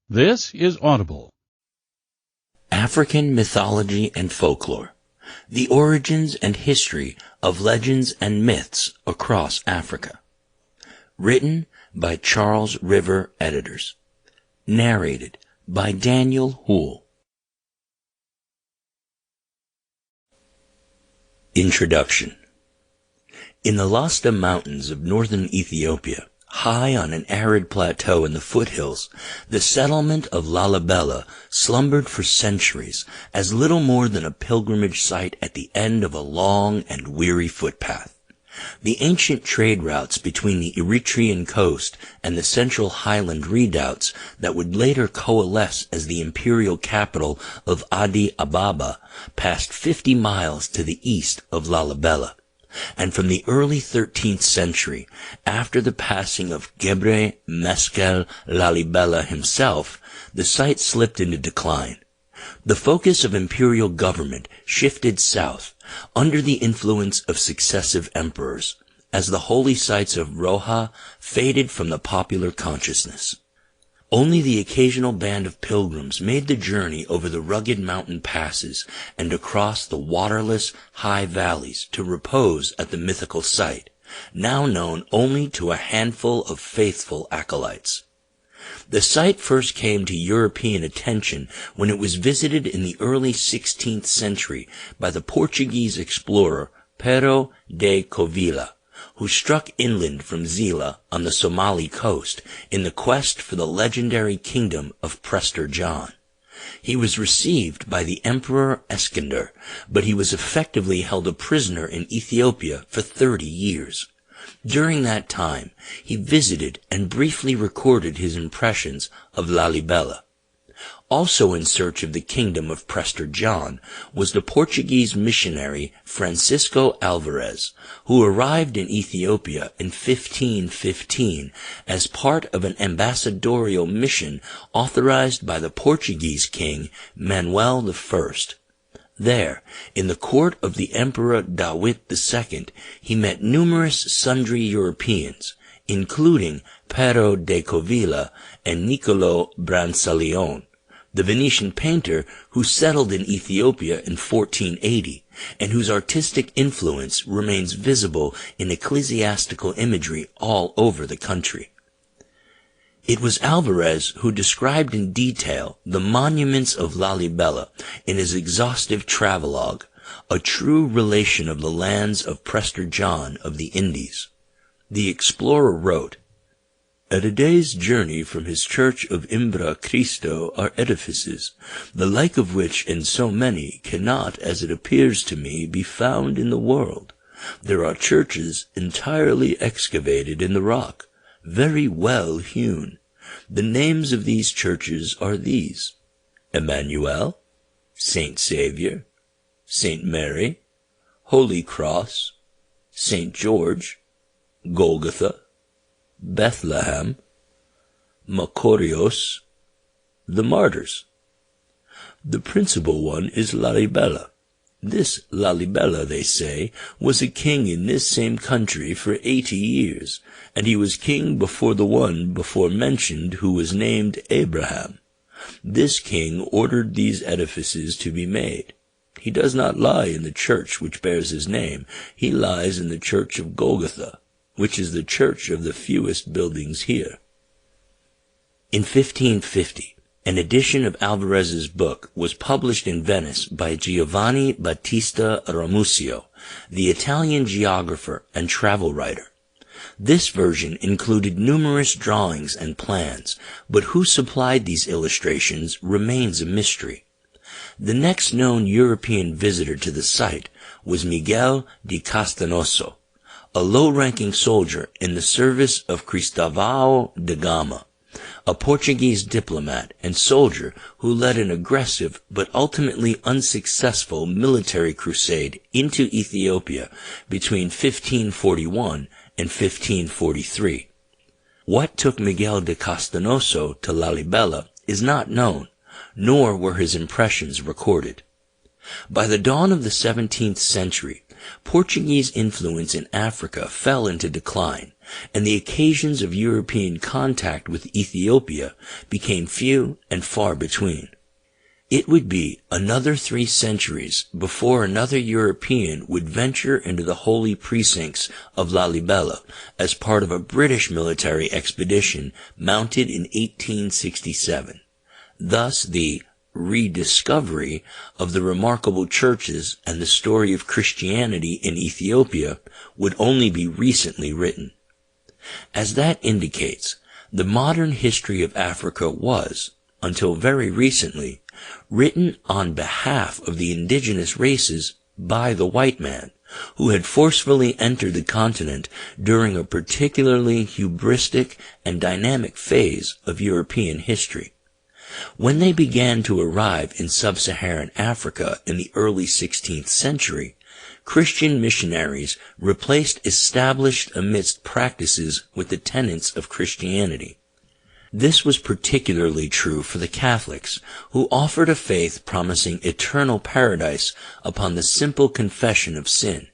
This is Audible. African Mythology and Folklore: The Origins and History of Legends and Myths Across Africa. Written by Charles River Editors. Narrated by Daniel Hoole. Introduction. In the Lasta Mountains of northern Ethiopia, high on an arid plateau in the foothills, the settlement of Lalibela slumbered for centuries as little more than a pilgrimage site at the end of a long and weary footpath. The ancient trade routes between the Eritrean coast and the central highland redoubts that would later coalesce as the imperial capital of Addis Ababa passed 50 miles to the east of Lalibela. And from the early 13th century, after the passing of Gebre Mesqel Lalibela himself, the site slipped into decline. The focus of imperial government shifted south under the influence of successive emperors, as the holy sites of Roha faded from the popular consciousness. Only the occasional band of pilgrims made the journey over the rugged mountain passes and across the waterless high valleys to repose at the mythical site, now known only to a handful of faithful acolytes. The site first came to European attention when it was visited in the early 16th century by the Portuguese explorer Pero de Covila, who struck inland from Zila on the Somali coast in the quest for the legendary kingdom of Prester John. He was received by the Emperor Iskandar, but he was effectively held a prisoner in Ethiopia for 30 years. During that time, he visited and briefly recorded his impressions of Lalibela. Also in search of the kingdom of Prester John was the Portuguese missionary Francisco Alvarez, who arrived in Ethiopia in 1515 as part of an ambassadorial mission authorized by the Portuguese king Manuel I. There, in the court of the Emperor Dawit II, he met numerous sundry Europeans, including Pero de Covila and Niccolo Brancaleone, the Venetian painter who settled in Ethiopia in 1480, and whose artistic influence remains visible in ecclesiastical imagery all over the country. It was Alvarez who described in detail the monuments of Lalibela in his exhaustive travelogue, a true relation of the lands of Prester John of the Indies. The explorer wrote, "At a day's journey from his church of Imbra Cristo are edifices, the like of which in so many cannot, as it appears to me, be found in the world. There are churches entirely excavated in the rock, very well hewn. The names of these churches are these: Emmanuel, Saint Saviour, Saint Mary, Holy Cross, Saint George, Golgotha, Bethlehem, Makarios, the Martyrs. The principal one is Lalibela. This Lalibela, they say, was a king in this same country for 80 years, and he was king before the one before mentioned, who was named Abraham. This king ordered these edifices to be made. He does not lie in the church which bears his name. He lies in the church of Golgotha, which is the church of the fewest buildings here." In 1550, an edition of Alvarez's book was published in Venice by Giovanni Battista Ramusio, the Italian geographer and travel writer. This version included numerous drawings and plans, but who supplied these illustrations remains a mystery. The next known European visitor to the site was Miguel de Castanoso, a low-ranking soldier in the service of Cristóvão da Gama, a Portuguese diplomat and soldier who led an aggressive but ultimately unsuccessful military crusade into Ethiopia between 1541 and 1543. What took Miguel de Castanoso to Lalibela is not known, nor were his impressions recorded. By the dawn of the 17th century, Portuguese influence in Africa fell into decline, and the occasions of European contact with Ethiopia became few and far between. It would be another 3 centuries before another European would venture into the holy precincts of Lalibela as part of a British military expedition mounted in 1867. Thus, the rediscovery of the remarkable churches and the story of Christianity in Ethiopia would only be recently written. As that indicates, the modern history of Africa was, until very recently, written on behalf of the indigenous races by the white man, who had forcefully entered the continent during a particularly hubristic and dynamic phase of European history. When they began to arrive in sub-Saharan Africa in the early 16th century, Christian missionaries replaced established amidst practices with the tenets of Christianity. This was particularly true for the Catholics, who offered a faith promising eternal paradise upon the simple confession of sin.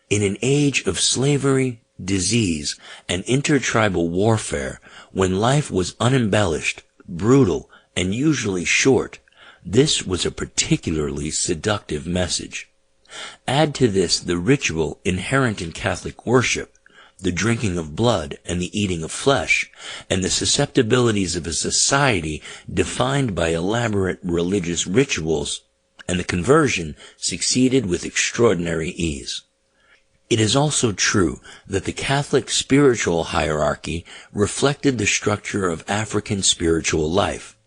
In an age of slavery, disease, and intertribal warfare, when life was unembellished, brutal, and usually short, this was a particularly seductive message. Add to this the ritual inherent in Catholic worship, the drinking of blood and the eating of flesh, and the susceptibilities of a society defined by elaborate religious rituals, and the conversion succeeded with extraordinary ease. It is also true that the Catholic spiritual hierarchy reflected the structure of African spiritual life.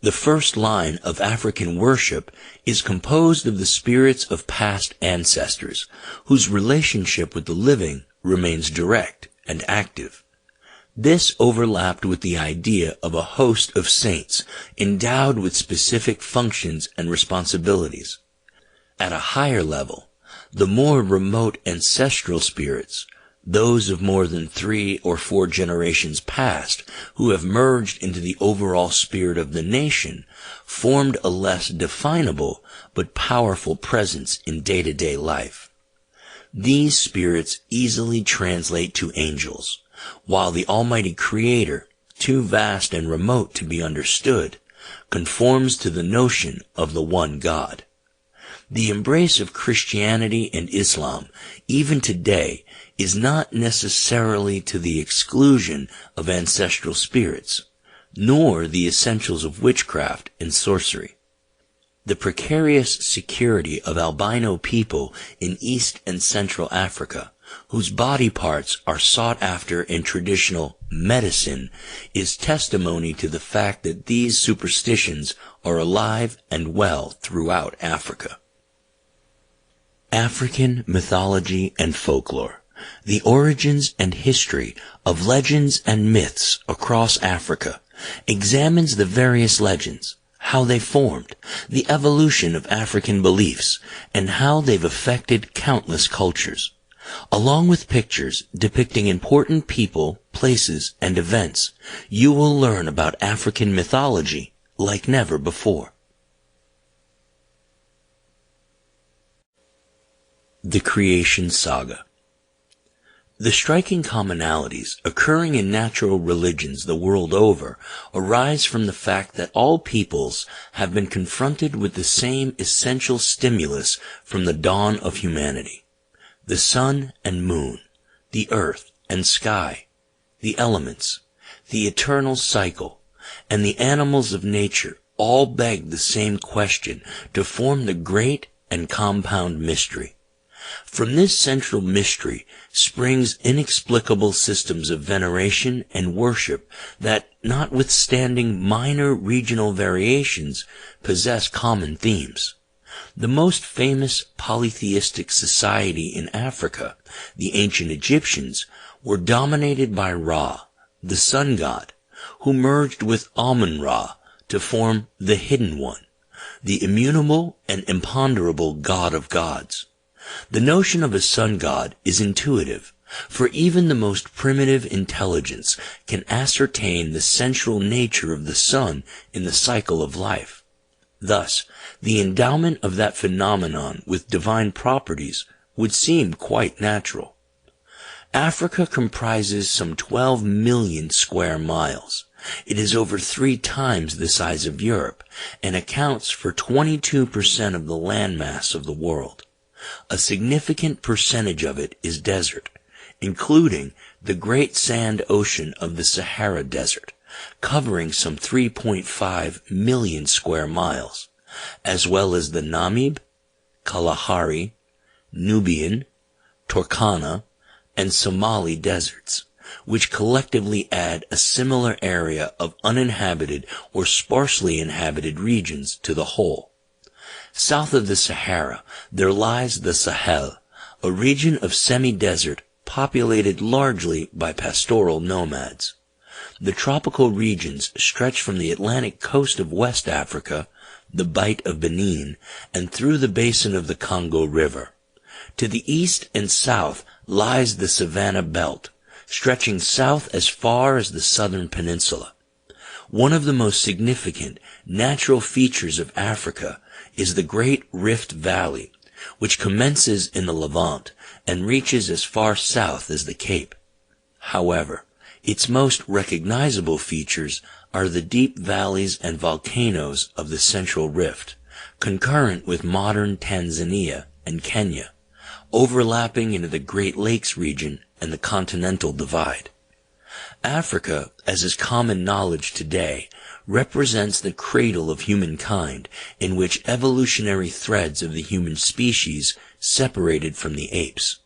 The first line of African worship is composed of the spirits of past ancestors, whose relationship with the living remains direct and active. This overlapped with the idea of a host of saints endowed with specific functions and responsibilities. At a higher level, the more remote ancestral spirits, those of more than 3 or 4 generations past, who have merged into the overall spirit of the nation, formed a less definable but powerful presence in day-to-day life. These spirits easily translate to angels, while the Almighty Creator, too vast and remote to be understood, conforms to the notion of the one God. The embrace of Christianity and Islam, even today, is not necessarily to the exclusion of ancestral spirits, nor the essentials of witchcraft and sorcery. The precarious security of albino people in East and Central Africa, whose body parts are sought after in traditional medicine, is testimony to the fact that these superstitions are alive and well throughout Africa. African mythology and folklore, the origins and history of legends and myths across Africa, examines the various legends, how they formed, the evolution of African beliefs, and how they've affected countless cultures, along with pictures depicting important people, places, and events. You will learn about African mythology like never before. The Creation Saga. The striking commonalities occurring in natural religions the world over arise from the fact that all peoples have been confronted with the same essential stimulus from the dawn of humanity. The sun and moon, the earth and sky, the elements, the eternal cycle, and the animals of nature all beg the same question to form the great and compound mystery. From this central mystery springs inexplicable systems of veneration and worship that, notwithstanding minor regional variations, possess common themes. The most famous polytheistic society in Africa, the ancient Egyptians, were dominated by Ra, the sun god, who merged with Amun-Ra to form the Hidden One, the immutable and imponderable god of gods. The notion of a sun god is intuitive, for even the most primitive intelligence can ascertain the central nature of the sun in the cycle of life. Thus, the endowment of that phenomenon with divine properties would seem quite natural. Africa comprises some 12 million square miles. It is over 3 times the size of Europe and accounts for 22% of the landmass of the world. A significant percentage of it is desert, including the Great Sand Ocean of the Sahara Desert, covering some 3.5 million square miles, as well as the Namib, Kalahari, Nubian, Turkana, and Somali deserts, which collectively add a similar area of uninhabited or sparsely inhabited regions to the whole. South of the Sahara, there lies the Sahel, a region of semi-desert populated largely by pastoral nomads. The tropical regions stretch from the Atlantic coast of West Africa, the Bight of Benin, and through the basin of the Congo River. To the east and south lies the savanna belt, stretching south as far as the southern peninsula. One of the most significant natural features of Africa is the Great Rift Valley, which commences in the Levant and reaches as far south as the Cape. However, its most recognizable features are the deep valleys and volcanoes of the Central Rift, concurrent with modern Tanzania and Kenya, overlapping into the Great Lakes region and the Continental Divide. Africa, as is common knowledge today, represents the cradle of humankind in which evolutionary threads of the human species separated from the apes.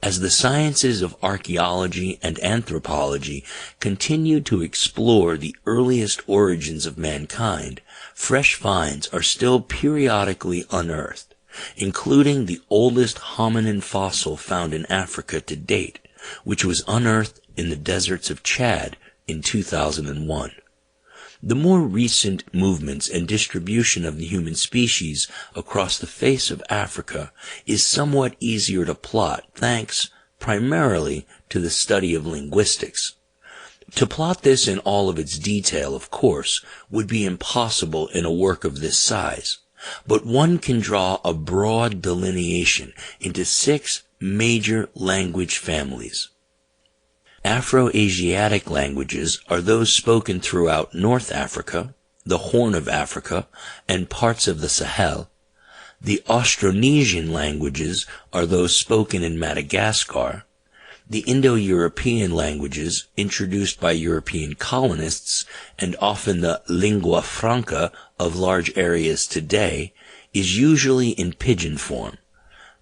As the sciences of archaeology and anthropology continue to explore the earliest origins of mankind, fresh finds are still periodically unearthed, including the oldest hominin fossil found in Africa to date, which was unearthed in the deserts of Chad in 2001. The more recent movements and distribution of the human species across the face of Africa is somewhat easier to plot thanks primarily to the study of linguistics. To plot this in all of its detail, of course, would be impossible in a work of this size, but one can draw a broad delineation into 6 major language families. Afro-Asiatic languages are those spoken throughout North Africa, the Horn of Africa, and parts of the Sahel. The Austronesian languages are those spoken in Madagascar. The Indo-European languages, introduced by European colonists and often the lingua franca of large areas today, is usually in pidgin form.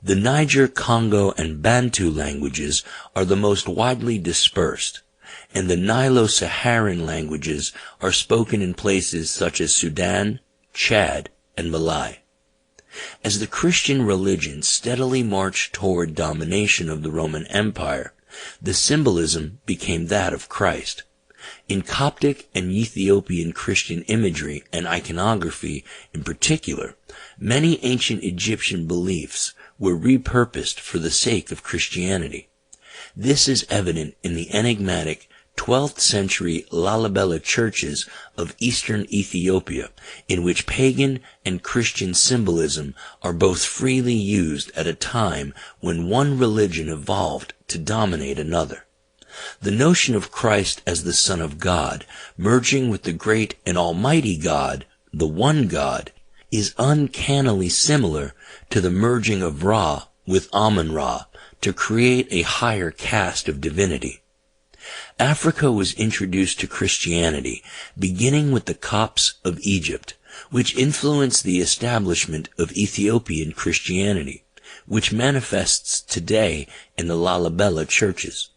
The Niger, Congo, and Bantu languages are the most widely dispersed, and the Nilo-Saharan languages are spoken in places such as Sudan, Chad, and Malay. As the Christian religion steadily marched toward domination of the Roman Empire, the symbolism became that of Christ. In Coptic and Ethiopian Christian imagery and iconography in particular, many ancient Egyptian beliefs were repurposed for the sake of Christianity. This is evident in the enigmatic 12th century Lalibela churches of eastern Ethiopia, in which pagan and Christian symbolism are both freely used at a time when one religion evolved to dominate another. The notion of Christ as the Son of God, merging with the great and almighty God, the one God, is uncannily similar to the merging of Ra with Amun-Ra to create a higher caste of divinity. Africa was introduced to Christianity, beginning with the Copts of Egypt, which influenced the establishment of Ethiopian Christianity, which manifests today in the Lalibela churches.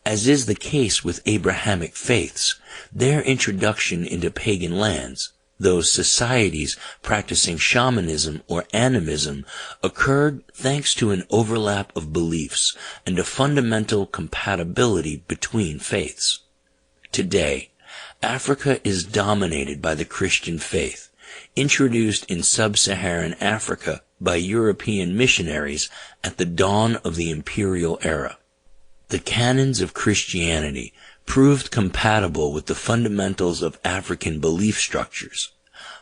As is the case with Abrahamic faiths, their introduction into pagan lands, those societies practicing shamanism or animism, occurred thanks to an overlap of beliefs and a fundamental compatibility between faiths. Today, Africa is dominated by the Christian faith, introduced in sub-Saharan Africa by European missionaries at the dawn of the imperial era. The canons of Christianity proved compatible with the fundamentals of African belief structures.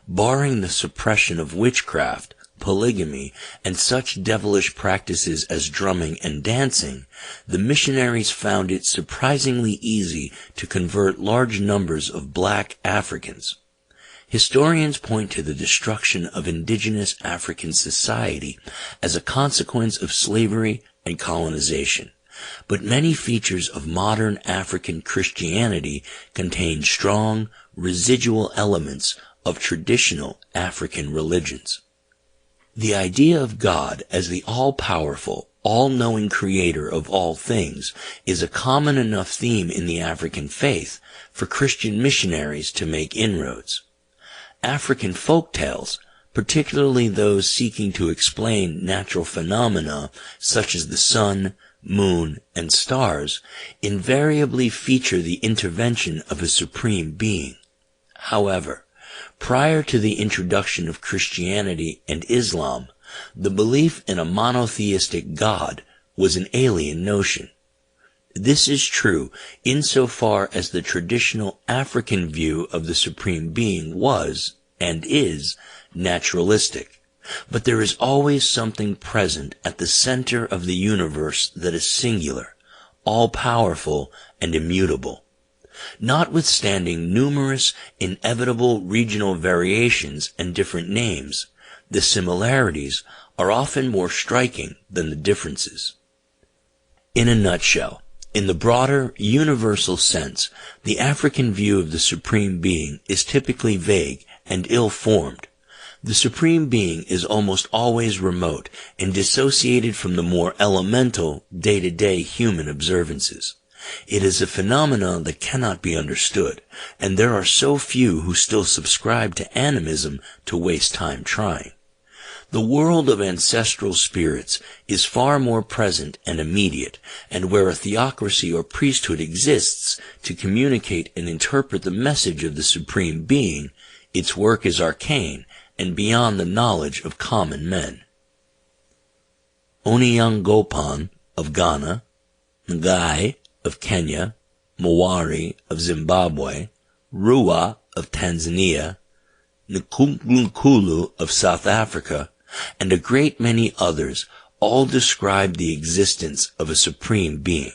Barring the suppression of witchcraft, polygamy, and such devilish practices as drumming and dancing, the missionaries found it surprisingly easy to convert large numbers of black Africans. Historians point to the destruction of indigenous African society as a consequence of slavery and colonization, but many features of modern African Christianity contain strong, residual elements of traditional African religions. The idea of God as the all-powerful, all-knowing creator of all things is a common enough theme in the African faith for Christian missionaries to make inroads. African folk tales, particularly those seeking to explain natural phenomena such as the sun, moon, and stars, invariably feature the intervention of a supreme being. However, prior to the introduction of Christianity and Islam, the belief in a monotheistic God was an alien notion. This is true insofar as the traditional African view of the supreme being was, and is, naturalistic. But there is always something present at the center of the universe that is singular, all-powerful, and immutable. Notwithstanding numerous, inevitable regional variations and different names, the similarities are often more striking than the differences. In a nutshell, in the broader, universal sense, the African view of the Supreme Being is typically vague and ill-formed. The Supreme Being is almost always remote and dissociated from the more elemental, day-to-day human observances. It is a phenomenon that cannot be understood, and there are so few who still subscribe to animism to waste time trying. The world of ancestral spirits is far more present and immediate, and where a theocracy or priesthood exists to communicate and interpret the message of the Supreme Being, its work is arcane and beyond the knowledge of common men. Onyangopan of Ghana, Ngai of Kenya, Mwari of Zimbabwe, Roha of Tanzania, Nkulunkulu of South Africa, and a great many others all describe the existence of a supreme being.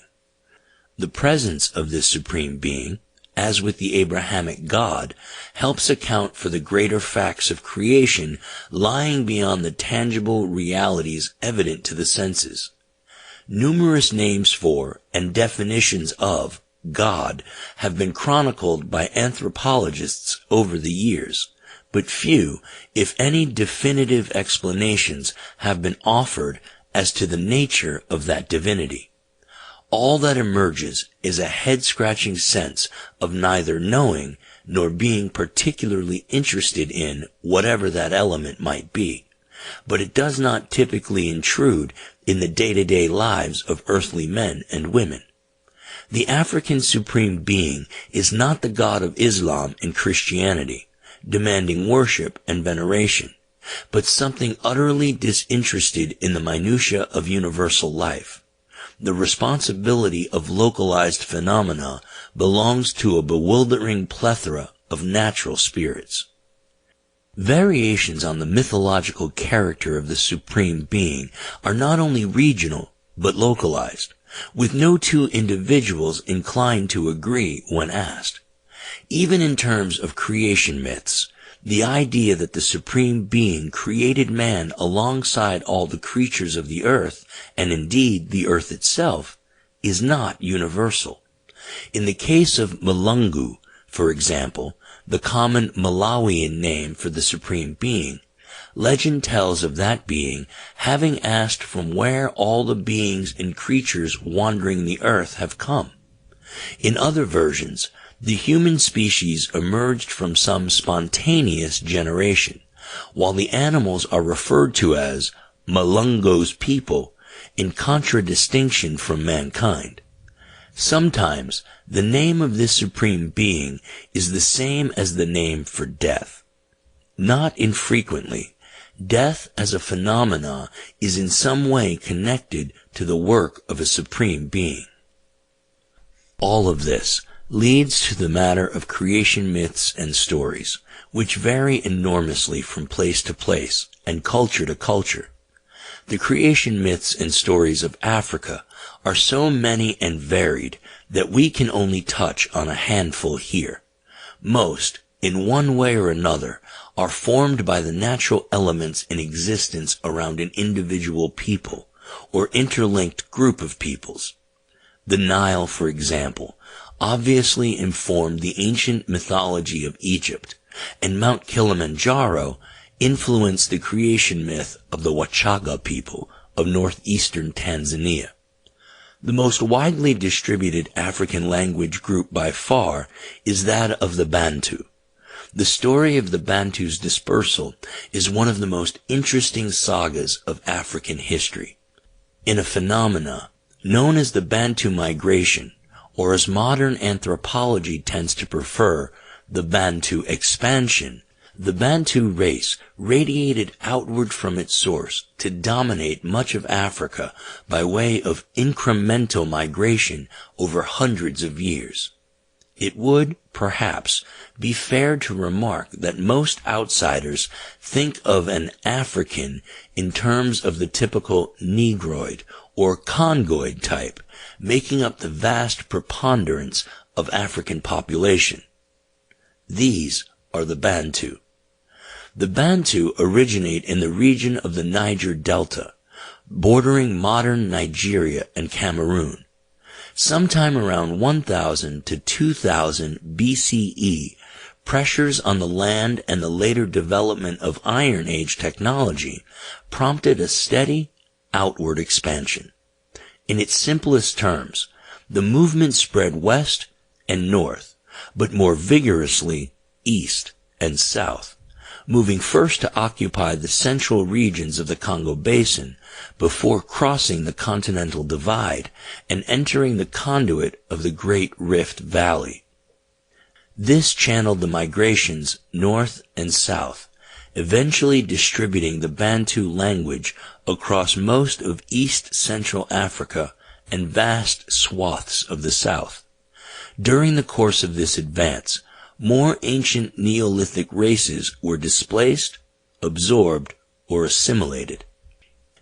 The presence of this supreme being, as with the Abrahamic God, helps account for the greater facts of creation lying beyond the tangible realities evident to the senses. Numerous names for and definitions of God have been chronicled by anthropologists over the years, but few, if any, definitive explanations have been offered as to the nature of that divinity. All that emerges is a head-scratching sense of neither knowing nor being particularly interested in whatever that element might be, but it does not typically intrude in the day-to-day lives of earthly men and women. The African Supreme Being is not the God of Islam and Christianity, demanding worship and veneration, but something utterly disinterested in the minutiae of universal life. The responsibility of localized phenomena belongs to a bewildering plethora of natural spirits. Variations on the mythological character of the Supreme Being are not only regional, but localized, with no two individuals inclined to agree when asked. Even in terms of creation myths, the idea that the Supreme Being created man alongside all the creatures of the earth, and indeed the earth itself, is not universal. In the case of Mulungu, for example, the common Malawian name for the Supreme Being, legend tells of that being having asked from where all the beings and creatures wandering the earth have come. In other versions, the human species emerged from some spontaneous generation, while the animals are referred to as Mulungu's people, in contradistinction from mankind. Sometimes, the name of this Supreme Being is the same as the name for death. Not infrequently, death as a phenomena is in some way connected to the work of a Supreme Being. All of this leads to the matter of creation myths and stories, which vary enormously from place to place and culture to culture. The creation myths and stories of Africa are so many and varied that we can only touch on a handful here. Most, in one way or another, are formed by the natural elements in existence around an individual people or interlinked group of peoples. The Nile, for example, obviously informed the ancient mythology of Egypt, and Mount Kilimanjaro influenced the creation myth of the Wachaga people of northeastern Tanzania. The most widely distributed African language group by far is that of the Bantu. The story of the Bantu's dispersal is one of the most interesting sagas of African history. In a phenomena known as the Bantu migration, or as modern anthropology tends to prefer, the Bantu expansion, the Bantu race radiated outward from its source to dominate much of Africa by way of incremental migration over hundreds of years. It would, perhaps, be fair to remark that most outsiders think of an African in terms of the typical Negroid or Congoid type, making up the vast preponderance of African population. These are the Bantu. The Bantu originate in the region of the Niger Delta, bordering modern Nigeria and Cameroon. Sometime around 1000 to 2000 BCE, pressures on the land and the later development of Iron Age technology prompted a steady, outward expansion. In its simplest terms, the movement spread west and north, but more vigorously east and south, moving first to occupy the central regions of the Congo Basin before crossing the Continental Divide and entering the conduit of the Great Rift Valley. This channeled the migrations north and south, eventually distributing the Bantu language across most of East Central Africa and vast swaths of the south. During the course of this advance, more ancient Neolithic races were displaced, absorbed, or assimilated.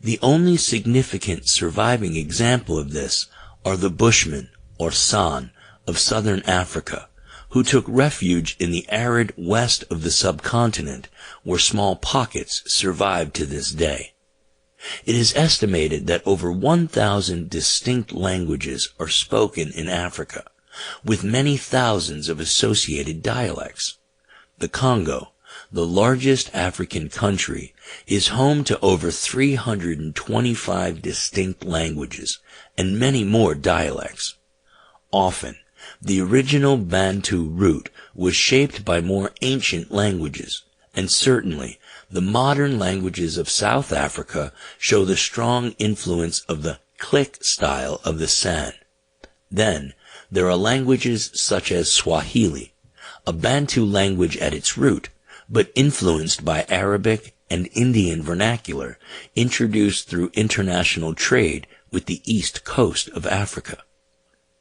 The only significant surviving example of this are the Bushmen, or San, of southern Africa, who took refuge in the arid west of the subcontinent, where small pockets survive to this day. It is estimated that over 1,000 distinct languages are spoken in Africa, with many thousands of associated dialects. The Congo, the largest African country, is home to over 325 distinct languages and many more dialects. Often, the original Bantu root was shaped by more ancient languages, and certainly the modern languages of South Africa show the strong influence of the click style of the San. Then, there are languages such as Swahili, a Bantu language at its root, but influenced by Arabic and Indian vernacular introduced through international trade with the east coast of Africa.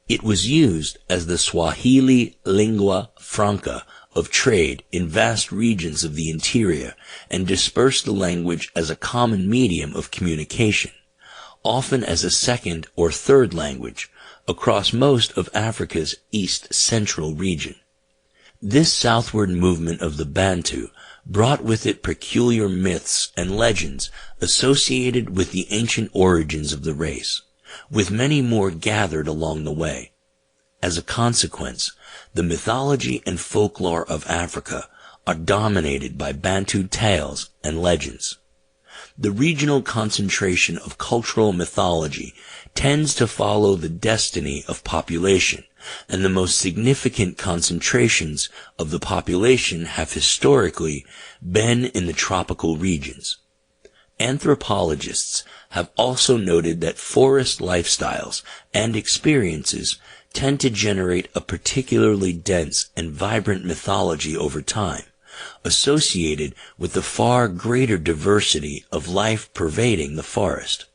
It was used as the Swahili lingua franca of trade in vast regions of the interior and dispersed the language as a common medium of communication, often as a second or third language, across most of Africa's east-central region. This southward movement of the Bantu brought with it peculiar myths and legends associated with the ancient origins of the race, with many more gathered along the way. As a consequence, the mythology and folklore of Africa are dominated by Bantu tales and legends. The regional concentration of cultural mythology tends to follow the destiny of population, and the most significant concentrations of the population have historically been in the tropical regions. Anthropologists have also noted that forest lifestyles and experiences tend to generate a particularly dense and vibrant mythology over time, associated with the far greater diversity of life pervading the forest.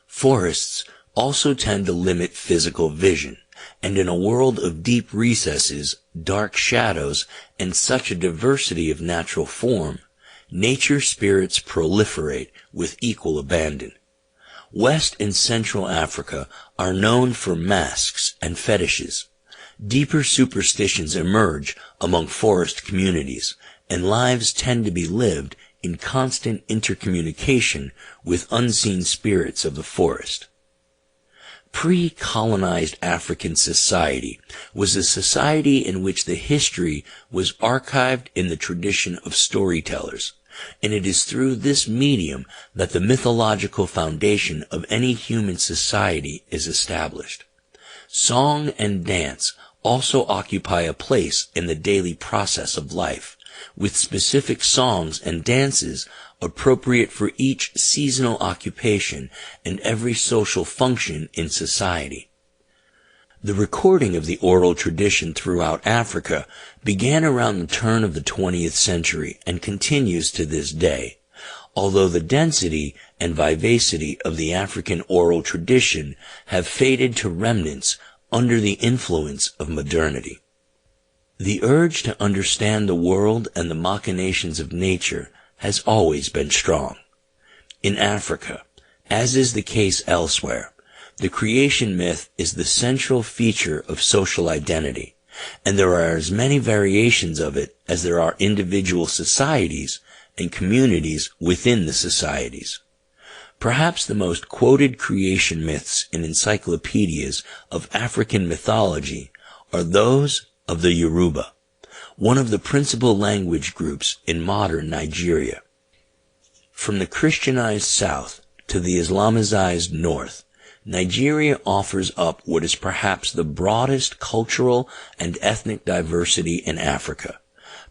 Forests also tend to limit physical vision and in a world of deep recesses, dark shadows, and such a diversity of natural form, nature spirits proliferate with equal abandon. West and Central Africa are known for masks and fetishes. Deeper superstitions emerge among forest communities, and lives tend to be lived in constant intercommunication with unseen spirits of the forest. Pre-colonized African society was a society in which the history was archived in the tradition of storytellers, and it is through this medium that the mythological foundation of any human society is established. Song and dance also occupy a place in the daily process of life, with specific songs and dances appropriate for each seasonal occupation and every social function in society. The recording of the oral tradition throughout Africa began around the turn of the 20th century and continues to this day, although the density and vivacity of the African oral tradition have faded to remnants under the influence of modernity. The urge to understand the world and the machinations of nature has always been strong. In Africa, as is the case elsewhere, the creation myth is the central feature of social identity, and there are as many variations of it as there are individual societies and communities within the societies. Perhaps the most quoted creation myths in encyclopedias of African mythology are those of the Yoruba, one of the principal language groups in modern Nigeria. From the Christianized south to the Islamized north, Nigeria offers up what is perhaps the broadest cultural and ethnic diversity in Africa,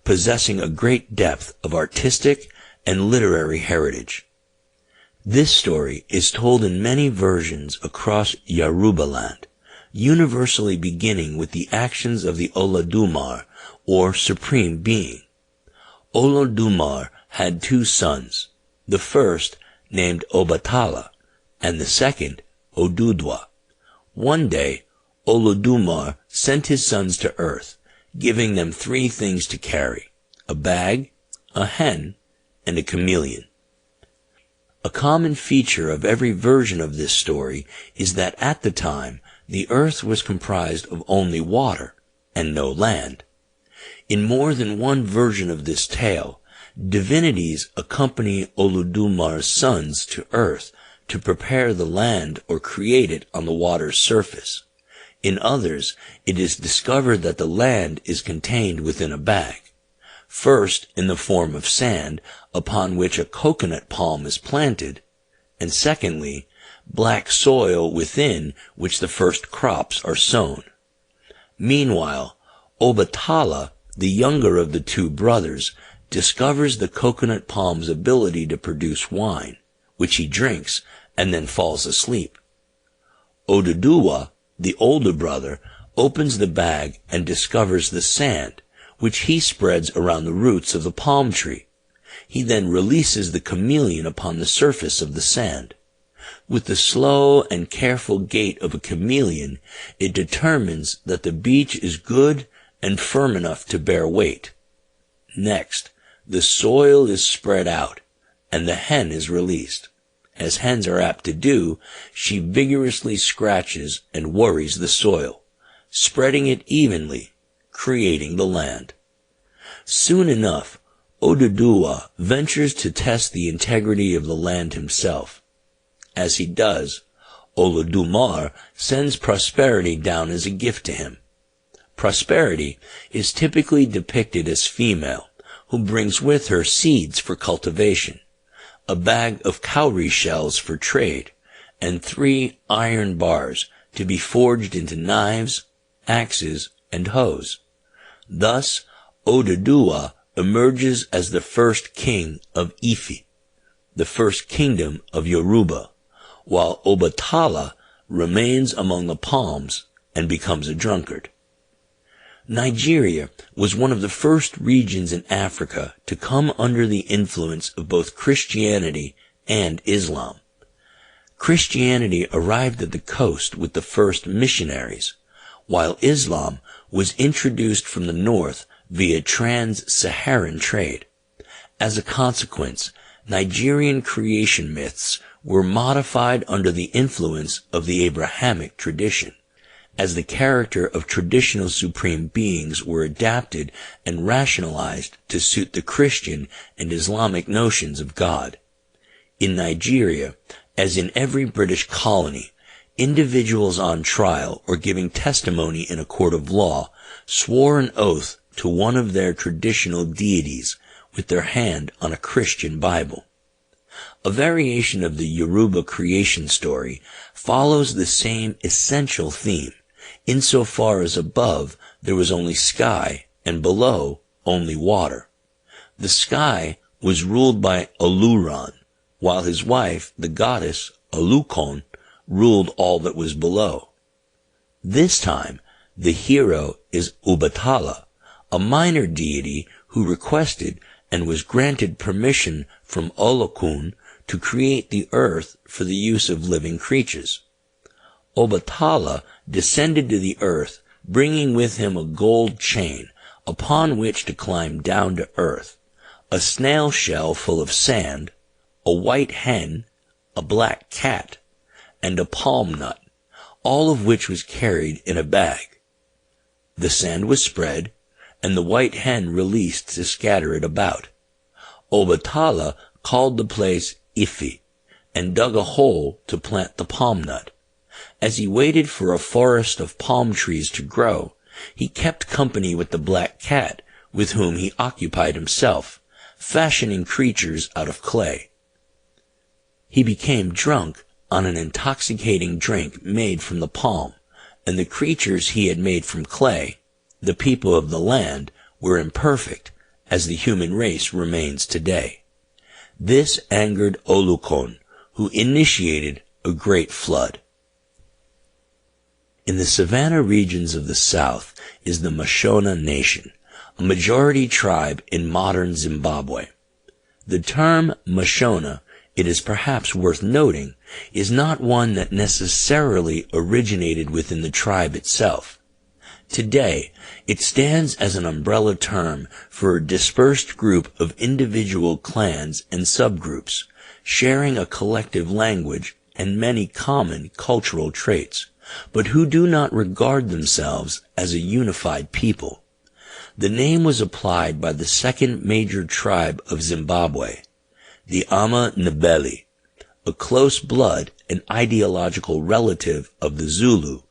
possessing a great depth of artistic and literary heritage. This story is told in many versions across Yorubaland, universally beginning with the actions of the Olodumare, or Supreme Being. Olodumare had two sons, the first named Obatala, and the second Odudwa. One day, Olodumare sent his sons to earth, giving them three things to carry: a bag, a hen, and a chameleon. A common feature of every version of this story is that at the time, the earth was comprised of only water and no land. In more than one version of this tale, divinities accompany Olodumare's sons to earth to prepare the land or create it on the water's surface. In others, it is discovered that the land is contained within a bag, first in the form of sand upon which a coconut palm is planted, and secondly, black soil within which the first crops are sown. Meanwhile, Obatala, the younger of the two brothers, discovers the coconut palm's ability to produce wine, which he drinks and then falls asleep. Oduduwa, the older brother, opens the bag and discovers the sand, which he spreads around the roots of the palm tree. He then releases the chameleon upon the surface of the sand. With the slow and careful gait of a chameleon, it determines that the beach is good and firm enough to bear weight. Next, the soil is spread out, and the hen is released. As hens are apt to do, she vigorously scratches and worries the soil, spreading it evenly, creating the land. Soon enough, Oduduwa ventures to test the integrity of the land himself. As he does, Olodumare sends prosperity down as a gift to him. Prosperity is typically depicted as female, who brings with her seeds for cultivation, a bag of cowrie shells for trade, and 3 iron bars to be forged into knives, axes, and hoes. Thus, Oduduwa emerges as the first king of Ife, the first kingdom of Yoruba, while Obatala remains among the palms and becomes a drunkard. Nigeria was one of the first regions in Africa to come under the influence of both Christianity and Islam. Christianity arrived at the coast with the first missionaries, while Islam was introduced from the north via trans-Saharan trade. As a consequence, Nigerian creation myths were modified under the influence of the Abrahamic tradition, as the character of traditional supreme beings were adapted and rationalized to suit the Christian and Islamic notions of God. In Nigeria, as in every British colony, individuals on trial or giving testimony in a court of law swore an oath to one of their traditional deities with their hand on a Christian Bible. A variation of the Yoruba creation story follows the same essential theme, insofar as above there was only sky and below only water. The sky was ruled by Oluran, while his wife, the goddess Olukon, ruled all that was below. This time, the hero is Ubatala, a minor deity who requested and was granted permission from Olokun to create the earth for the use of living creatures. Obatala descended to the earth, bringing with him a gold chain upon which to climb down to earth, a snail shell full of sand, a white hen, a black cat, and a palm nut, all of which was carried in a bag. The sand was spread, and the white hen released to scatter it about. Obatala called the place Ifi, and dug a hole to plant the palm nut. As he waited for a forest of palm trees to grow, he kept company with the black cat, with whom he occupied himself, fashioning creatures out of clay. He became drunk on an intoxicating drink made from the palm, and the creatures he had made from clay, the people of the land, were imperfect, as the human race remains today. This angered Olukon, who initiated a great flood. In the savanna regions of the south is the Mashona nation, a majority tribe in modern Zimbabwe. The term Mashona, it is perhaps worth noting, is not one that necessarily originated within the tribe itself. Today, it stands as an umbrella term for a dispersed group of individual clans and subgroups, sharing a collective language and many common cultural traits, but who do not regard themselves as a unified people. The name was applied by the second major tribe of Zimbabwe, the Ama Ndebele, a close blood and ideological relative of the Zulu,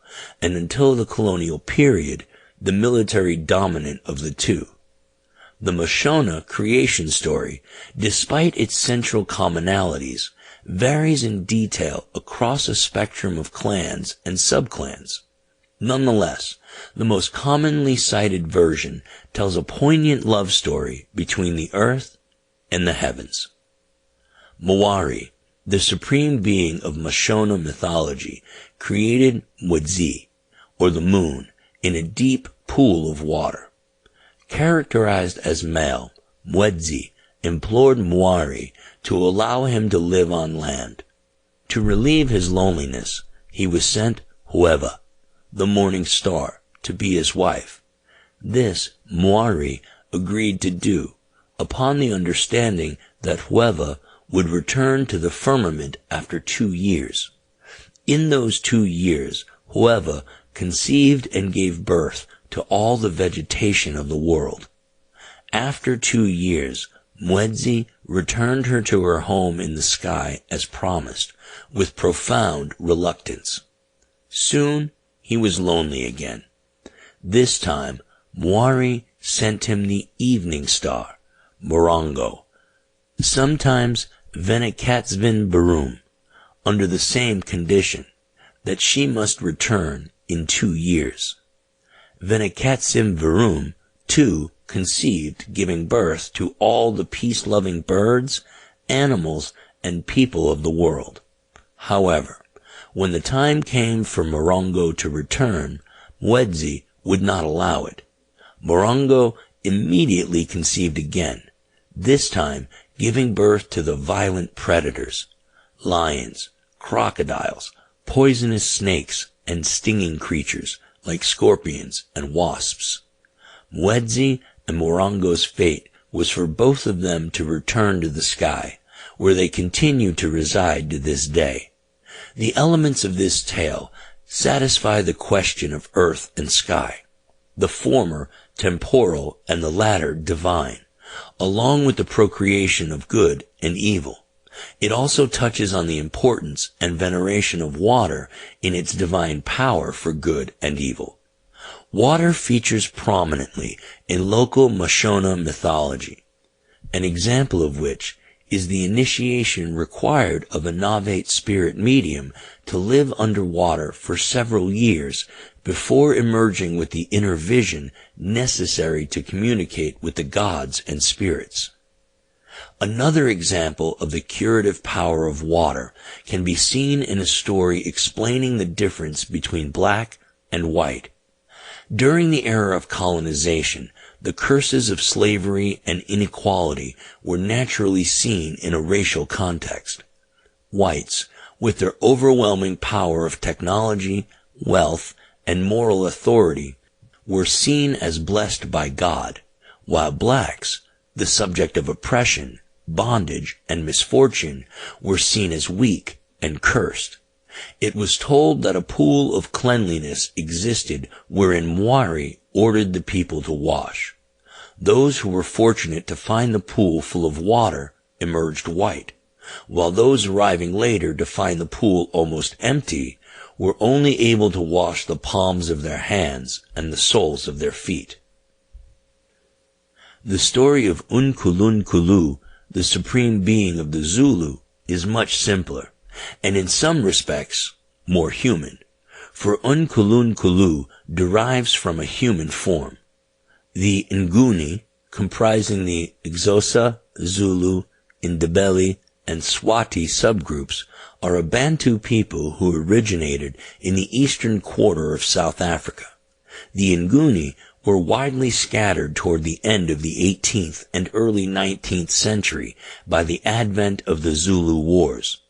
and until the colonial period, the military dominant of the two. The Mashona creation story, despite its central commonalities, varies in detail across a spectrum of clans and subclans. Nonetheless, the most commonly cited version tells a poignant love story between the earth and the heavens. Mwari, the supreme being of Mashona mythology, created Mwedzi, or the moon, in a deep pool of water. Characterized as male, Mwedzi implored Mwari to allow him to live on land. To relieve his loneliness, he was sent Hueva, the morning star, to be his wife. This Mwari agreed to do, upon the understanding that Hueva would return to the firmament after 2 years. In those 2 years, Hueva conceived and gave birth to all the vegetation of the world. After 2 years, Mwedzi returned her to her home in the sky as promised, with profound reluctance. Soon he was lonely again. This time, Mwari sent him the evening star, Morongo, sometimes Venekatsvin Barum, under the same condition, that she must return in 2 years. Venekatsim Varum, too, conceived, giving birth to all the peace-loving birds, animals, and people of the world. However, when the time came for Morongo to return, Mwedzi would not allow it. Morongo immediately conceived again, this time giving birth to the violent predators, lions, crocodiles, poisonous snakes, and stinging creatures, like scorpions and wasps. Mwedzi and Morongo's fate was for both of them to return to the sky, where they continue to reside to this day. The elements of this tale satisfy the question of earth and sky, the former temporal and the latter divine, along with the procreation of good and evil. It also touches on the importance and veneration of water in its divine power for good and evil. Water features prominently in local Mashona mythology, an example of which is the initiation required of a novate spirit medium to live underwater for several years before emerging with the inner vision necessary to communicate with the gods and spirits. Another example of the curative power of water can be seen in a story explaining the difference between black and white. During the era of colonization, the curses of slavery and inequality were naturally seen in a racial context. Whites, with their overwhelming power of technology, wealth, and moral authority, were seen as blessed by God, while blacks, the subject of oppression, bondage, and misfortune, were seen as weak and cursed. It was told that a pool of cleanliness existed wherein Mwari ordered the people to wash. Those who were fortunate to find the pool full of water emerged white, while those arriving later to find the pool almost empty were only able to wash the palms of their hands and the soles of their feet. The story of Unkulunkulu, the supreme being of the Zulu, is much simpler, and in some respects more human, for Unkulunkulu derives from a human form. The Nguni, comprising the Xhosa, Zulu, Ndebele, and Swati subgroups, are a Bantu people who originated in the eastern quarter of South Africa. The Nguni were widely scattered toward the end of the 18th and early 19th century by the advent of the Zulu Wars.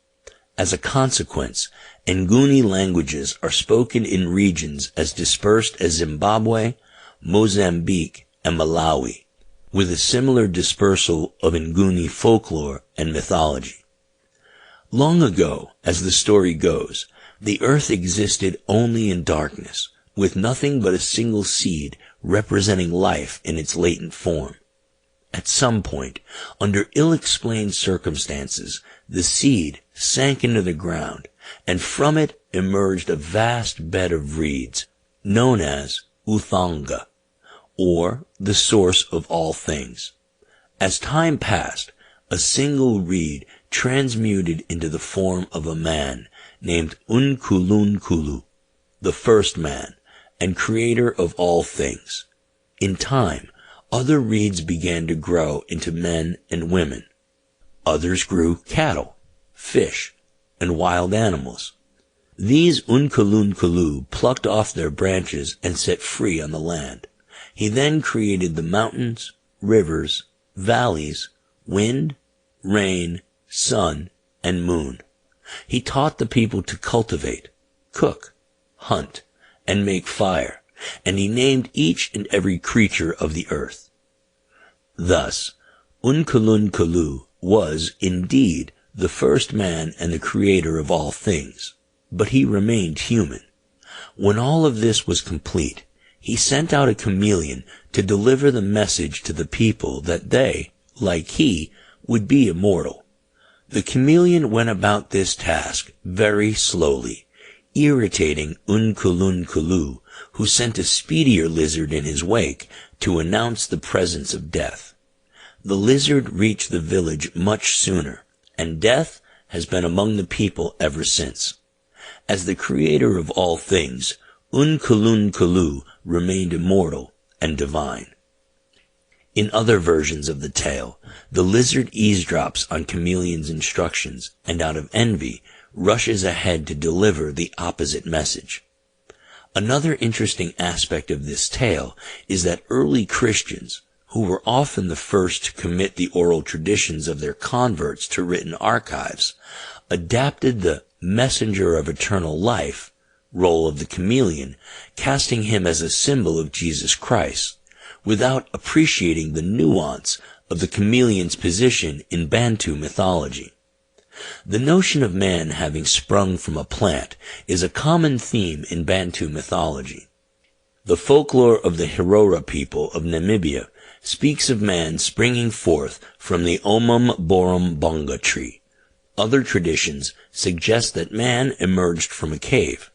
As a consequence, Nguni languages are spoken in regions as dispersed as Zimbabwe, Mozambique, and Malawi, with a similar dispersal of Nguni folklore and mythology. Long ago, as the story goes, the earth existed only in darkness, with nothing but a single seed representing life in its latent form. At some point, under ill-explained circumstances, the seed sank into the ground, and from it emerged a vast bed of reeds, known as Uthanga, or the source of all things. As time passed, a single reed transmuted into the form of a man named Unkulunkulu, the first man, and creator of all things. In time, other reeds began to grow into men and women. Others grew cattle, fish, and wild animals. These Unkulunkulu plucked off their branches and set free on the land. He then created the mountains, rivers, valleys, wind, rain, sun, and moon. He taught the people to cultivate, cook, hunt, and make fire, and he named each and every creature of the earth. Thus, Unkulunkulu was, indeed, the first man and the creator of all things, but he remained human. When all of this was complete, he sent out a chameleon to deliver the message to the people that they, like he, would be immortal. The chameleon went about this task very slowly, irritating Unkulunkulu, who sent a speedier lizard in his wake to announce the presence of death. The lizard reached the village much sooner, and death has been among the people ever since. As the creator of all things, Unkulunkulu remained immortal and divine. In other versions of the tale, the lizard eavesdrops on chameleon's instructions and out of envy rushes ahead to deliver the opposite message. Another interesting aspect of this tale is that early Christians, who were often the first to commit the oral traditions of their converts to written archives, adapted the messenger of eternal life, role of the chameleon, casting him as a symbol of Jesus Christ, without appreciating the nuance of the chameleon's position in Bantu mythology. The notion of man having sprung from a plant is a common theme in Bantu mythology. The folklore of the Hirora people of Namibia speaks of man springing forth from the Omum Borum Bonga tree. Other traditions suggest that man emerged from a cave.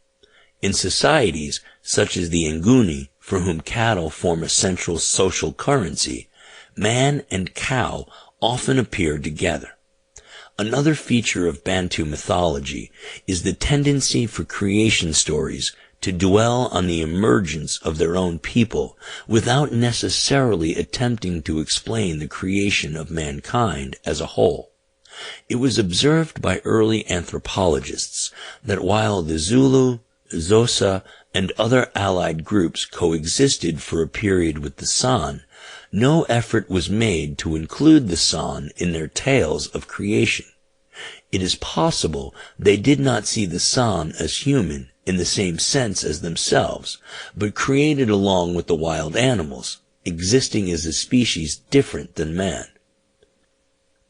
In societies such as the Nguni, for whom cattle form a central social currency, man and cow often appear together. Another feature of Bantu mythology is the tendency for creation stories to dwell on the emergence of their own people without necessarily attempting to explain the creation of mankind as a whole. It was observed by early anthropologists that while the Zulu, Xhosa, and other allied groups coexisted for a period with the San, no effort was made to include the San in their tales of creation. It is possible they did not see the San as human in the same sense as themselves, but created along with the wild animals, existing as a species different than man.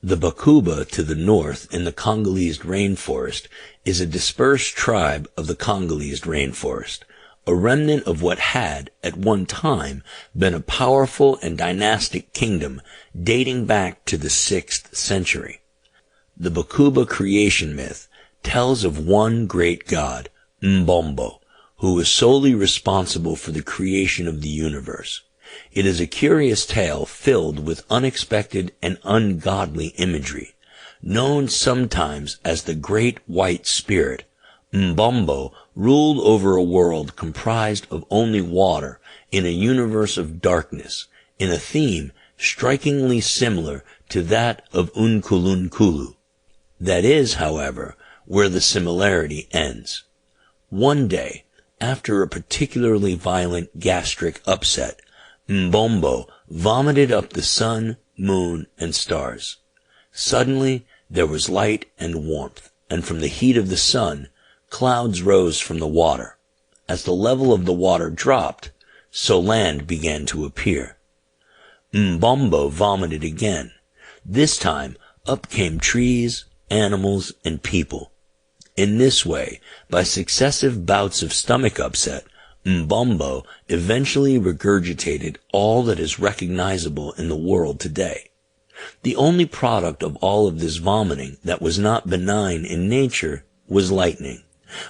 The Bakuba to the north in the Congolese rainforest is a dispersed tribe of the Congolese rainforest, a remnant of what had, at one time, been a powerful and dynastic kingdom dating back to the 6th century. The Bakuba creation myth tells of one great god, Mbombo, who was solely responsible for the creation of the universe. It is a curious tale filled with unexpected and ungodly imagery. Known sometimes as the Great White Spirit, Mbombo ruled over a world comprised of only water in a universe of darkness, in a theme strikingly similar to that of Unkulunkulu. That is, however, where the similarity ends. One day, after a particularly violent gastric upset, Mbombo vomited up the sun, moon, and stars. Suddenly, there was light and warmth, and from the heat of the sun, clouds rose from the water. As the level of the water dropped, so land began to appear. Mbombo vomited again. This time, up came trees, animals, and people. In this way, by successive bouts of stomach upset, Mbombo eventually regurgitated all that is recognizable in the world today. The only product of all of this vomiting that was not benign in nature was lightning,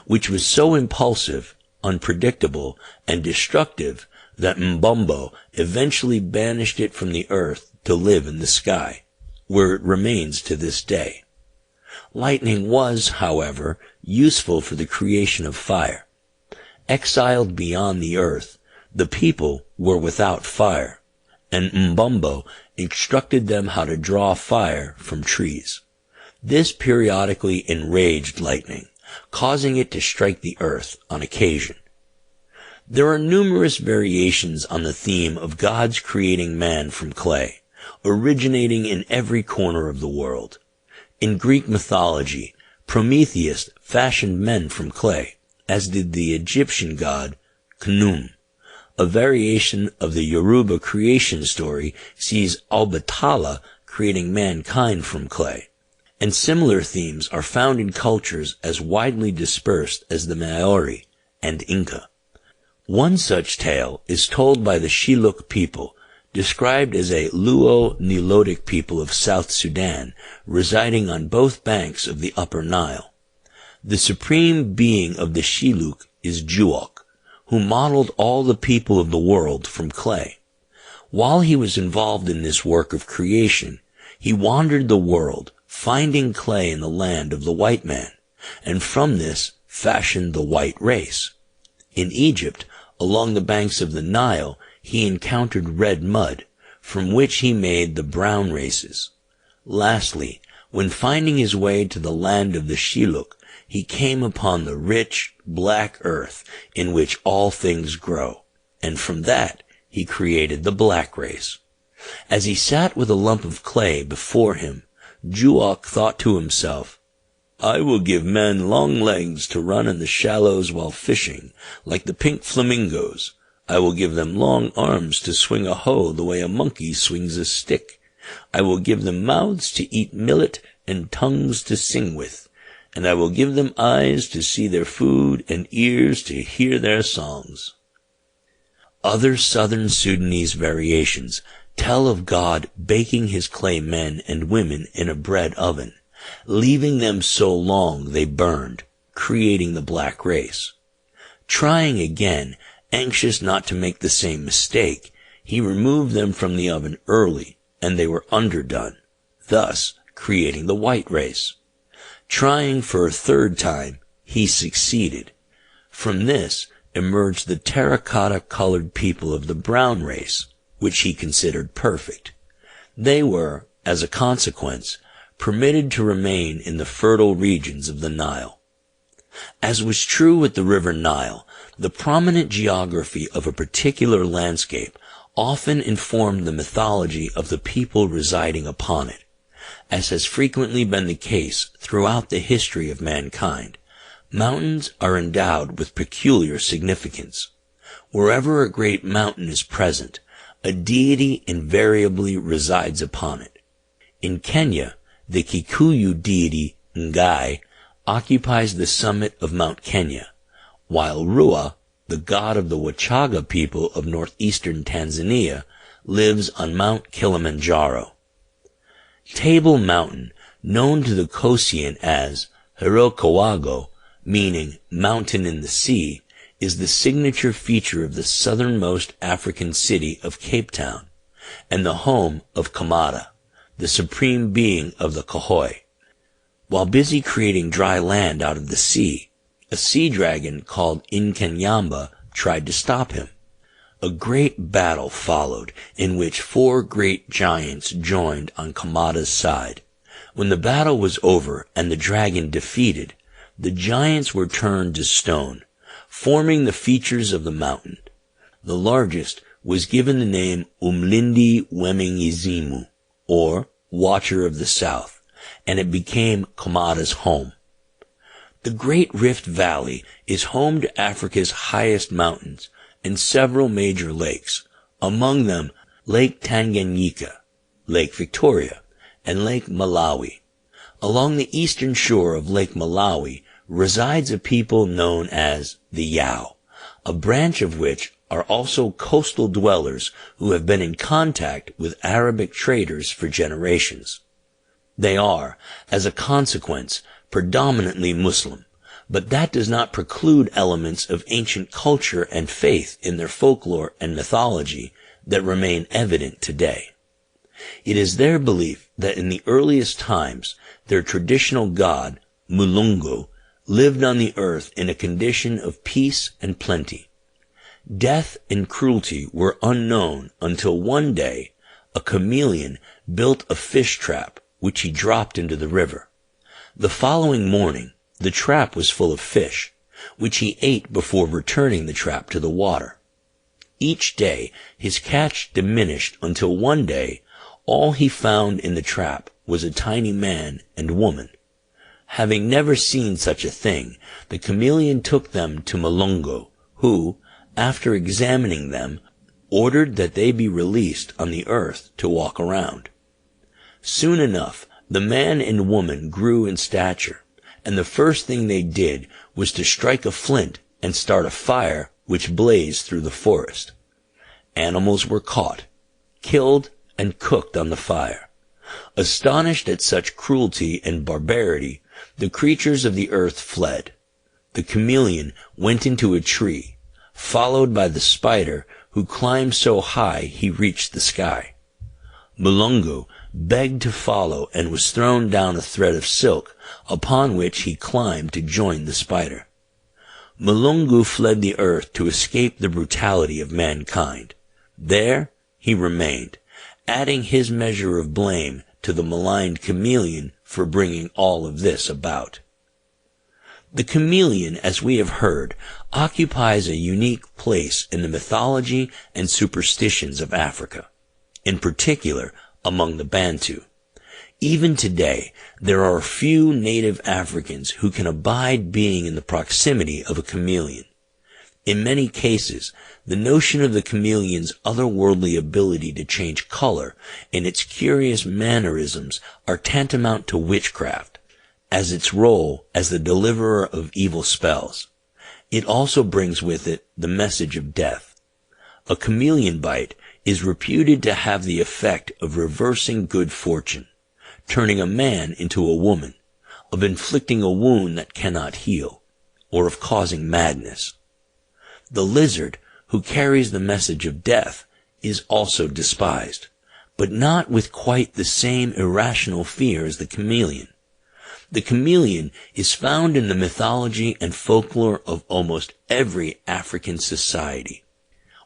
which was so impulsive, unpredictable, and destructive that Mbombo eventually banished it from the earth to live in the sky, where it remains to this day. Lightning was, however, useful for the creation of fire. Exiled beyond the earth, the people were without fire, and Mbombo instructed them how to draw fire from trees. This periodically enraged lightning, causing it to strike the earth on occasion. There are numerous variations on the theme of gods creating man from clay, originating in every corner of the world. In Greek mythology, Prometheus fashioned men from clay, as did the Egyptian god Khnum. A variation of the Yoruba creation story sees Obatala creating mankind from clay, and similar themes are found in cultures as widely dispersed as the Maori and Inca. One such tale is told by the Shilluk people, described as a Luo-Nilotic people of South Sudan residing on both banks of the Upper Nile. The supreme being of the Shilluk is Juok, who modeled all the people of the world from clay. While he was involved in this work of creation, he wandered the world, finding clay in the land of the white man, and from this fashioned the white race. In Egypt, along the banks of the Nile, he encountered red mud, from which he made the brown races. Lastly, when finding his way to the land of the Shilluk, he came upon the rich, black earth in which all things grow, and from that he created the black race. As he sat with a lump of clay before him, Juok thought to himself, I will give men long legs to run in the shallows while fishing, like the pink flamingos. I will give them long arms to swing a hoe the way a monkey swings a stick. I will give them mouths to eat millet and tongues to sing with, and I will give them eyes to see their food and ears to hear their songs. Other southern Sudanese variations tell of God baking his clay men and women in a bread oven, leaving them so long they burned, creating the black race. Trying again, anxious not to make the same mistake, he removed them from the oven early, and they were underdone, thus creating the white race. Trying for a third time, he succeeded. From this emerged the terracotta-colored people of the brown race, which he considered perfect. They were, as a consequence, permitted to remain in the fertile regions of the Nile. As was true with the river Nile, the prominent geography of a particular landscape often informed the mythology of the people residing upon it. As has frequently been the case throughout the history of mankind, mountains are endowed with peculiar significance. Wherever a great mountain is present, a deity invariably resides upon it. In Kenya, the Kikuyu deity Ngai occupies the summit of Mount Kenya, while Roha, the god of the Wachaga people of northeastern Tanzania, lives on Mount Kilimanjaro. Table Mountain, known to the Kosian as Herokawago, meaning mountain in the sea, is the signature feature of the southernmost African city of Cape Town, and the home of Kamada, the supreme being of the Kahoi. While busy creating dry land out of the sea, a sea dragon called Inkanyamba tried to stop him. A great battle followed, in which 4 great giants joined on Kamada's side. When the battle was over and the dragon defeated, the giants were turned to stone, forming the features of the mountain. The largest was given the name Umlindi Wemingizimu, or Watcher of the South, and it became Kamada's home. The Great Rift Valley is home to Africa's highest mountains and several major lakes, among them Lake Tanganyika, Lake Victoria, and Lake Malawi. Along the eastern shore of Lake Malawi resides a people known as the Yao, a branch of which are also coastal dwellers who have been in contact with Arabic traders for generations. They are, as a consequence, predominantly Muslim, but that does not preclude elements of ancient culture and faith in their folklore and mythology that remain evident today. It is their belief that in the earliest times, their traditional god, Mulungu, lived on the earth in a condition of peace and plenty. Death and cruelty were unknown until one day a chameleon built a fish trap which he dropped into the river. The following morning, the trap was full of fish, which he ate before returning the trap to the water. Each day, his catch diminished until one day, all he found in the trap was a tiny man and woman. Having never seen such a thing, the chameleon took them to Mulungu, who, after examining them, ordered that they be released on the earth to walk around. Soon enough, the man and woman grew in stature, and the first thing they did was to strike a flint and start a fire which blazed through the forest. Animals were caught, killed, and cooked on the fire. Astonished at such cruelty and barbarity, the creatures of the earth fled. The chameleon went into a tree, followed by the spider, who climbed so high he reached the sky. Mulungu begged to follow and was thrown down a thread of silk, upon which he climbed to join the spider. Mulungu fled the earth to escape the brutality of mankind. There he remained, adding his measure of blame to the maligned chameleon for bringing all of this about. The chameleon, as we have heard, occupies a unique place in the mythology and superstitions of Africa, in particular among the Bantu. Even today, there are few native Africans who can abide being in the proximity of a chameleon. In many cases, the notion of the chameleon's otherworldly ability to change color and its curious mannerisms are tantamount to witchcraft, as its role as the deliverer of evil spells. It also brings with it the message of death. A chameleon bite is reputed to have the effect of reversing good fortune, turning a man into a woman, of inflicting a wound that cannot heal, or of causing madness. The lizard, who carries the message of death, is also despised, but not with quite the same irrational fear as the chameleon. The chameleon is found in the mythology and folklore of almost every African society.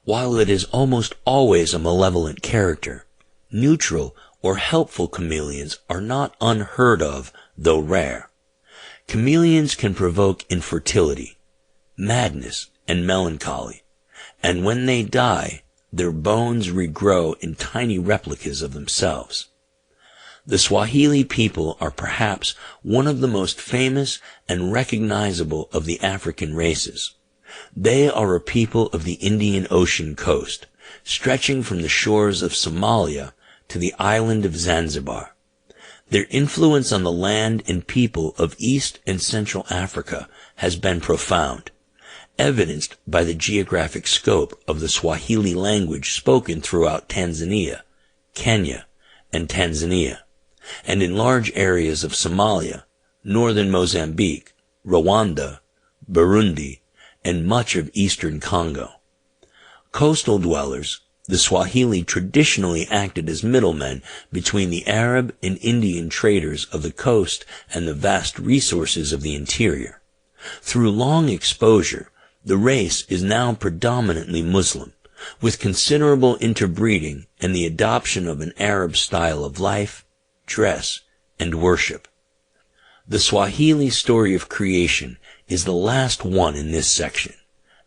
While it is almost always a malevolent character, neutral or helpful chameleons are not unheard of, though rare. Chameleons can provoke infertility, madness, and melancholy, and when they die, their bones regrow in tiny replicas of themselves. The Swahili people are perhaps one of the most famous and recognizable of the African races. They are a people of the Indian Ocean coast, stretching from the shores of Somalia to the island of Zanzibar. Their influence on the land and people of East and Central Africa has been profound, evidenced by the geographic scope of the Swahili language spoken throughout Tanzania, Kenya, and Tanzania, and in large areas of Somalia, northern Mozambique, Rwanda, Burundi, and much of eastern Congo. Coastal dwellers, the Swahili traditionally acted as middlemen between the Arab and Indian traders of the coast and the vast resources of the interior. Through long exposure, the race is now predominantly Muslim, with considerable interbreeding and the adoption of an Arab style of life, dress, and worship. The Swahili story of creation is the last one in this section,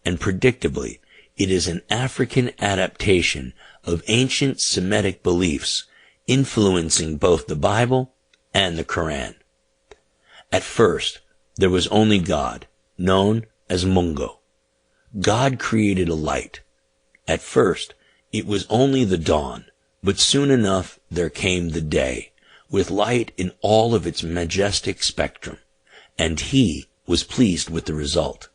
and predictably, it is an African adaptation of ancient Semitic beliefs influencing both the Bible and the Quran. At first, there was only God, known as Mungo. God created a light. At first, it was only the dawn, but soon enough there came the day, with light in all of its majestic spectrum, and he was pleased with the result.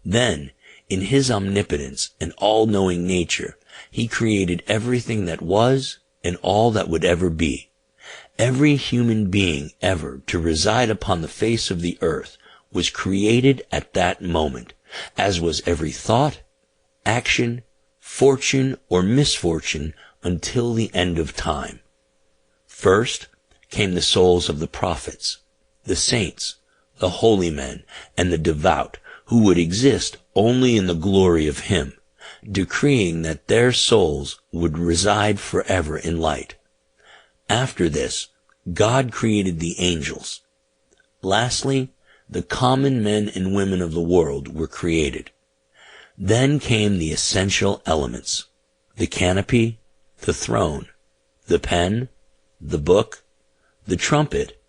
Then, in his omnipotence and all-knowing nature, he created everything that was and all that would ever be. Every human being ever to reside upon the face of the earth was created at that moment, as was every thought, action, fortune, or misfortune until the end of time. First came the souls of the prophets, the saints, the holy men, and the devout, who would exist only in the glory of him, decreeing that their souls would reside forever in light. After this, God created the angels. Lastly, the common men and women of the world were created. Then came the essential elements, the canopy, the throne, the pen, the book, the trumpet,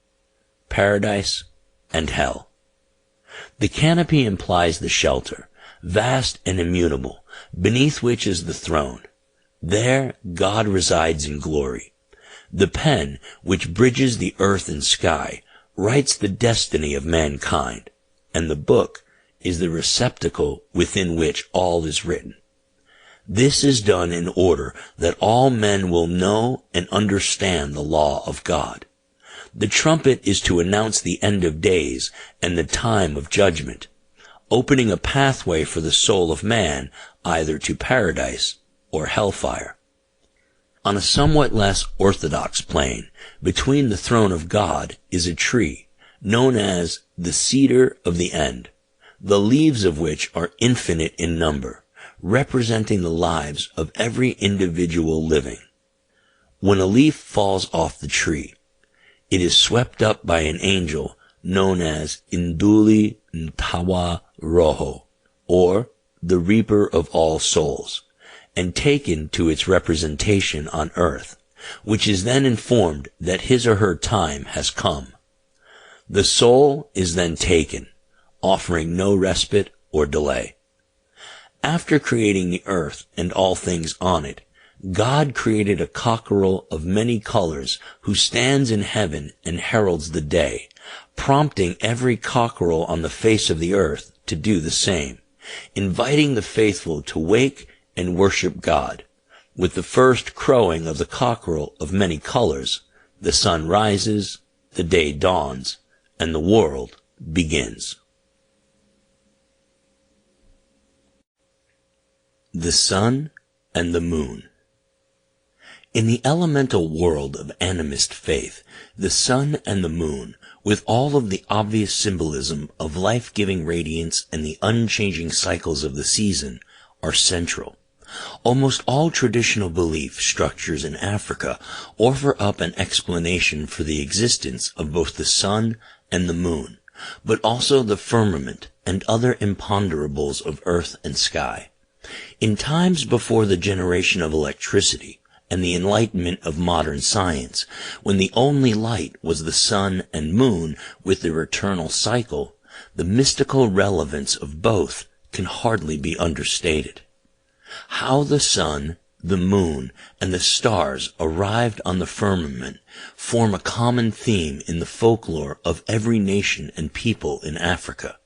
paradise, and hell. The canopy implies the shelter, vast and immutable, beneath which is the throne. There God resides in glory. The pen, which bridges the earth and sky, writes the destiny of mankind, and the book is the receptacle within which all is written. This is done in order that all men will know and understand the law of God. The trumpet is to announce the end of days and the time of judgment, opening a pathway for the soul of man either to paradise or hellfire. On a somewhat less orthodox plane, between the throne of God is a tree known as the cedar of the end, the leaves of which are infinite in number, representing the lives of every individual living. When a leaf falls off the tree, it is swept up by an angel known as Induli Ntawa Roho, or the Reaper of all souls, and taken to its representation on earth, which is then informed that his or her time has come. The soul is then taken, offering no respite or delay. After creating the earth and all things on it, God created a cockerel of many colors who stands in heaven and heralds the day, prompting every cockerel on the face of the earth to do the same, inviting the faithful to wake and worship God. With the first crowing of the cockerel of many colors, the sun rises, the day dawns, and the world begins. The sun and the moon. In the elemental world of animist faith, the sun and the moon, with all of the obvious symbolism of life-giving radiance and the unchanging cycles of the season, are central. Almost all traditional belief structures in Africa offer up an explanation for the existence of both the sun and the moon, but also the firmament and other imponderables of earth and sky. In times before the generation of electricity and the enlightenment of modern science, when the only light was the sun and moon with their eternal cycle, the mystical relevance of both can hardly be understated. How the sun, the moon, and the stars arrived on the firmament form a common theme in the folklore of every nation and people in Africa.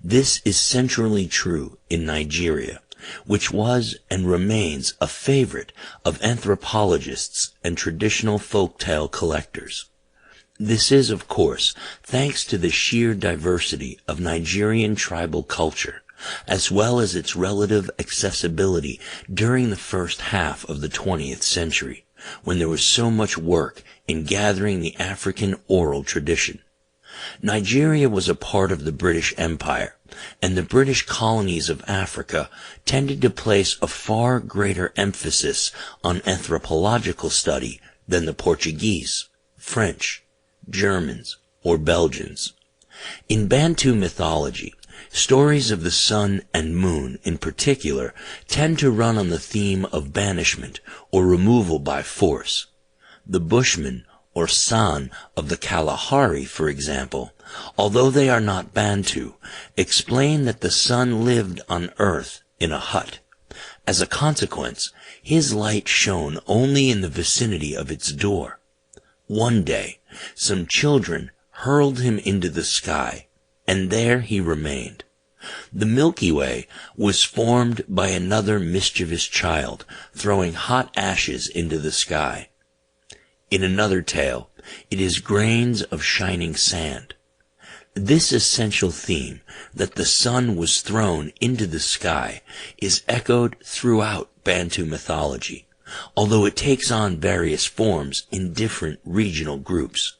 This is centrally true in Nigeria, which was and remains a favorite of anthropologists and traditional folktale collectors. This is, of course, thanks to the sheer diversity of Nigerian tribal culture, as well as its relative accessibility during the first half of the 20th century, when there was so much work in gathering the African oral tradition. Nigeria was a part of the British Empire, and the British colonies of Africa tended to place a far greater emphasis on anthropological study than the Portuguese, French, Germans, or Belgians. In Bantu mythology, stories of the sun and moon in particular tend to run on the theme of banishment or removal by force. The Bushmen or San of the Kalahari, for example, although they are not Bantu, explain that the sun lived on earth in a hut. As a consequence, his light shone only in the vicinity of its door. One day, some children hurled him into the sky, and there he remained. The Milky Way was formed by another mischievous child throwing hot ashes into the sky. In another tale, it is grains of shining sand. This essential theme, that the sun was thrown into the sky, is echoed throughout Bantu mythology, although it takes on various forms in different regional groups.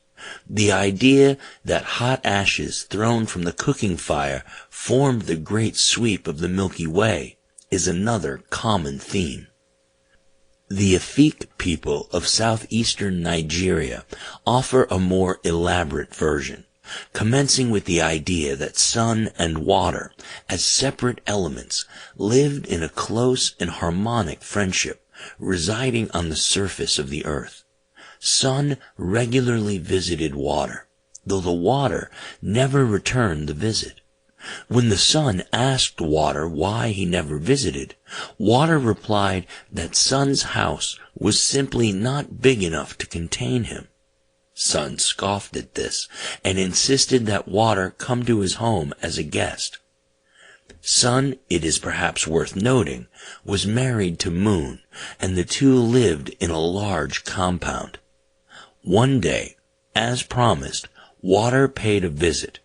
The idea that hot ashes thrown from the cooking fire formed the great sweep of the Milky Way is another common theme. The Efik people of southeastern Nigeria offer a more elaborate version, commencing with the idea that sun and water, as separate elements, lived in a close and harmonic friendship, residing on the surface of the earth. Sun regularly visited water, though the water never returned the visit. When the sun asked water why he never visited, water replied that sun's house was simply not big enough to contain him. Sun scoffed at this and insisted that water come to his home as a guest. Sun, it is perhaps worth noting, was married to Moon, and the two lived in a large compound. One day, as promised, water paid a visit.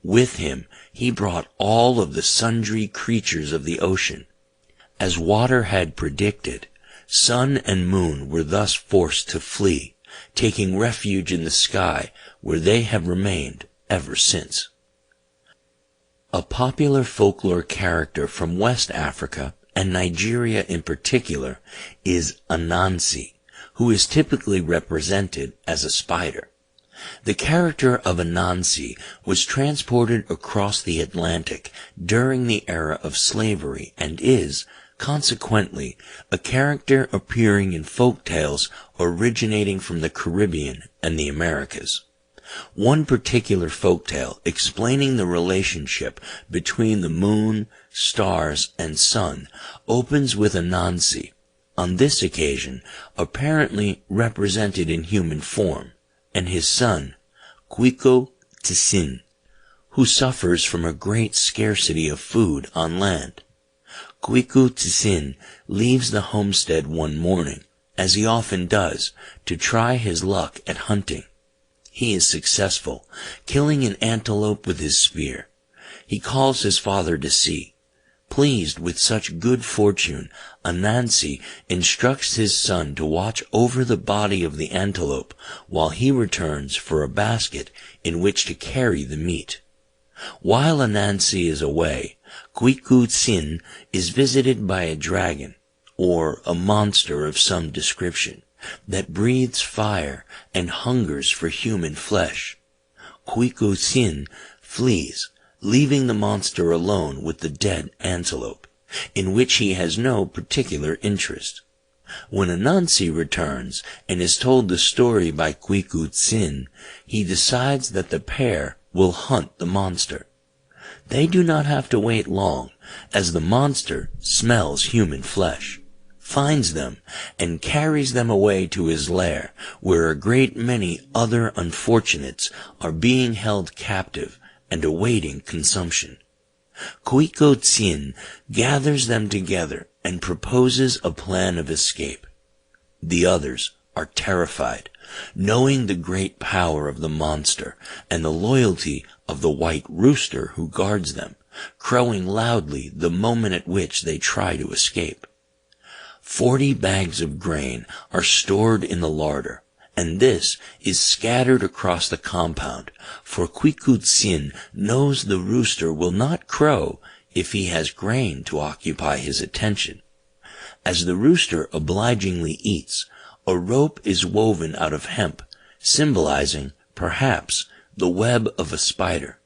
With him, he brought all of the sundry creatures of the ocean. As water had predicted, sun and moon were thus forced to flee, taking refuge in the sky, where they have remained ever since. A popular folklore character from West Africa, and Nigeria in particular, is Anansi, who is typically represented as a spider. The character of Anansi was transported across the Atlantic during the era of slavery and is, consequently a character appearing in folk tales originating from the Caribbean and the Americas. One particular folktale explaining the relationship between the moon, stars, and sun opens with Anansi, on this occasion apparently represented in human form, and his son, Kwiko Tsin, who suffers from a great scarcity of food on land. Kwiko Tsin leaves the homestead one morning, as he often does, to try his luck at hunting. He is successful, killing an antelope with his spear. He calls his father to see. Pleased with such good fortune, Anansi instructs his son to watch over the body of the antelope while he returns for a basket in which to carry the meat. While Anansi is away, Kwiko Tsin is visited by a dragon, or a monster of some description, that breathes fire and hungers for human flesh. Kwiko Tsin flees, leaving the monster alone with the dead antelope, in which he has no particular interest. When Anansi returns and is told the story by Kwiko Tsin, he decides that the pair will hunt the monster. They do not have to wait long, as the monster smells human flesh, finds them, and carries them away to his lair, where a great many other unfortunates are being held captive and awaiting consumption. Kwiko Tsin gathers them together and proposes a plan of escape. The others are terrified, knowing the great power of the monster and the loyalty of the white rooster who guards them, crowing loudly the moment at which they try to escape. 40 bags of grain are stored in the larder, and this is scattered across the compound, for Kwiko Tsin knows the rooster will not crow if he has grain to occupy his attention. As the rooster obligingly eats, a rope is woven out of hemp, symbolizing, perhaps, the web of a spider.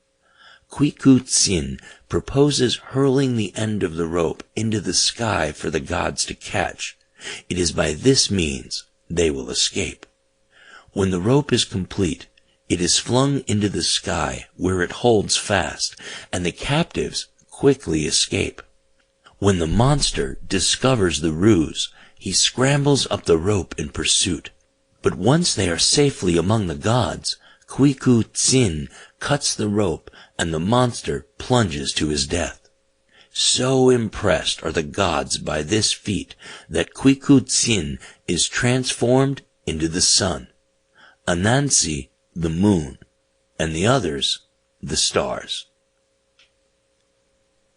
Kwiko Tsin proposes hurling the end of the rope into the sky for the gods to catch. It is by this means they will escape. When the rope is complete, it is flung into the sky where it holds fast, and the captives quickly escape. When the monster discovers the ruse, he scrambles up the rope in pursuit. But once they are safely among the gods, Kwiko Tsin cuts the rope and the monster plunges to his death. So impressed are the gods by this feat that Kwiko Tsin is transformed into the sun, Anansi the moon, and the others the stars.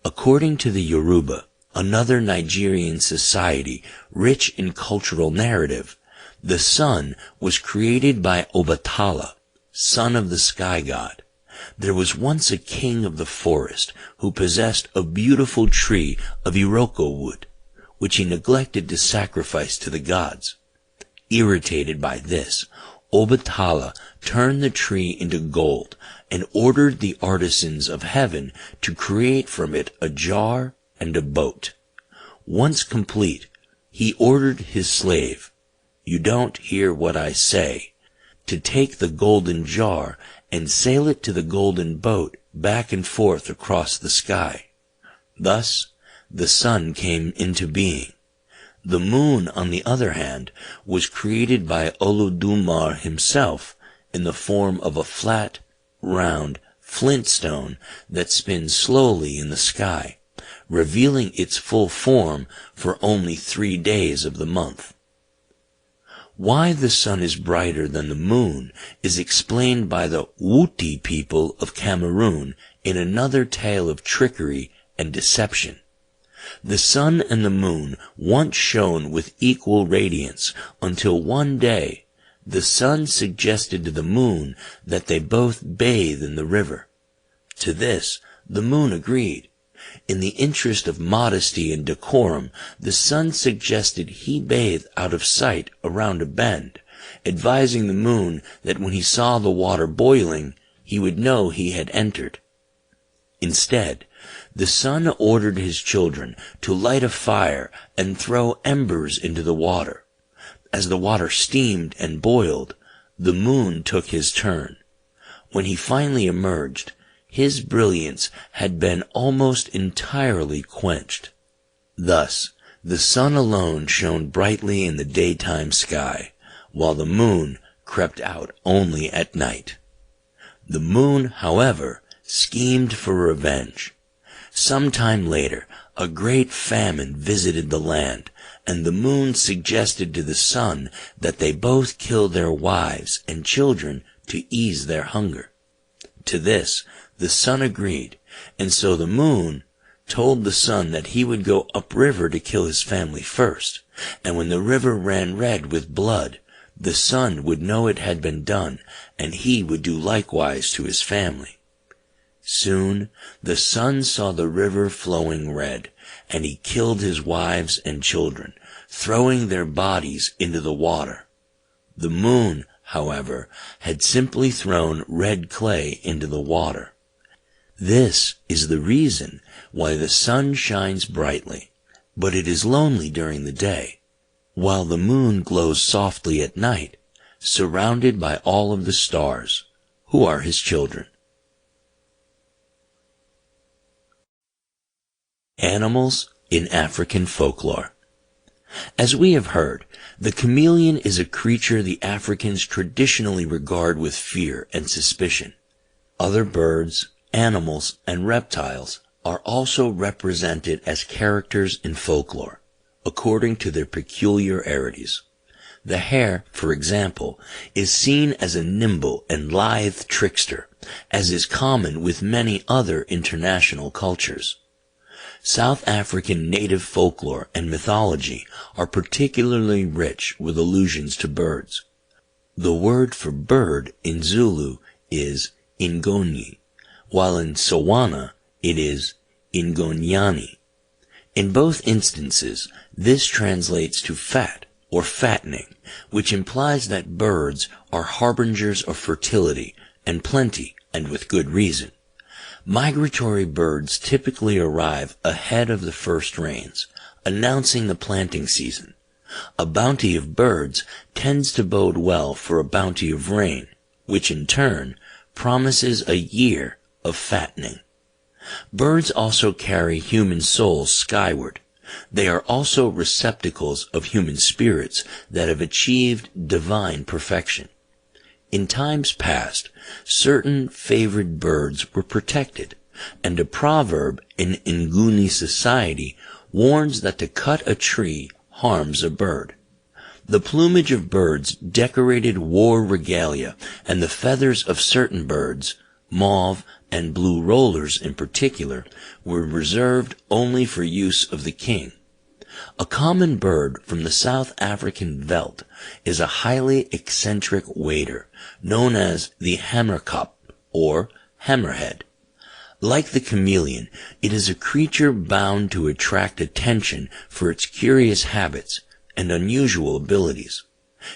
According to the Yoruba, another Nigerian society rich in cultural narrative, the sun was created by Obatala, son of the sky god. There was once a king of the forest who possessed a beautiful tree of iroko wood, which he neglected to sacrifice to the gods. Irritated by this, Obatala turned the tree into gold and ordered the artisans of heaven to create from it a jar and a boat. Once complete, he ordered his slave, "You don't hear what I say," to take the golden jar and sail it to the golden boat back and forth across the sky. Thus, the sun came into being. The moon, on the other hand, was created by Olodumare himself in the form of a flat, round flintstone that spins slowly in the sky, revealing its full form for only 3 days of the month. Why the sun is brighter than the moon is explained by the Wuti people of Cameroon in another tale of trickery and deception. The sun and the moon once shone with equal radiance until one day the sun suggested to the moon that they both bathe in the river. To this the moon agreed. In the interest of modesty and decorum, the sun suggested he bathe out of sight around a bend, advising the moon that when he saw the water boiling, he would know he had entered. Instead, The sun ordered his children to light a fire and throw embers into the water. As the water steamed and boiled, the moon took his turn. When he finally emerged, his brilliance had been almost entirely quenched. Thus, the sun alone shone brightly in the daytime sky, while the moon crept out only at night. The moon, however, schemed for revenge. Some time later, a great famine visited the land, and the moon suggested to the sun that they both kill their wives and children to ease their hunger. To this, the sun agreed, and so the moon told the sun that he would go upriver to kill his family first, and when the river ran red with blood, the sun would know it had been done, and he would do likewise to his family. Soon the sun saw the river flowing red, and he killed his wives and children, throwing their bodies into the water. The moon, however, had simply thrown red clay into the water. This is the reason why the sun shines brightly, but it is lonely during the day, while the moon glows softly at night, surrounded by all of the stars, who are his children. Animals in African folklore. As we have heard, the chameleon is a creature the Africans traditionally regard with fear and suspicion. Other birds, animals, and reptiles are also represented as characters in folklore, according to their peculiarities. The hare, for example, is seen as a nimble and lithe trickster, as is common with many other international cultures. South African native folklore and mythology are particularly rich with allusions to birds. The word for bird in Zulu is ingoni, while in Tswana it is ingonyani. In both instances, this translates to fat or fattening, which implies that birds are harbingers of fertility and plenty, and with good reason. Migratory birds typically arrive ahead of the first rains, announcing the planting season. A bounty of birds tends to bode well for a bounty of rain, which in turn promises a year of fattening. Birds also carry human souls skyward. They are also receptacles of human spirits that have achieved divine perfection. In times past, certain favored birds were protected, and a proverb in Nguni society warns that to cut a tree harms a bird. The plumage of birds decorated war regalia, and the feathers of certain birds, mauve and blue rollers in particular, were reserved only for use of the king. A common bird from the South African veldt is a highly eccentric wader, known as the hammerkop, or hammerhead. Like the chameleon, it is a creature bound to attract attention for its curious habits and unusual abilities.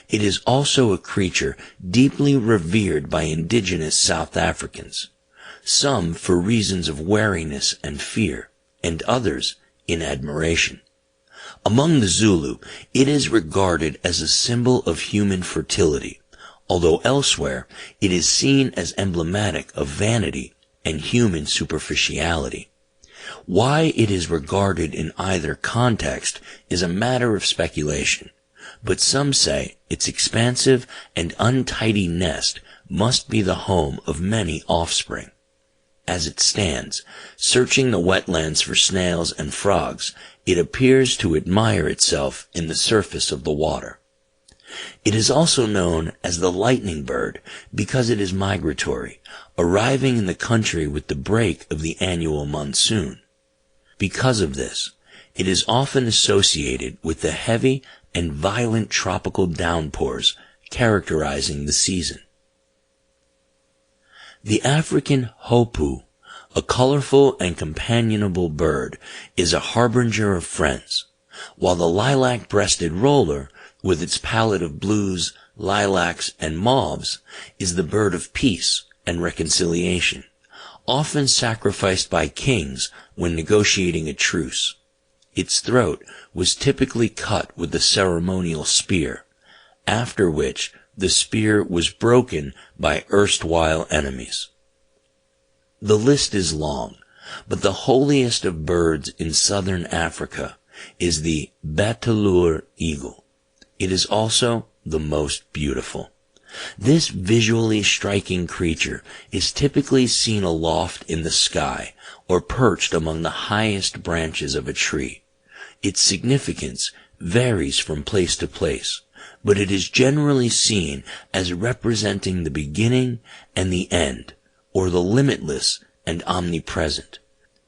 It is also a creature deeply revered by indigenous South Africans, some for reasons of wariness and fear, and others in admiration. Among the Zulu, it is regarded as a symbol of human fertility, although elsewhere it is seen as emblematic of vanity and human superficiality. Why it is regarded in either context is a matter of speculation, but some say its expansive and untidy nest must be the home of many offspring. As it stands, searching the wetlands for snails and frogs, it appears to admire itself in the surface of the water. It is also known as the lightning bird because it is migratory, arriving in the country with the break of the annual monsoon. Because of this, it is often associated with the heavy and violent tropical downpours characterizing the season. The African hopu, a colorful and companionable bird, is a harbinger of friends, while the lilac-breasted roller, with its palette of blues, lilacs, and mauves, is the bird of peace and reconciliation, often sacrificed by kings when negotiating a truce. Its throat was typically cut with a ceremonial spear, after which the spear was broken by erstwhile enemies. The list is long, but the holiest of birds in southern Africa is the Beteleur eagle. It is also the most beautiful. This visually striking creature is typically seen aloft in the sky or perched among the highest branches of a tree. Its significance varies from place to place, but it is generally seen as representing the beginning and the end, or the limitless and omnipresent,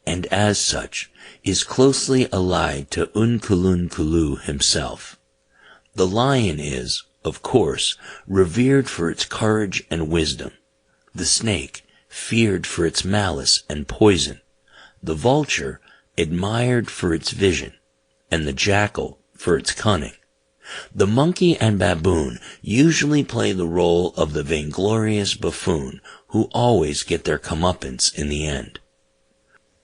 and as such is closely allied to Unkulunkulu himself. The lion is, of course, revered for its courage and wisdom, the snake feared for its malice and poison, the vulture admired for its vision, and the jackal for its cunning. The monkey and baboon usually play the role of the vainglorious buffoon who always get their comeuppance in the end.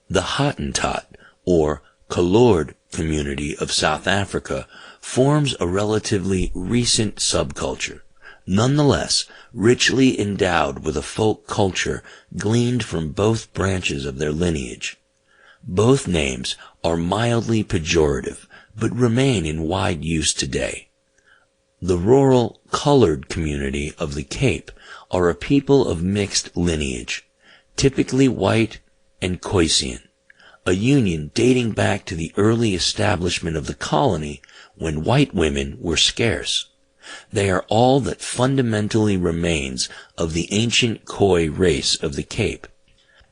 The Hottentot, or colored community of South Africa, forms a relatively recent subculture, nonetheless richly endowed with a folk culture gleaned from both branches of their lineage. Both names are mildly pejorative, but remain in wide use today. The rural, colored community of the Cape are a people of mixed lineage, typically white and Khoisan, a union dating back to the early establishment of the colony when white women were scarce. They are all that fundamentally remains of the ancient Khoi race of the Cape,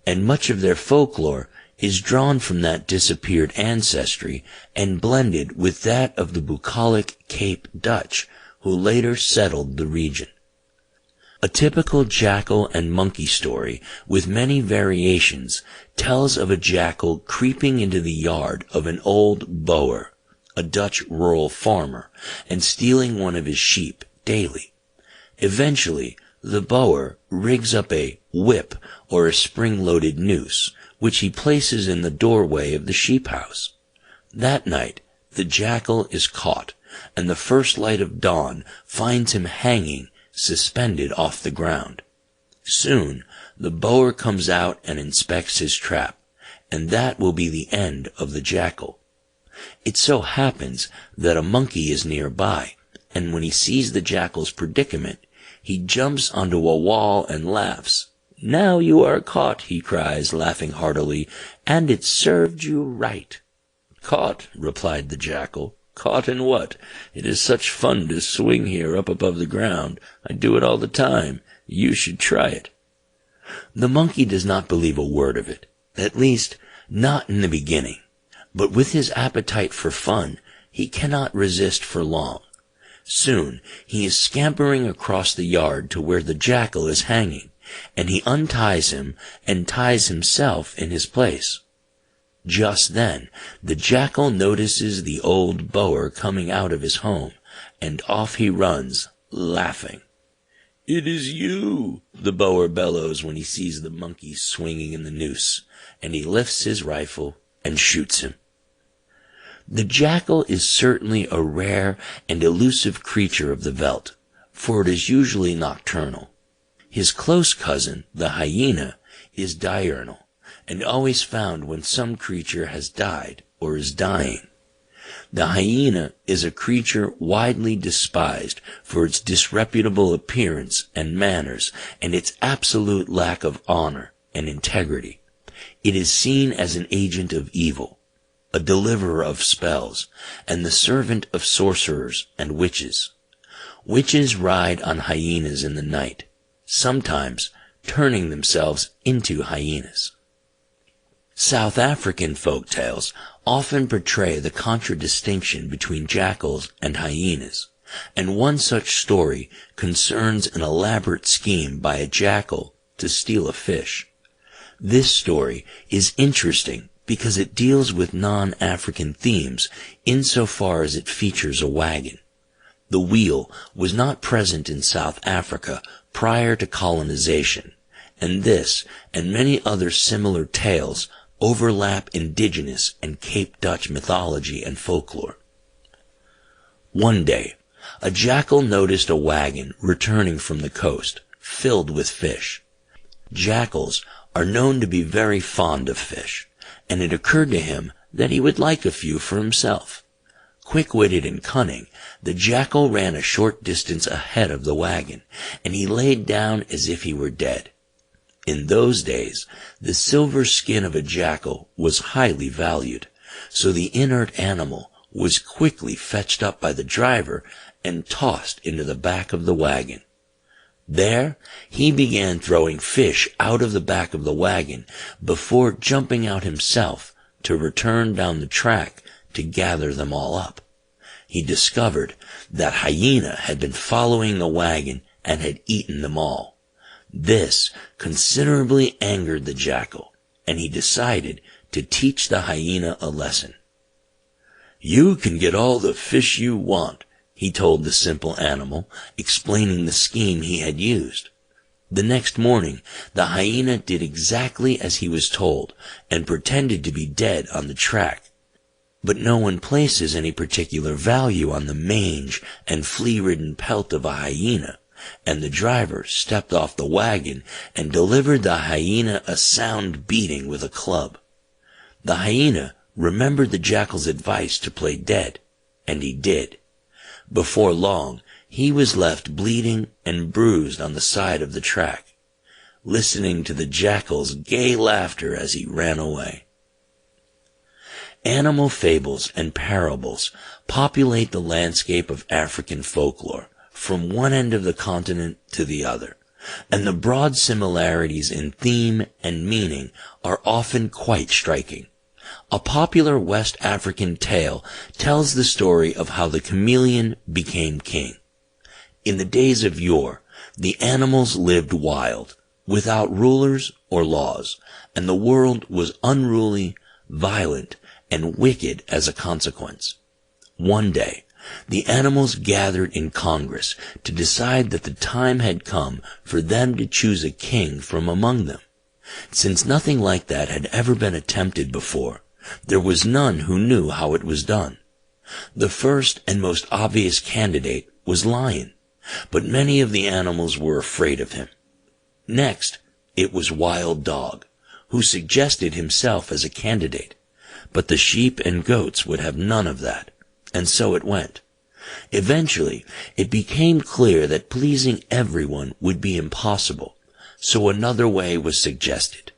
and much of their folklore is drawn from that disappeared ancestry and blended with that of the bucolic Cape Dutch, who later settled the region. A typical jackal and monkey story, with many variations, tells of a jackal creeping into the yard of an old boer, a Dutch rural farmer, and stealing one of his sheep daily. Eventually, the boer rigs up a whip or a spring-loaded noose, which he places in the doorway of the sheep house. That night, the jackal is caught, and the first light of dawn finds him hanging, suspended off the ground. Soon, the boer comes out and inspects his trap, and that will be the end of the jackal. It so happens that a monkey is nearby, and when he sees the jackal's predicament, he jumps onto a wall and laughs. "Now you are caught," he cries, laughing heartily, "and it served you right." "Caught," replied the jackal. "Caught in what? It is such fun to swing here up above the ground. I do it all the time. You should try it." The monkey does not believe a word of it, at least not in the beginning, but with his appetite for fun, he cannot resist for long. Soon he is scampering across the yard to where the jackal is hanging, and he unties him and ties himself in his place. Just then, the jackal notices the old boer coming out of his home, and off he runs, laughing. "It is you," the boer bellows when he sees the monkey swinging in the noose, and he lifts his rifle and shoots him. The jackal is certainly a rare and elusive creature of the veldt, for it is usually nocturnal. His close cousin, the hyena, is diurnal, and always found when some creature has died or is dying. The hyena is a creature widely despised for its disreputable appearance and manners and its absolute lack of honor and integrity. It is seen as an agent of evil, a deliverer of spells, and the servant of sorcerers and witches. Witches ride on hyenas in the night, sometimes turning themselves into hyenas. South African folk tales often portray the contradistinction between jackals and hyenas, and one such story concerns an elaborate scheme by a jackal to steal a fish. This story is interesting because it deals with non-African themes insofar as it features a wagon. The wheel was not present in South Africa prior to colonization, and this and many other similar tales overlap indigenous and Cape Dutch mythology and folklore. One day, a jackal noticed a wagon returning from the coast, filled with fish. Jackals are known to be very fond of fish, and it occurred to him that he would like a few for himself. Quick-witted and cunning, the jackal ran a short distance ahead of the wagon, and he laid down as if he were dead. In those days, the silver skin of a jackal was highly valued, so the inert animal was quickly fetched up by the driver and tossed into the back of the wagon. There, he began throwing fish out of the back of the wagon before jumping out himself to return down the track to gather them all up. He discovered that hyena had been following the wagon and had eaten them all. This considerably angered the jackal, and he decided to teach the hyena a lesson. "You can get all the fish you want," he told the simple animal, explaining the scheme he had used. The next morning, the hyena did exactly as he was told and pretended to be dead on the track. But no one places any particular value on the mange and flea-ridden pelt of a hyena, and the driver stepped off the wagon and delivered the hyena a sound beating with a club. The hyena remembered the jackal's advice to play dead, and he did. Before long, he was left bleeding and bruised on the side of the track, listening to the jackal's gay laughter as he ran away. Animal fables and parables populate the landscape of African folklore, from one end of the continent to the other, and the broad similarities in theme and meaning are often quite striking. A popular West African tale tells the story of how the chameleon became king. In the days of yore, the animals lived wild, without rulers or laws, and the world was unruly, violent, and wicked as a consequence. One day, the animals gathered in Congress to decide that the time had come for them to choose a king from among them. Since nothing like that had ever been attempted before, there was none who knew how it was done. The first and most obvious candidate was Lion, but many of the animals were afraid of him. Next, it was Wild Dog, who suggested himself as a candidate, but the sheep and goats would have none of that, and so it went. Eventually, it became clear that pleasing everyone would be impossible, so another way was suggested.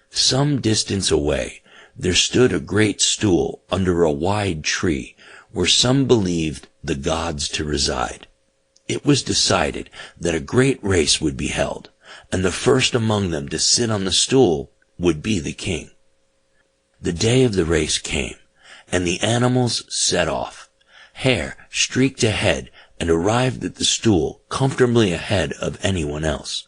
Some distance away, there stood a great stool under a wide tree where some believed the gods to reside. It was decided that a great race would be held, and the first among them to sit on the stool would be the king. The day of the race came, and the animals set off. Hare streaked ahead and arrived at the stool comfortably ahead of anyone else.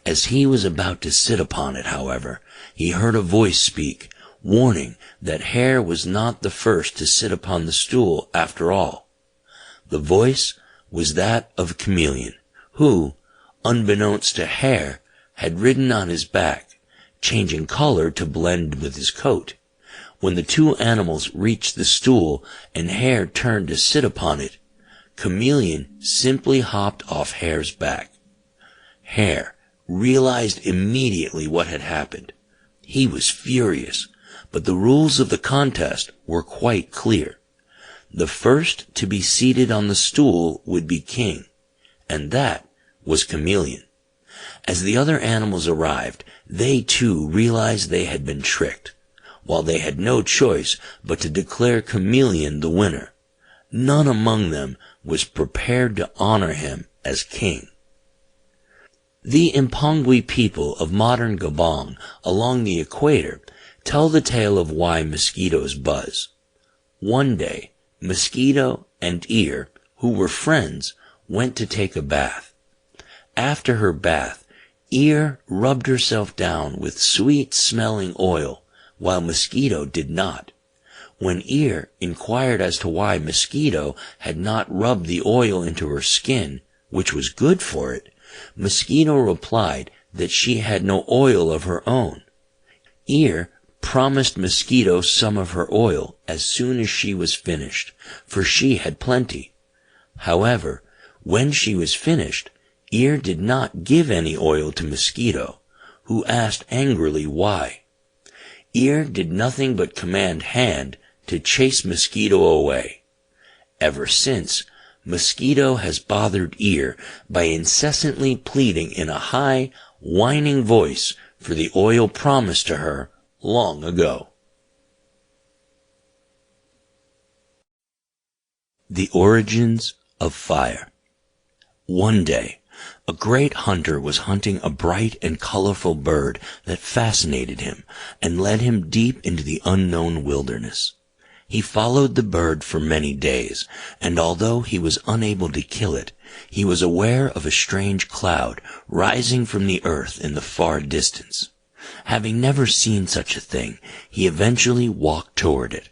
As he was about to sit upon it, however, he heard a voice speak, warning that Hare was not the first to sit upon the stool after all. The voice was that of Chameleon, who, unbeknownst to Hare, had ridden on his back, changing color to blend with his coat. When the two animals reached the stool and Hare turned to sit upon it, Chameleon simply hopped off Hare's back. Hare realized immediately what had happened. He was furious, but the rules of the contest were quite clear. The first to be seated on the stool would be king, and that was Chameleon. As the other animals arrived, they too realized they had been tricked, while they had no choice but to declare Chameleon the winner. None among them was prepared to honor him as king. The Mpongwe people of modern Gabon along the equator tell the tale of why mosquitoes buzz. One day, Mosquito and Ear, who were friends, went to take a bath. After her bath, Ear rubbed herself down with sweet-smelling oil, while Mosquito did not. When Ear inquired as to why Mosquito had not rubbed the oil into her skin, which was good for it, Mosquito replied that she had no oil of her own. Ir promised Mosquito some of her oil as soon as she was finished, for she had plenty. However, when she was finished, Ir did not give any oil to Mosquito, who asked angrily why. Ir did nothing but command Hand to chase Mosquito away. Ever since, Mosquito has bothered Ir by incessantly pleading in a high, whining voice for the oil promised to her long ago. The origins of fire. One day, a great hunter was hunting a bright and colorful bird that fascinated him and led him deep into the unknown wilderness. He followed the bird for many days, and although he was unable to kill it, he was aware of a strange cloud rising from the earth in the far distance. Having never seen such a thing, he eventually walked toward it.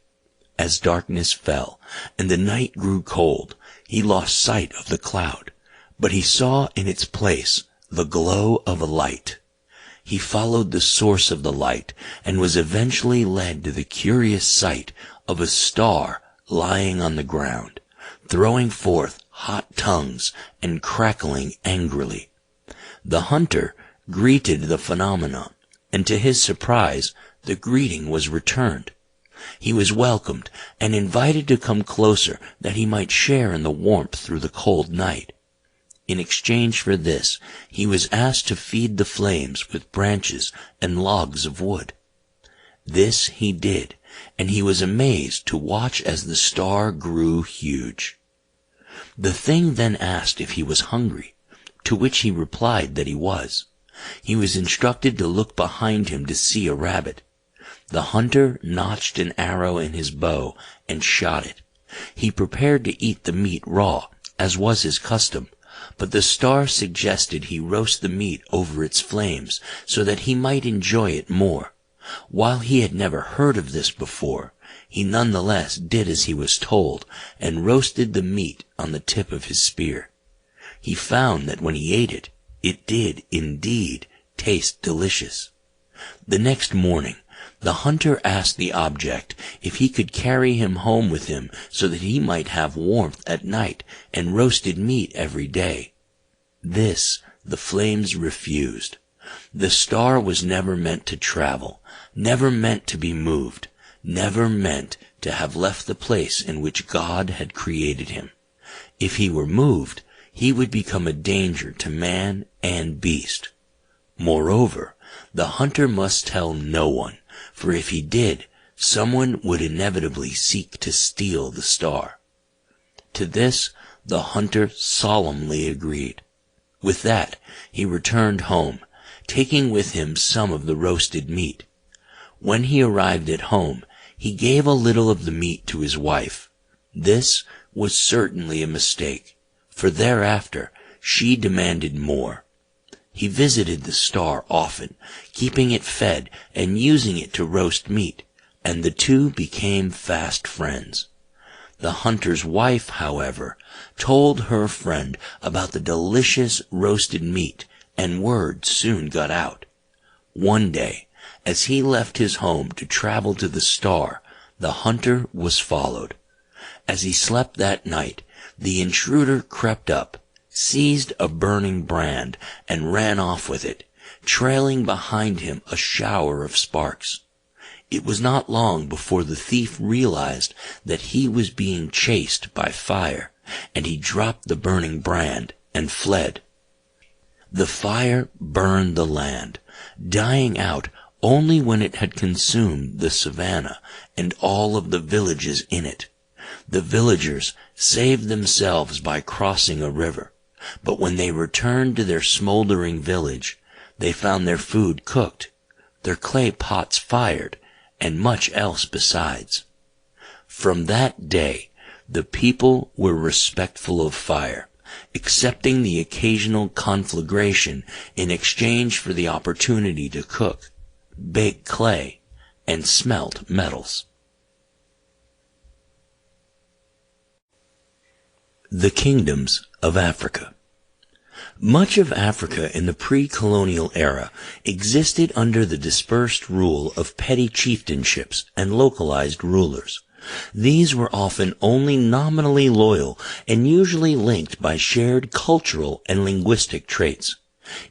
As darkness fell, and the night grew cold, he lost sight of the cloud, but he saw in its place the glow of a light. He followed the source of the light, and was eventually led to the curious sight of a star lying on the ground, throwing forth hot tongues and crackling angrily. The hunter greeted the phenomenon, and to his surprise, the greeting was returned. He was welcomed and invited to come closer that he might share in the warmth through the cold night. In exchange for this, he was asked to feed the flames with branches and logs of wood. This he did, and he was amazed to watch as the star grew huge. The thing then asked if he was hungry, to which he replied that he was. He was instructed to look behind him to see a rabbit. The hunter notched an arrow in his bow and shot it. He prepared to eat the meat raw, as was his custom, but the star suggested he roast the meat over its flames so that he might enjoy it more. While he had never heard of this before, he nonetheless did as he was told and roasted the meat on the tip of his spear. He found that when he ate it, it did indeed taste delicious. The next morning, the hunter asked the object if he could carry him home with him so that he might have warmth at night and roasted meat every day. This the flames refused. The star was never meant to travel, never meant to be moved, never meant to have left the place in which God had created him. If he were moved, he would become a danger to man and beast. Moreover, the hunter must tell no one, for if he did, someone would inevitably seek to steal the star. To this the hunter solemnly agreed. With that, he returned home, taking with him some of the roasted meat. When he arrived at home, he gave a little of the meat to his wife. This was certainly a mistake, for thereafter she demanded more. He visited the star often, keeping it fed and using it to roast meat, and the two became fast friends. The hunter's wife, however, told her friend about the delicious roasted meat, and word soon got out. One day, as he left his home to travel to the star, the hunter was followed. As he slept that night, the intruder crept up, seized a burning brand, and ran off with it, trailing behind him a shower of sparks. It was not long before the thief realized that he was being chased by fire, and he dropped the burning brand and fled. The fire burned the land, dying out only when it had consumed the savanna and all of the villages in it. The villagers saved themselves by crossing a river, but when they returned to their smoldering village, they found their food cooked, their clay pots fired, and much else besides. From that day, the people were respectful of fire, accepting the occasional conflagration in exchange for the opportunity to cook, bake clay, and smelt metals. The kingdoms of Africa. Much of Africa in the pre-colonial era existed under the dispersed rule of petty chieftainships and localized rulers. These were often only nominally loyal and usually linked by shared cultural and linguistic traits.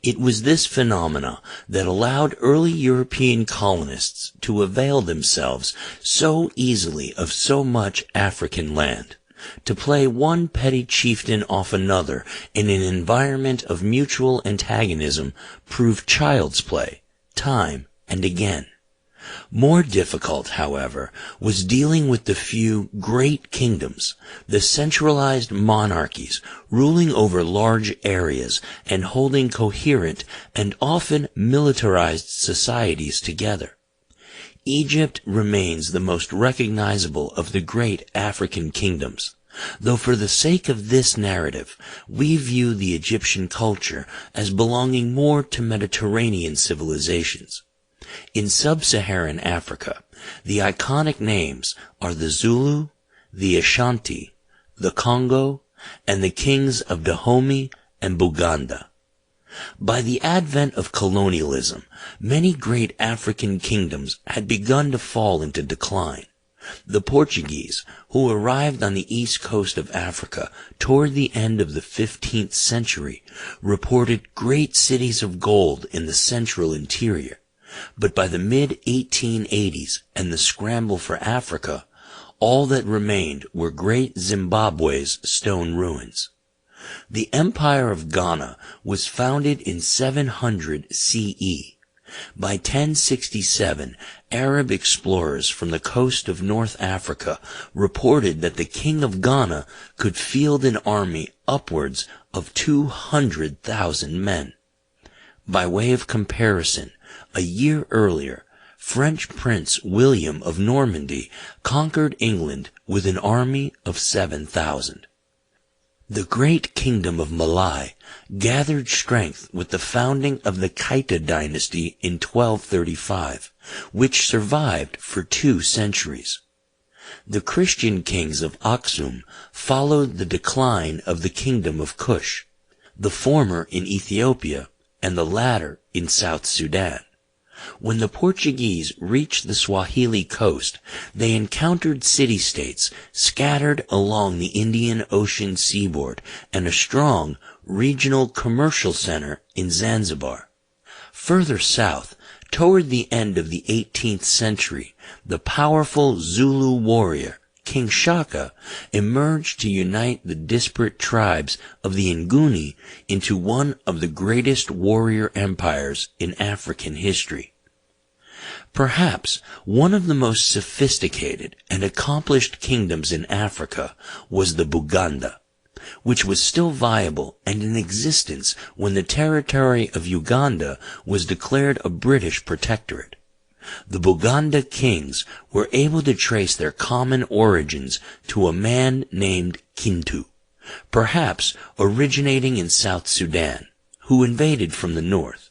It was this phenomena that allowed early European colonists to avail themselves so easily of so much African land. To play one petty chieftain off another in an environment of mutual antagonism proved child's play, time and again. More difficult, however, was dealing with the few great kingdoms, the centralized monarchies ruling over large areas and holding coherent and often militarized societies together. Egypt remains the most recognizable of the great African kingdoms, though for the sake of this narrative, we view the Egyptian culture as belonging more to Mediterranean civilizations. In sub-Saharan Africa, the iconic names are the Zulu, the Ashanti, the Congo, and the kings of Dahomey and Buganda. By the advent of colonialism, many great African kingdoms had begun to fall into decline. The Portuguese, who arrived on the east coast of Africa toward the end of the 15th century, reported great cities of gold in the central interior. But by the mid-1880s and the scramble for Africa, all that remained were great Zimbabwe's stone ruins. The Empire of Ghana was founded in 700 CE. By 1067, Arab explorers from the coast of North Africa reported that the king of Ghana could field an army upwards of 200,000 men. By way of comparison, a year earlier, French Prince William of Normandy conquered England with an army of 7,000. The great kingdom of Malay gathered strength with the founding of the Kaita dynasty in 1235, which survived for 2 centuries. The Christian kings of Aksum followed the decline of the kingdom of Kush, the former in Ethiopia and the latter in South Sudan. When the Portuguese reached the Swahili coast, they encountered city-states scattered along the Indian Ocean seaboard and a strong regional commercial center in Zanzibar. Further south, toward the end of the 18th century, the powerful Zulu warrior King Shaka emerged to unite the disparate tribes of the Nguni into one of the greatest warrior empires in African history. Perhaps one of the most sophisticated and accomplished kingdoms in Africa was the Buganda, which was still viable and in existence when the territory of Uganda was declared a British protectorate. The Buganda kings were able to trace their common origins to a man named Kintu, perhaps originating in South Sudan, who invaded from the north.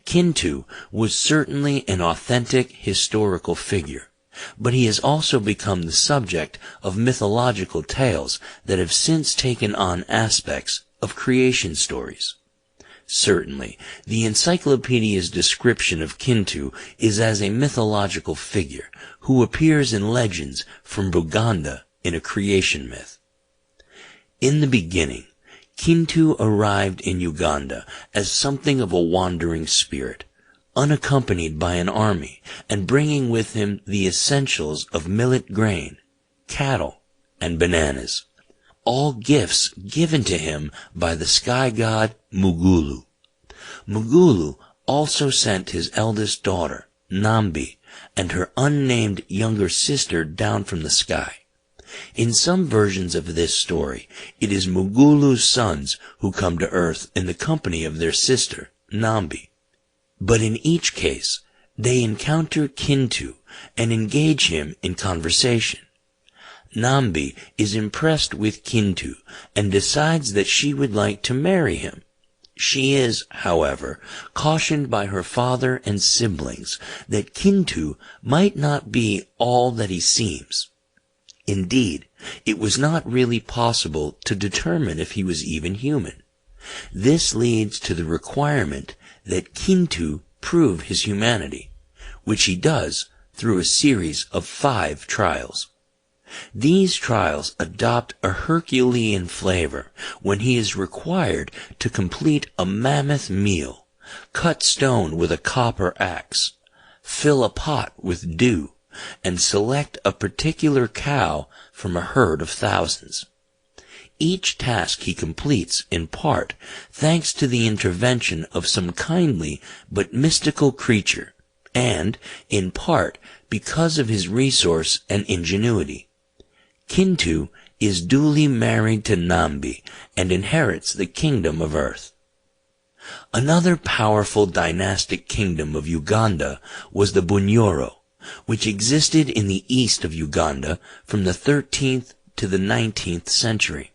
Kintu was certainly an authentic historical figure, but he has also become the subject of mythological tales that have since taken on aspects of creation stories. Certainly, the encyclopedia's description of Kintu is as a mythological figure who appears in legends from Buganda in a creation myth. In the beginning, Kintu arrived in Uganda as something of a wandering spirit, unaccompanied by an army and bringing with him the essentials of millet grain, cattle, and bananas, all gifts given to him by the sky god Mugulu. Mugulu also sent his eldest daughter, Nambi, and her unnamed younger sister down from the sky. In some versions of this story, it is Mugulu's sons who come to earth in the company of their sister, Nambi. But in each case, they encounter Kintu and engage him in conversation. Nambi is impressed with Kintu and decides that she would like to marry him. She is, however, cautioned by her father and siblings that Kintu might not be all that he seems. Indeed, it was not really possible to determine if he was even human. This leads to the requirement that Kintu prove his humanity, which he does through a series of 5 trials. These trials adopt a Herculean flavor when he is required to complete a mammoth meal, cut stone with a copper axe, fill a pot with dew, and select a particular cow from a herd of thousands. Each task he completes in part thanks to the intervention of some kindly but mystical creature, and in part because of his resource and ingenuity. Kintu is duly married to Nambi and inherits the kingdom of earth. Another powerful dynastic kingdom of Uganda was the Bunyoro, which existed in the east of Uganda from the 13th to the 19th century.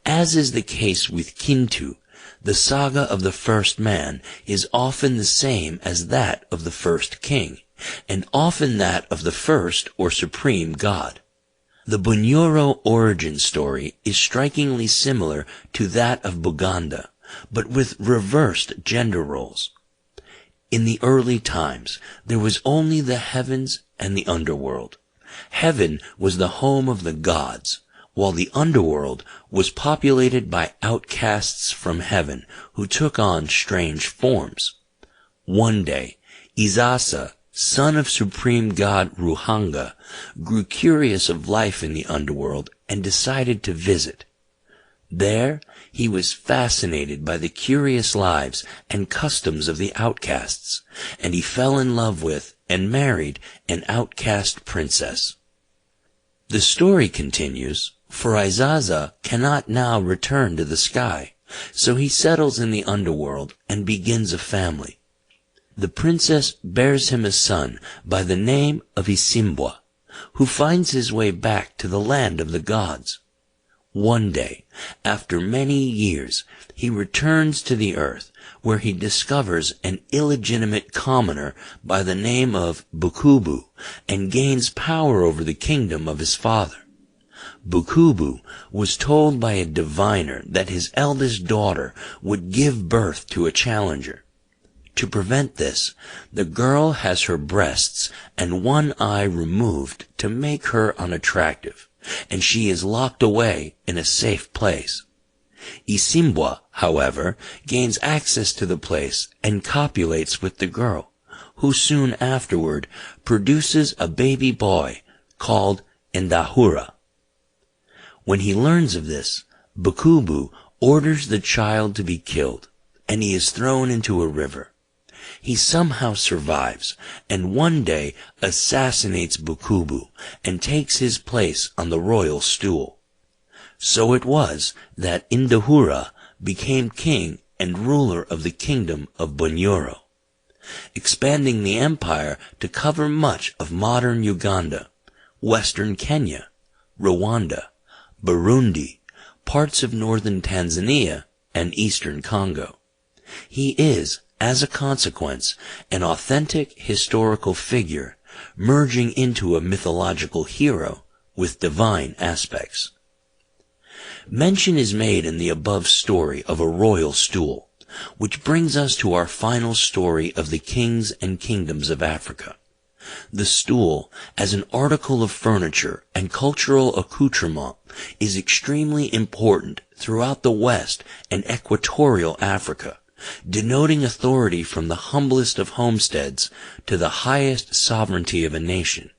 As is the case with Kintu, the saga of the first man is often the same as that of the first king, and often that of the first or supreme god. The Bunyoro origin story is strikingly similar to that of Buganda, but with reversed gender roles. In the early times, there was only the heavens and the underworld. Heaven was the home of the gods, while the underworld was populated by outcasts from heaven who took on strange forms. One day, Izasa, son of supreme god Ruhanga, grew curious of life in the underworld and decided to visit. There, he was fascinated by the curious lives and customs of the outcasts, and he fell in love with and married an outcast princess. The story continues, for Izaza cannot now return to the sky, so he settles in the underworld and begins a family. The princess bears him a son by the name of Isimbwa, who finds his way back to the land of the gods. One day, after many years, he returns to the earth, where he discovers an illegitimate commoner by the name of Bukubu, and gains power over the kingdom of his father. Bukubu was told by a diviner that his eldest daughter would give birth to a challenger. To prevent this, the girl has her breasts and one eye removed to make her unattractive, and she is locked away in a safe place. Isimbwa, however, gains access to the place and copulates with the girl, who soon afterward produces a baby boy called Ndahura. When he learns of this, Bukubu orders the child to be killed, and he is thrown into a river. He somehow survives, and one day assassinates Bukubu and takes his place on the royal stool. So it was that Ndahura became king and ruler of the kingdom of Bunyoro, expanding the empire to cover much of modern Uganda, western Kenya, Rwanda, Burundi, parts of northern Tanzania, and eastern Congo. He is, as a consequence, an authentic historical figure, merging into a mythological hero with divine aspects. Mention is made in the above story of a royal stool, which brings us to our final story of the kings and kingdoms of Africa. The stool, as an article of furniture and cultural accoutrement, is extremely important throughout the West and equatorial Africa, denoting authority from the humblest of homesteads to the highest sovereignty of a nation.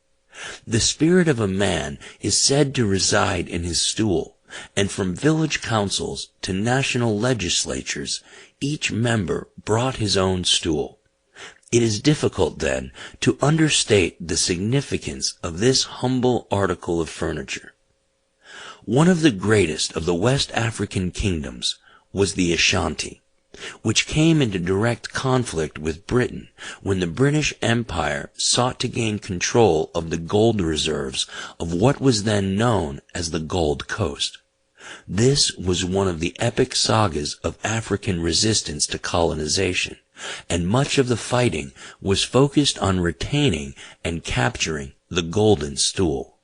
The spirit of a man is said to reside in his stool, and from village councils to national legislatures, each member brought his own stool. It is difficult, then, to understate the significance of this humble article of furniture. One of the greatest of the West African kingdoms was the Ashanti, which came into direct conflict with Britain when the British Empire sought to gain control of the gold reserves of what was then known as the Gold Coast. This was one of the epic sagas of African resistance to colonization, and much of the fighting was focused on retaining and capturing the Golden Stool.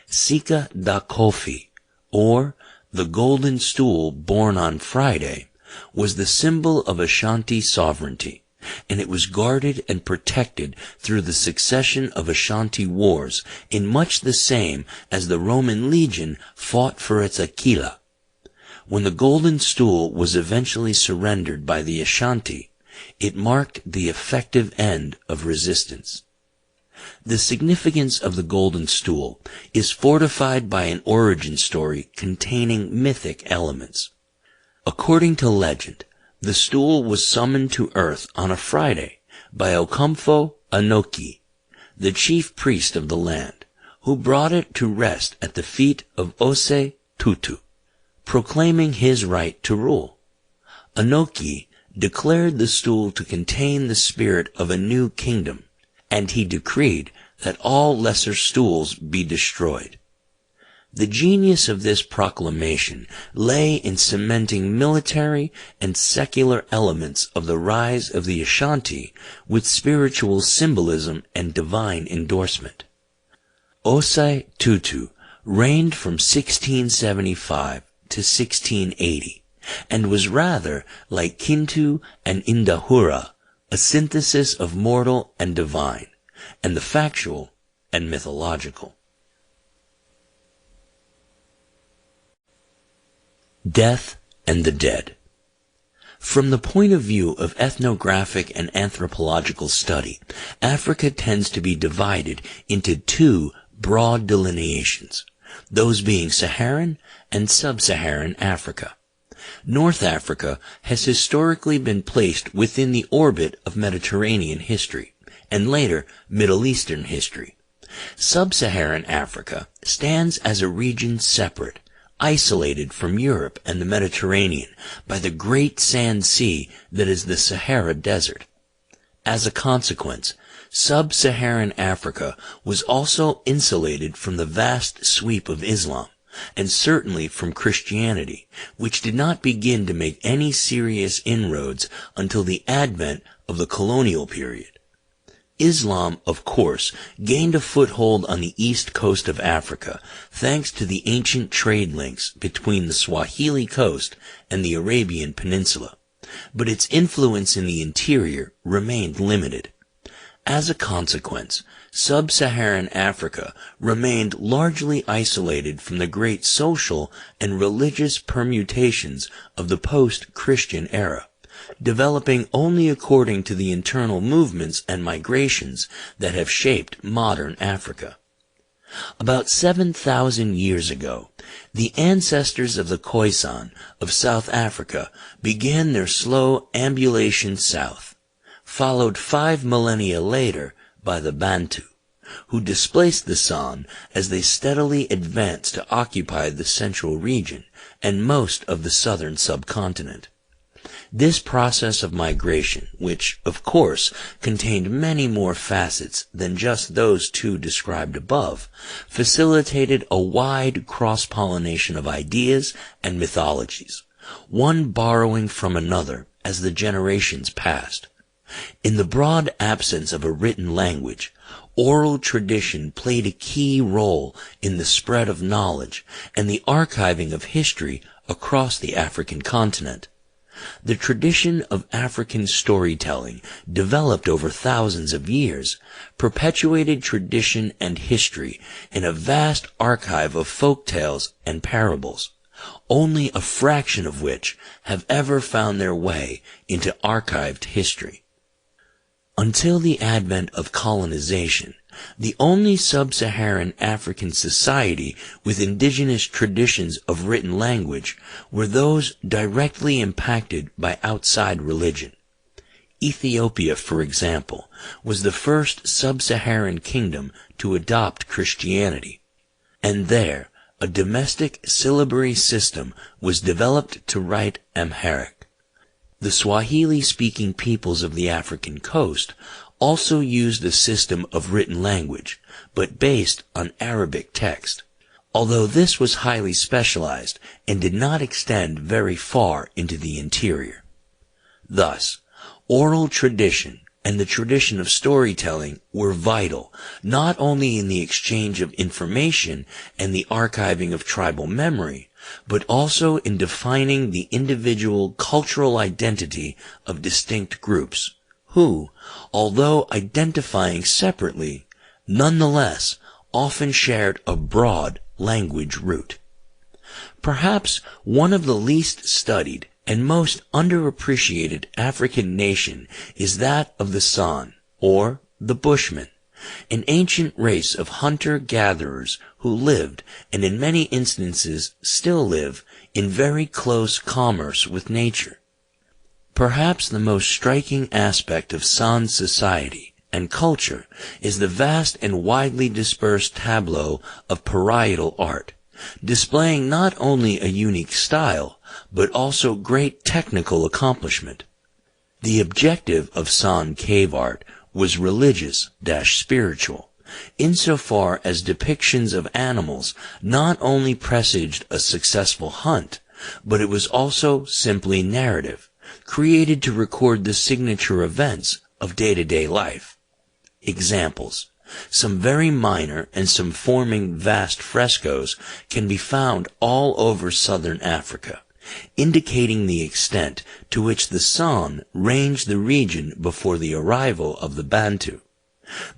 Sika da Kofi, or the Golden Stool born on Friday, was the symbol of Ashanti sovereignty, and it was guarded and protected through the succession of Ashanti wars in much the same as the Roman legion fought for its Aquila. When the golden stool was eventually surrendered by the Ashanti, it marked the effective end of resistance. The significance of the golden stool is fortified by an origin story containing mythic elements. According to legend, the stool was summoned to earth on a Friday by Okomfo Anoki, the chief priest of the land, who brought it to rest at the feet of Ose Tutu, proclaiming his right to rule. Anoki declared the stool to contain the spirit of a new kingdom, and he decreed that all lesser stools be destroyed. The genius of this proclamation lay in cementing military and secular elements of the rise of the Ashanti with spiritual symbolism and divine endorsement. Osei Tutu reigned from 1675 to 1680, and was rather like Kintu and Indahura, a synthesis of mortal and divine, and the factual and mythological. Death and the dead. From the point of view of ethnographic and anthropological study, Africa tends to be divided into two broad delineations, those being Saharan and Sub-Saharan Africa. North Africa has historically been placed within the orbit of Mediterranean history, and later Middle Eastern history. Sub-Saharan Africa stands as a region separate, isolated from Europe and the Mediterranean by the great sand sea that is the Sahara Desert. As a consequence, Sub-Saharan Africa was also insulated from the vast sweep of Islam, and certainly from Christianity, which did not begin to make any serious inroads until the advent of the colonial period. Islam, of course, gained a foothold on the east coast of Africa thanks to the ancient trade links between the Swahili coast and the Arabian Peninsula, but its influence in the interior remained limited. As a consequence, Sub-Saharan Africa remained largely isolated from the great social and religious permutations of the post-Christian era, developing only according to the internal movements and migrations that have shaped modern Africa. About 7,000 years ago, the ancestors of the Khoisan of South Africa began their slow ambulation south, followed 5 millennia later by the Bantu, who displaced the San as they steadily advanced to occupy the central region and most of the southern subcontinent. This process of migration, which, of course, contained many more facets than just those two described above, facilitated a wide cross-pollination of ideas and mythologies, one borrowing from another as the generations passed. In the broad absence of a written language, oral tradition played a key role in the spread of knowledge and the archiving of history across the African continent. The tradition of African storytelling, developed over thousands of years, perpetuated tradition and history in a vast archive of folk tales and parables, only a fraction of which have ever found their way into archived history. Until the advent of colonization, the only sub-Saharan African society with indigenous traditions of written language were those directly impacted by outside religion. Ethiopia, for example, was the first sub-Saharan kingdom to adopt Christianity, and there a domestic syllabary system was developed to write Amharic. The Swahili-speaking peoples of the African coast also used a system of written language, but based on Arabic text, although this was highly specialized and did not extend very far into the interior. Thus, oral tradition and the tradition of storytelling were vital not only in the exchange of information and the archiving of tribal memory, but also in defining the individual cultural identity of distinct groups, who, although identifying separately, nonetheless often shared a broad language root. Perhaps one of the least studied and most underappreciated African nation is that of the San, or the Bushmen, an ancient race of hunter-gatherers who lived, and in many instances still live, in very close commerce with nature. Perhaps the most striking aspect of San society and culture is the vast and widely dispersed tableau of parietal art, displaying not only a unique style, but also great technical accomplishment. The objective of San cave art was religious-spiritual, insofar as depictions of animals not only presaged a successful hunt, but it was also simply narrative, created to record the signature events of day-to-day life. Examples: some very minor and some forming vast frescoes can be found all over southern Africa, indicating the extent to which the San ranged the region before the arrival of the Bantu.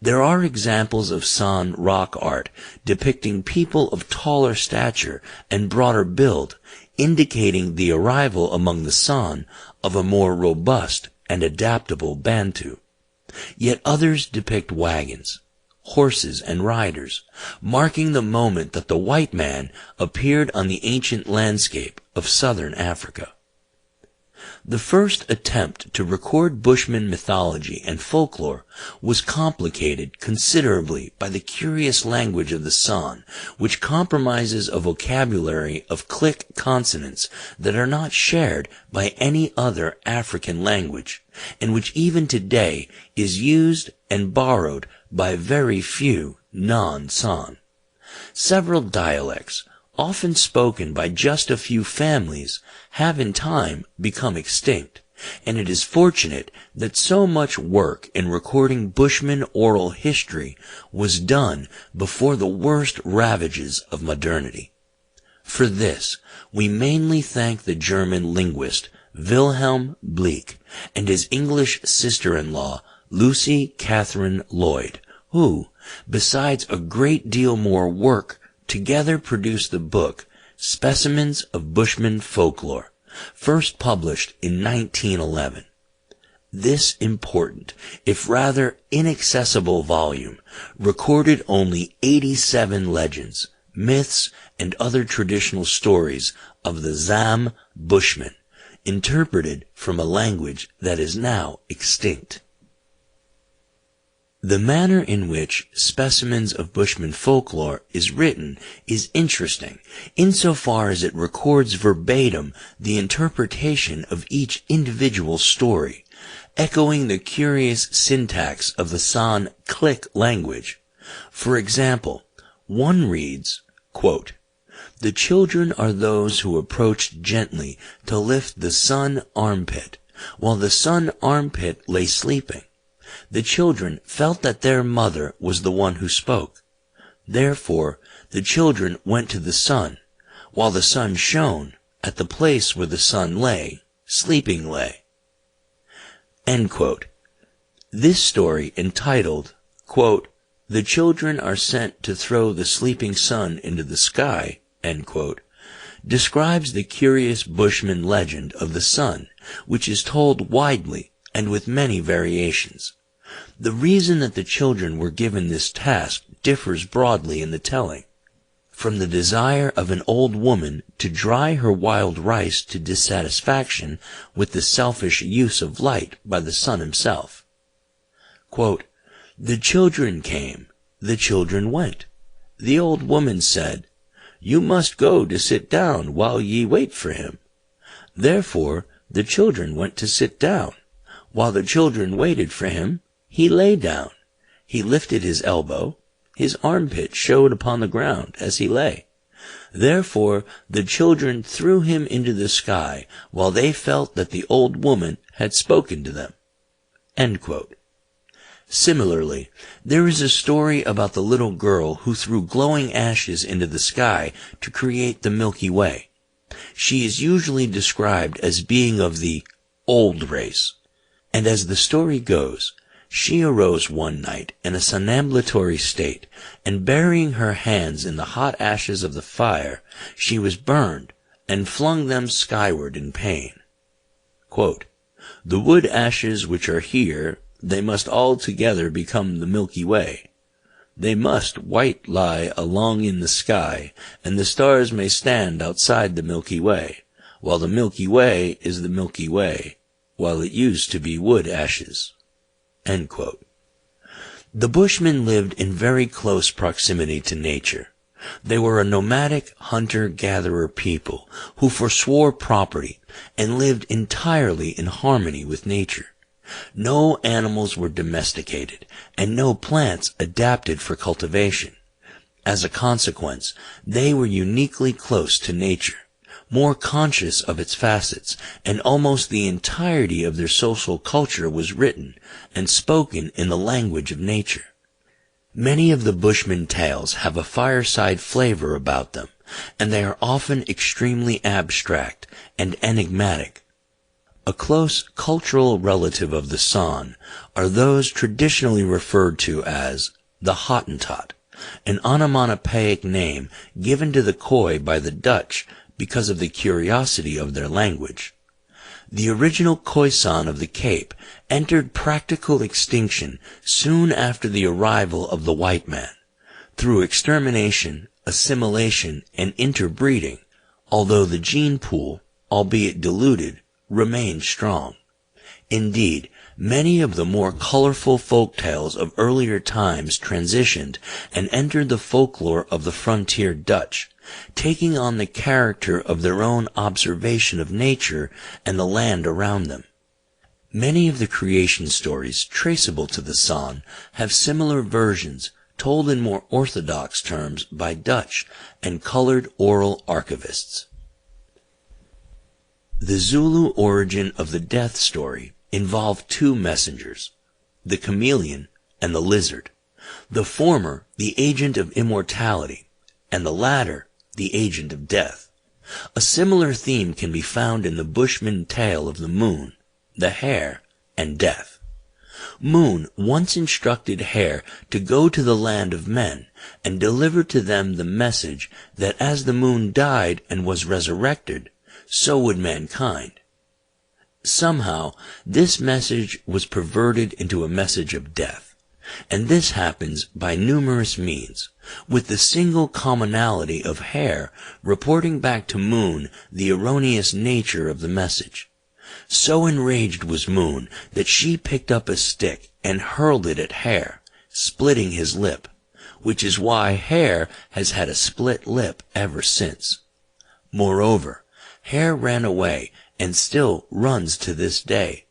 There are examples of San rock art depicting people of taller stature and broader build, indicating the arrival among the San of a more robust and adaptable Bantu. Yet others depict wagons, horses, and riders, marking the moment that the white man appeared on the ancient landscape of southern Africa. The first attempt to record Bushman mythology and folklore was complicated considerably by the curious language of the San, which comprises a vocabulary of click consonants that are not shared by any other African language, and which even today is used and borrowed by very few non-San. Several dialects, often spoken by just a few families, have in time become extinct, and it is fortunate that so much work in recording Bushman oral history was done before the worst ravages of modernity. For this, we mainly thank the German linguist Wilhelm Bleek and his English sister-in-law Lucy Catherine Lloyd, who, besides a great deal more work, together produced the book Specimens of Bushman Folklore, first published in 1911. This important, if rather inaccessible volume recorded only 87 legends, myths, and other traditional stories of the Zam Bushmen, interpreted from a language that is now extinct. The manner in which Specimens of Bushman Folklore is written is interesting, insofar as it records verbatim the interpretation of each individual story, echoing the curious syntax of the San click language. For example, one reads, quote, "The children are those who approached gently to lift the sun armpit, while the sun armpit lay sleeping. The children felt that their mother was the one who spoke. Therefore, the children went to the sun, while the sun shone at the place where the sun lay, sleeping lay." End quote. This story, entitled, quote, "The children are sent to throw the sleeping sun into the sky," end quote, describes the curious Bushman legend of the sun, which is told widely and with many variations. The reason that the children were given this task differs broadly in the telling, from the desire of an old woman to dry her wild rice to dissatisfaction with the selfish use of light by the sun himself. Quote, "The children came, the children went. The old woman said, 'You must go to sit down while ye wait for him.' Therefore the children went to sit down. While the children waited for him, he lay down. He lifted his elbow. His armpit showed upon the ground as he lay. Therefore the children threw him into the sky, while they felt that the old woman had spoken to them." End quote. Similarly, there is a story about the little girl who threw glowing ashes into the sky to create the Milky Way. She is usually described as being of the old race, and as the story goes, she arose one night in a somnambulatory state, and burying her hands in the hot ashes of the fire, she was burned and flung them skyward in pain. Quote, "The wood ashes which are here, they must all together become the Milky Way. They must white lie along in the sky, and the stars may stand outside the Milky Way, while the Milky Way is the Milky Way, while it used to be wood ashes." End quote. The Bushmen lived in very close proximity to nature. They were a nomadic hunter-gatherer people who forswore property and lived entirely in harmony with nature. No animals were domesticated, and no plants adapted for cultivation. As a consequence, they were uniquely close to nature, more conscious of its facets, and almost the entirety of their social culture was written and spoken in the language of nature. Many of the Bushman tales have a fireside flavor about them, and they are often extremely abstract and enigmatic. A close cultural relative of the San are those traditionally referred to as the Hottentot, an onomatopoeic name given to the Khoi by the Dutch because of the curiosity of their language. The original Khoisan of the Cape entered practical extinction soon after the arrival of the white man, through extermination, assimilation, and interbreeding, although the gene pool, albeit diluted, remained strong. Indeed, many of the more colorful folk tales of earlier times transitioned and entered the folklore of the frontier Dutch, taking on the character of their own observation of nature and the land around them. Many of the creation stories traceable to the San have similar versions told in more orthodox terms by Dutch and colored oral archivists. The Zulu origin of the death story involved two messengers, the chameleon and the lizard, the former the agent of immortality, and the latter the agent of death. A similar theme can be found in the Bushman tale of the moon, the hare, and death. Moon once instructed Hare to go to the land of men and deliver to them the message that as the moon died and was resurrected, so would mankind. Somehow, this message was perverted into a message of death, and this happens by numerous means, with the single commonality of Hare reporting back to Moon the erroneous nature of the message. So enraged was Moon that she picked up a stick and hurled it at Hare, splitting his lip, which is why Hare has had a split lip ever since. Moreover, Hare ran away and still runs to this day.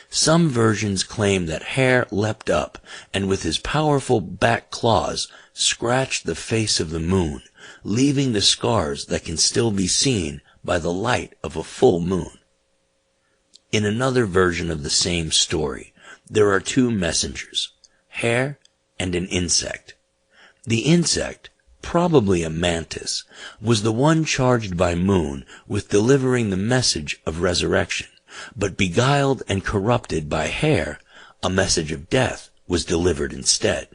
Some versions claim that Hare leapt up and with his powerful back claws scratched the face of the moon, leaving the scars that can still be seen by the light of a full moon. In another version of the same story, there are two messengers, Hare and an insect. The insect, probably a mantis, was the one charged by Moon with delivering the message of resurrection, but beguiled and corrupted by Hare, a message of death was delivered instead.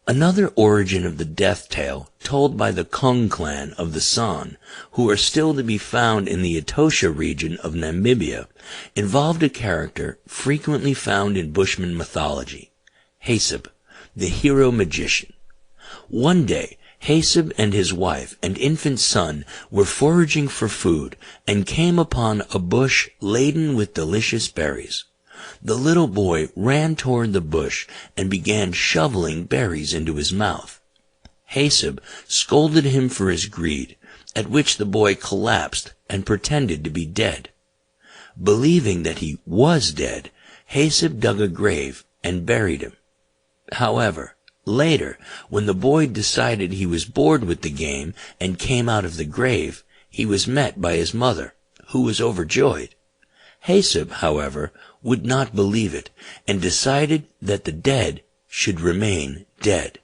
Another origin of the death tale told by the Kung clan of the San, who are still to be found in the Etosha region of Namibia, involved a character frequently found in Bushman mythology, Haseb, the hero magician. One day, Haseb and his wife and infant son were foraging for food and came upon a bush laden with delicious berries. The little boy ran toward the bush and began shoveling berries into his mouth. Haseb scolded him for his greed, at which the boy collapsed and pretended to be dead. Believing that he was dead, Haseb dug a grave and buried him. However, later, when the boy decided he was bored with the game and came out of the grave, he was met by his mother, who was overjoyed. Haseb, however, would not believe it, and decided that the dead should remain dead.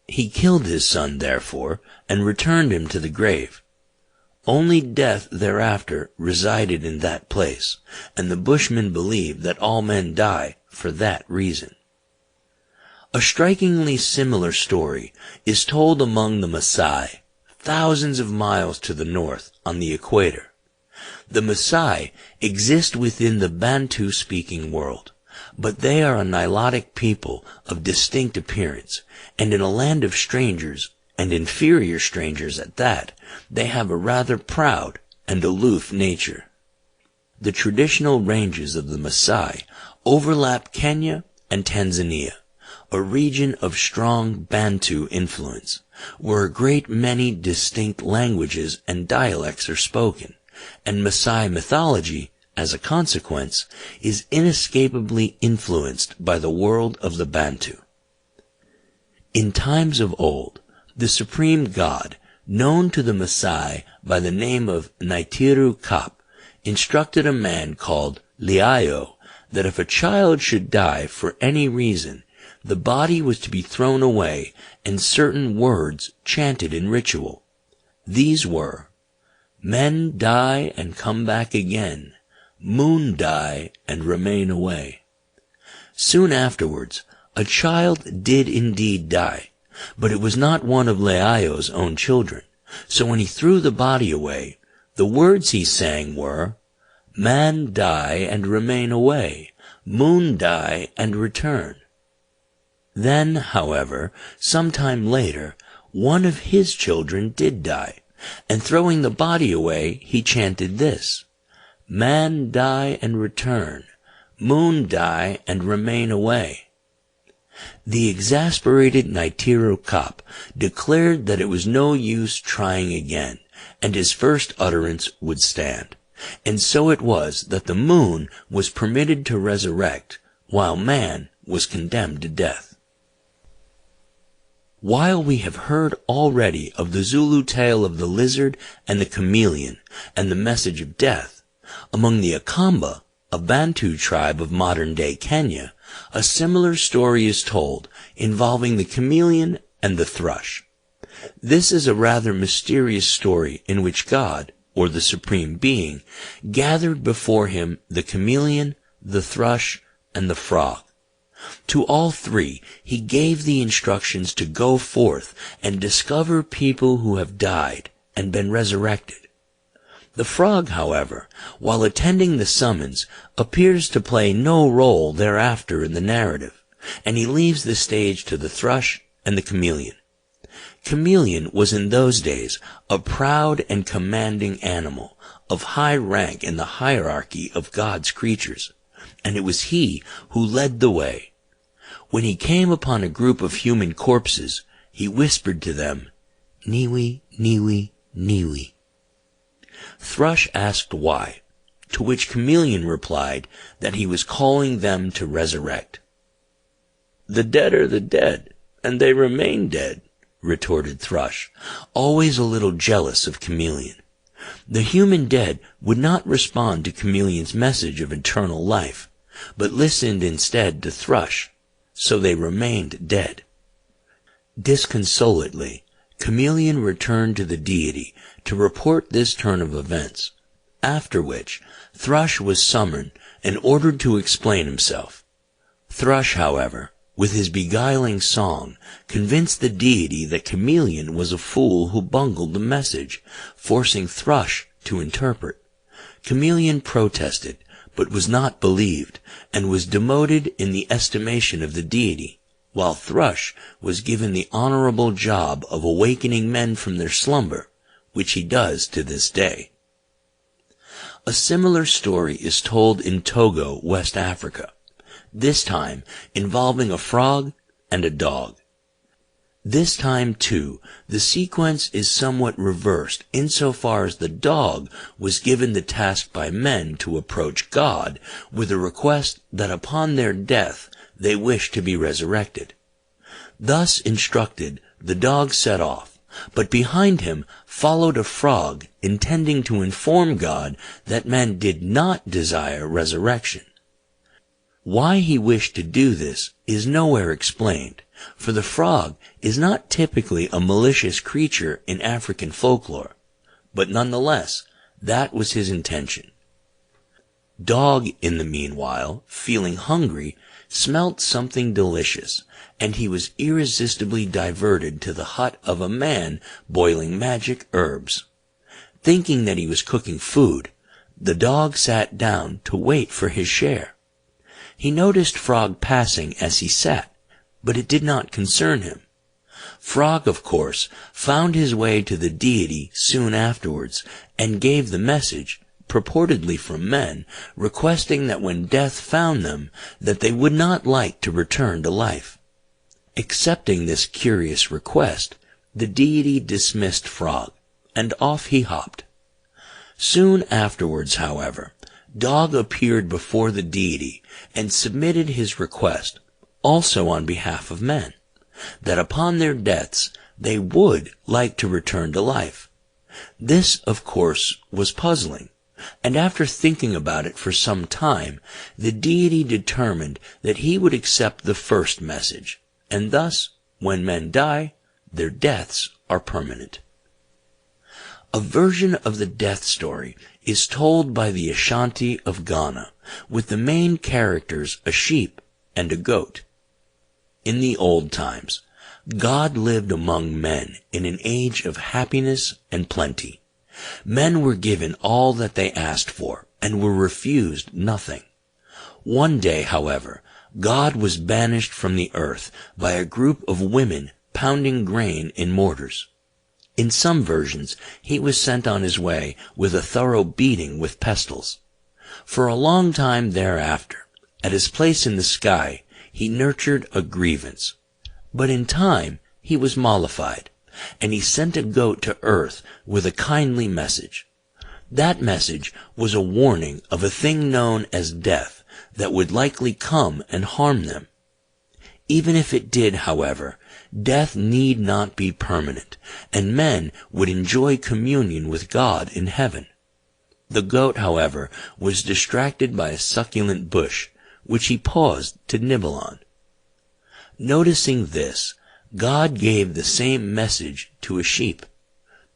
He killed his son, therefore, and returned him to the grave. Only death thereafter resided in that place, and the Bushmen believed that all men die for that reason. A strikingly similar story is told among the Maasai, thousands of miles to the north on the equator. The Maasai exist within the Bantu-speaking world, but they are a Nilotic people of distinct appearance, and in a land of strangers, and inferior strangers at that, they have a rather proud and aloof nature. The traditional ranges of the Maasai overlap Kenya and Tanzania, a region of strong Bantu influence, where a great many distinct languages and dialects are spoken, and Maasai mythology, as a consequence, is inescapably influenced by the world of the Bantu. In times of old, the supreme god, known to the Maasai by the name of Naitiru Kap, instructed a man called Liayo that if a child should die for any reason, the body was to be thrown away and certain words chanted in ritual. These were, "Men die and come back again, moon die and remain away." Soon afterwards, a child did indeed die, but it was not one of Liayo's own children, so when he threw the body away, the words he sang were, "Man die and remain away, moon die and return." Then, however, some time later, one of his children did die, and throwing the body away, he chanted this, "Man die and return, moon die and remain away." The exasperated Naitiru Kap declared that it was no use trying again, and his first utterance would stand. And so it was that the moon was permitted to resurrect, while man was condemned to death. While we have heard already of the Zulu tale of the lizard and the chameleon and the message of death, among the Akamba, a Bantu tribe of modern-day Kenya, a similar story is told involving the chameleon and the thrush. This is a rather mysterious story in which God, or the Supreme Being, gathered before him the chameleon, the thrush, and the frog. To all three he gave the instructions to go forth and discover people who have died and been resurrected. The frog, however, while attending the summons, appears to play no role thereafter in the narrative, and he leaves the stage to the thrush and the chameleon. Chameleon was in those days a proud and commanding animal, of high rank in the hierarchy of God's creatures, and it was he who led the way. When he came upon a group of human corpses, he whispered to them, "Niwi, niwi, niwi." Thrush asked why, to which Chameleon replied that he was calling them to resurrect. "The dead are the dead, and they remain dead," retorted Thrush, always a little jealous of Chameleon. The human dead would not respond to Chameleon's message of eternal life, but listened instead to Thrush, so they remained dead. Disconsolately, Chameleon returned to the deity to report this turn of events, after which Thrush was summoned and ordered to explain himself. Thrush, however, with his beguiling song, convinced the deity that Chameleon was a fool who bungled the message, forcing Thrush to interpret. Chameleon protested, but was not believed, and was demoted in the estimation of the deity, while Thrush was given the honorable job of awakening men from their slumber, which he does to this day. A similar story is told in Togo, West Africa, this time involving a frog and a dog. This time, too, the sequence is somewhat reversed insofar as the dog was given the task by men to approach God with a request that upon their death they wish to be resurrected. Thus instructed, the dog set off, but behind him followed a frog intending to inform God that men did not desire resurrection. Why he wished to do this is nowhere explained, for the frog is not typically a malicious creature in African folklore, but nonetheless, that was his intention. Dog, in the meanwhile, feeling hungry, smelt something delicious, and he was irresistibly diverted to the hut of a man boiling magic herbs. Thinking that he was cooking food, the dog sat down to wait for his share. He noticed Frog passing as he sat, but it did not concern him. Frog, of course, found his way to the deity soon afterwards, and gave the message, purportedly from men, requesting that when death found them, that they would not like to return to life. Accepting this curious request, the deity dismissed Frog, and off he hopped. Soon afterwards, however, Dog appeared before the deity and submitted his request, also on behalf of men, that upon their deaths they would like to return to life. This, of course, was puzzling, and after thinking about it for some time, the deity determined that he would accept the first message, and thus, when men die, their deaths are permanent. A version of the death story is told by the Ashanti of Ghana, with the main characters a sheep and a goat. In the old times, God lived among men in an age of happiness and plenty. Men were given all that they asked for, and were refused nothing. One day, however, God was banished from the earth by a group of women pounding grain in mortars. In some versions, he was sent on his way with a thorough beating with pestles. For a long time thereafter, at his place in the sky, he nurtured a grievance. But in time, he was mollified, and he sent a goat to earth with a kindly message. That message was a warning of a thing known as death that would likely come and harm them. Even if it did, however, death need not be permanent, and men would enjoy communion with God in heaven. The goat, however, was distracted by a succulent bush, which he paused to nibble on. Noticing this, God gave the same message to a sheep.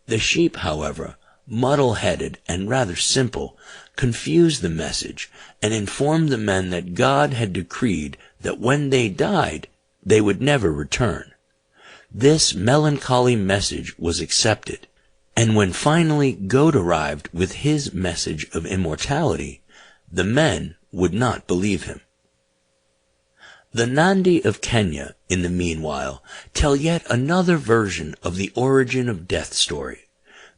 The sheep, however, muddle-headed and rather simple, confused the message and informed the men that God had decreed that when they died, they would never return. This melancholy message was accepted, and when finally Goat arrived with his message of immortality, the men would not believe him. The Nandi of Kenya, in the meanwhile, tell yet another version of the origin of death story,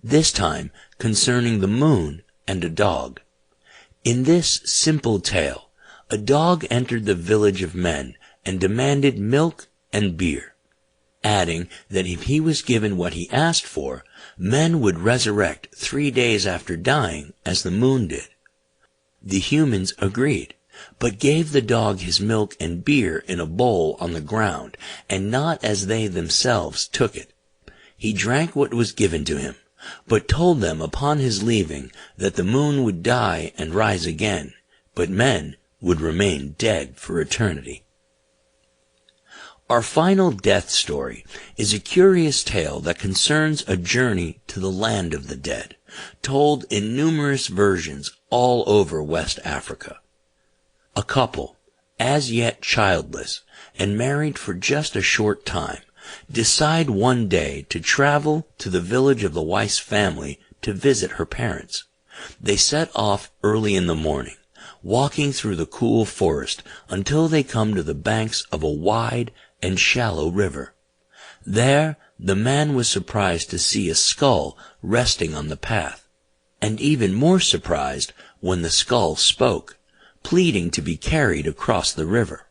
this time concerning the moon and a dog. In this simple tale, a dog entered the village of men and demanded milk and beer, adding that if he was given what he asked for, men would resurrect 3 days after dying as the moon did. The humans agreed, but gave the dog his milk and beer in a bowl on the ground, and not as they themselves took it. He drank what was given to him, but told them upon his leaving that the moon would die and rise again, but men would remain dead for eternity. Our final death story is a curious tale that concerns a journey to the land of the dead, told in numerous versions all over West Africa. A couple, as yet childless and married for just a short time, decide one day to travel to the village of the wife's family to visit her parents. They set off early in the morning, walking through the cool forest until they come to the banks of a wide and shallow river. There, the man was surprised to see a skull resting on the path, and even more surprised when the skull spoke, pleading to be carried across the river.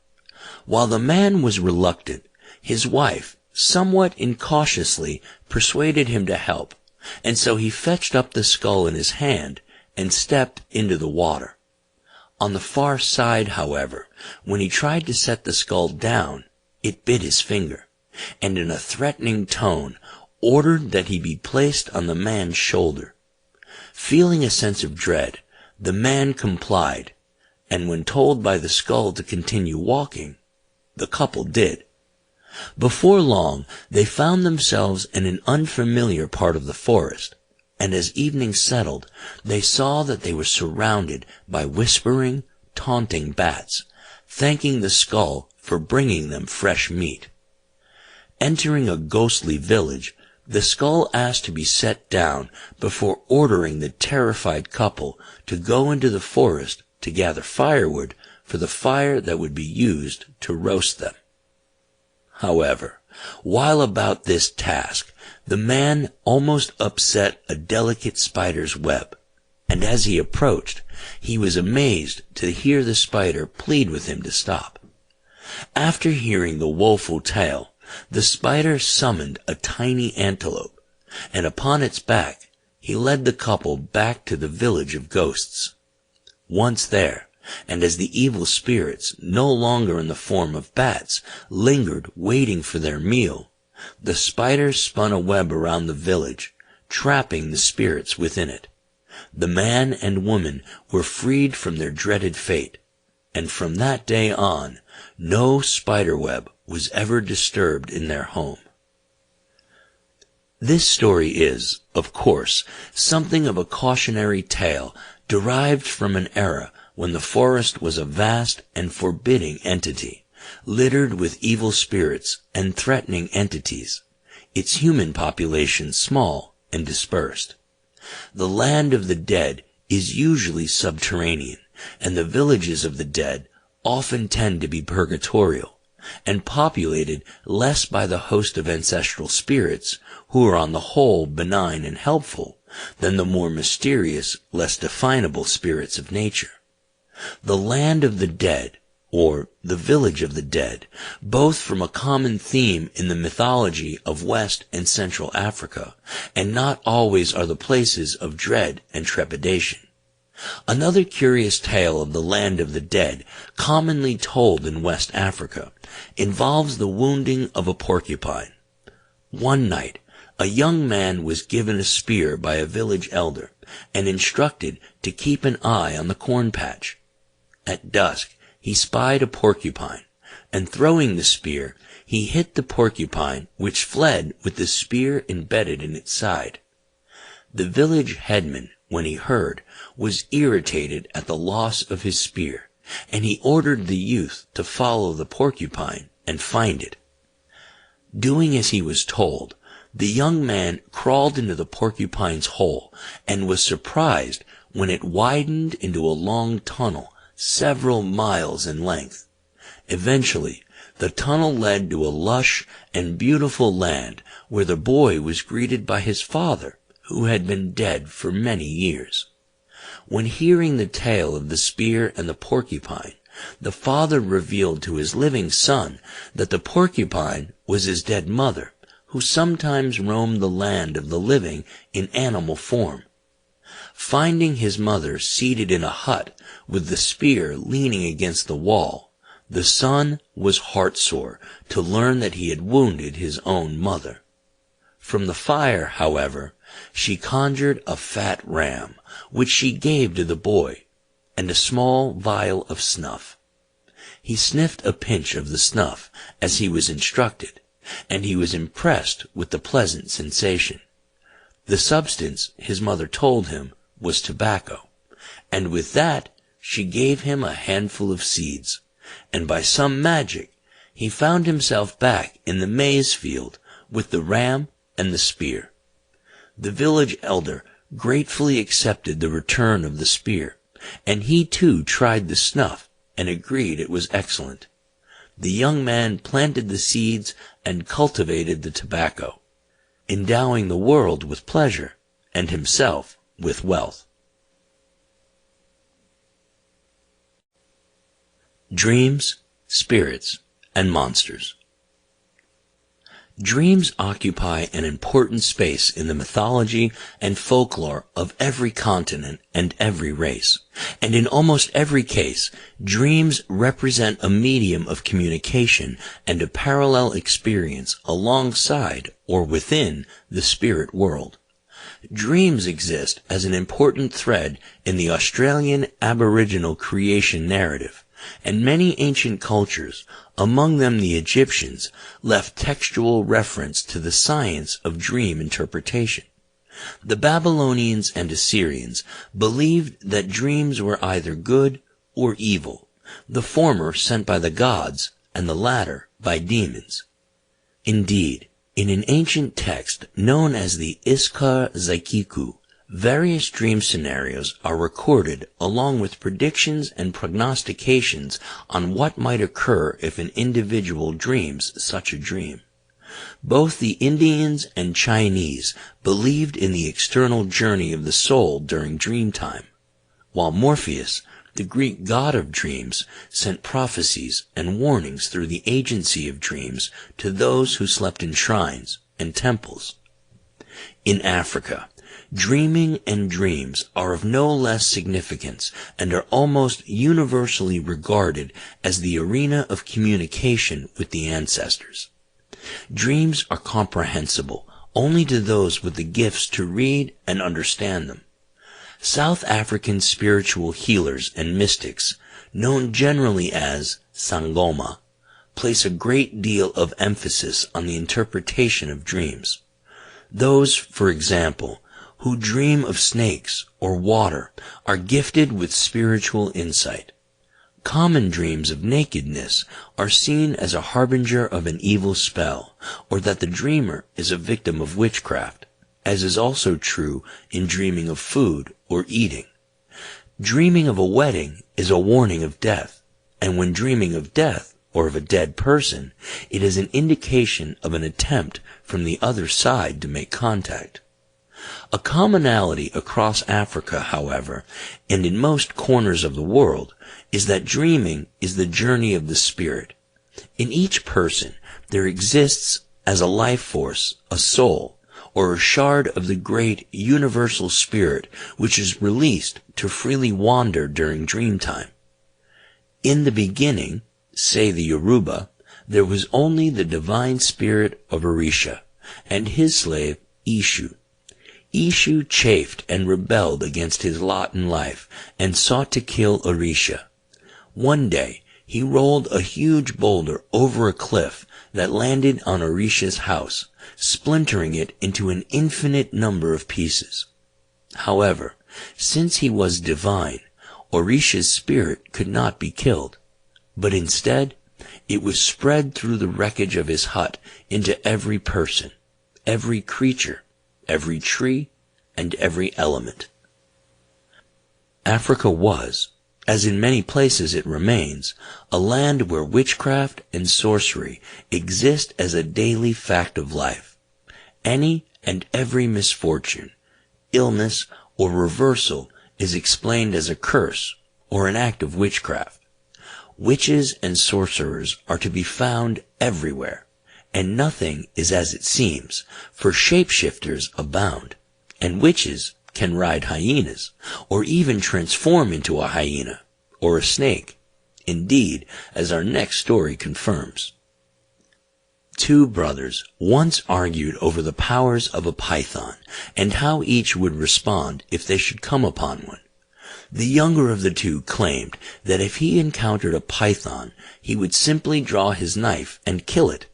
While the man was reluctant, his wife, somewhat incautiously, persuaded him to help, and so he fetched up the skull in his hand and stepped into the water. On the far side, however, when he tried to set the skull down, it bit his finger, and in a threatening tone ordered that he be placed on the man's shoulder. Feeling a sense of dread, the man complied, and when told by the skull to continue walking, the couple did. Before long, they found themselves in an unfamiliar part of the forest, and as evening settled, they saw that they were surrounded by whispering, taunting bats, thanking the skull for bringing them fresh meat. Entering a ghostly village, the skull asked to be set down before ordering the terrified couple to go into the forest to gather firewood for the fire that would be used to roast them. However, while about this task, the man almost upset a delicate spider's web, and as he approached, he was amazed to hear the spider plead with him to stop. After hearing the woeful tale, the spider summoned a tiny antelope, and upon its back, he led the couple back to the village of ghosts. Once there, and as the evil spirits, no longer in the form of bats, lingered waiting for their meal, the spider spun a web around the village, trapping the spirits within it. The man and woman were freed from their dreaded fate, and from that day on, no spider web was ever disturbed in their home. This story is, of course, something of a cautionary tale derived from an era when the forest was a vast and forbidding entity, littered with evil spirits and threatening entities, its human population small and dispersed. The land of the dead is usually subterranean, and the villages of the dead often tend to be purgatorial, and populated less by the host of ancestral spirits, who are on the whole benign and helpful, than the more mysterious, less definable spirits of nature. The land of the dead, or the village of the dead, both from a common theme in the mythology of West and Central Africa, and not always are the places of dread and trepidation. Another curious tale of the land of the dead, commonly told in West Africa, involves the wounding of a porcupine. One night, a young man was given a spear by a village elder and instructed to keep an eye on the corn patch. At dusk, he spied a porcupine, and throwing the spear, he hit the porcupine, which fled with the spear embedded in its side. The village headman, when he heard, was irritated at the loss of his spear, and he ordered the youth to follow the porcupine and find it. Doing as he was told, the young man crawled into the porcupine's hole and was surprised when it widened into a long tunnel several miles in length. Eventually, the tunnel led to a lush and beautiful land where the boy was greeted by his father, who had been dead for many years. When hearing the tale of the spear and the porcupine, the father revealed to his living son that the porcupine was his dead mother, who sometimes roamed the land of the living in animal form. Finding his mother seated in a hut with the spear leaning against the wall, the son was heartsore to learn that he had wounded his own mother. From the fire, however, she conjured a fat ram, which she gave to the boy, and a small vial of snuff. He sniffed a pinch of the snuff as he was instructed, and he was impressed with the pleasant sensation. The substance, his mother told him, was tobacco, and with that she gave him a handful of seeds, and by some magic he found himself back in the maize field with the ram and the spear. The village elder gratefully accepted the return of the spear, and he too tried the snuff and agreed it was excellent. The young man planted the seeds and cultivated the tobacco, endowing the world with pleasure and himself with wealth. Dreams, spirits, and monsters. Dreams occupy an important space in the mythology and folklore of every continent and every race, and in almost every case, dreams represent a medium of communication and a parallel experience alongside or within the spirit world. Dreams exist as an important thread in the Australian Aboriginal creation narrative, and many ancient cultures, among them the Egyptians, left textual reference to the science of dream interpretation. The Babylonians and Assyrians believed that dreams were either good or evil, the former sent by the gods and the latter by demons. Indeed, in an ancient text known as the Iskar Zaikiku, various dream scenarios are recorded along with predictions and prognostications on what might occur if an individual dreams such a dream. Both the Indians and Chinese believed in the external journey of the soul during dream time, while Morpheus, the Greek god of dreams, sent prophecies and warnings through the agency of dreams to those who slept in shrines and temples. In Africa, dreaming and dreams are of no less significance and are almost universally regarded as the arena of communication with the ancestors. Dreams are comprehensible only to those with the gifts to read and understand them. South African spiritual healers and mystics, known generally as Sangoma, place a great deal of emphasis on the interpretation of dreams. Those, for example, who dream of snakes or water are gifted with spiritual insight. Common dreams of nakedness are seen as a harbinger of an evil spell, or that the dreamer is a victim of witchcraft, as is also true in dreaming of food or eating. Dreaming of a wedding is a warning of death, and when dreaming of death or of a dead person, it is an indication of an attempt from the other side to make contact. A commonality across Africa, however, and in most corners of the world, is that dreaming is the journey of the spirit. In each person, there exists as a life force, a soul, or a shard of the great universal spirit which is released to freely wander during dream time. In the beginning, say the Yoruba, there was only the divine spirit of Orisha and his slave Ishu. Ishu chafed and rebelled against his lot in life and sought to kill Orisha. One day, he rolled a huge boulder over a cliff that landed on Orisha's house, splintering it into an infinite number of pieces. However, since he was divine, Orisha's spirit could not be killed, but instead, it was spread through the wreckage of his hut into every person, every creature, every tree, and every element. Africa was, as in many places it remains, a land where witchcraft and sorcery exist as a daily fact of life. Any and every misfortune, illness, or reversal is explained as a curse or an act of witchcraft. Witches and sorcerers are to be found everywhere, and nothing is as it seems, for shapeshifters abound, and witches can ride hyenas, or even transform into a hyena, or a snake, indeed, as our next story confirms. Two brothers once argued over the powers of a python, and how each would respond if they should come upon one. The younger of the two claimed that if he encountered a python, he would simply draw his knife and kill it.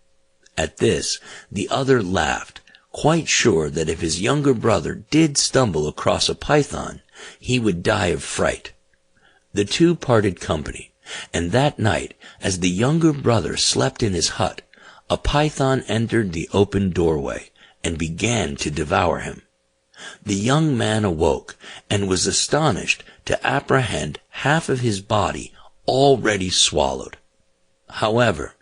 At this, the other laughed, quite sure that if his younger brother did stumble across a python, he would die of fright. The two parted company, and that night, as the younger brother slept in his hut, a python entered the open doorway and began to devour him. The young man awoke and was astonished to apprehend half of his body already swallowed. However,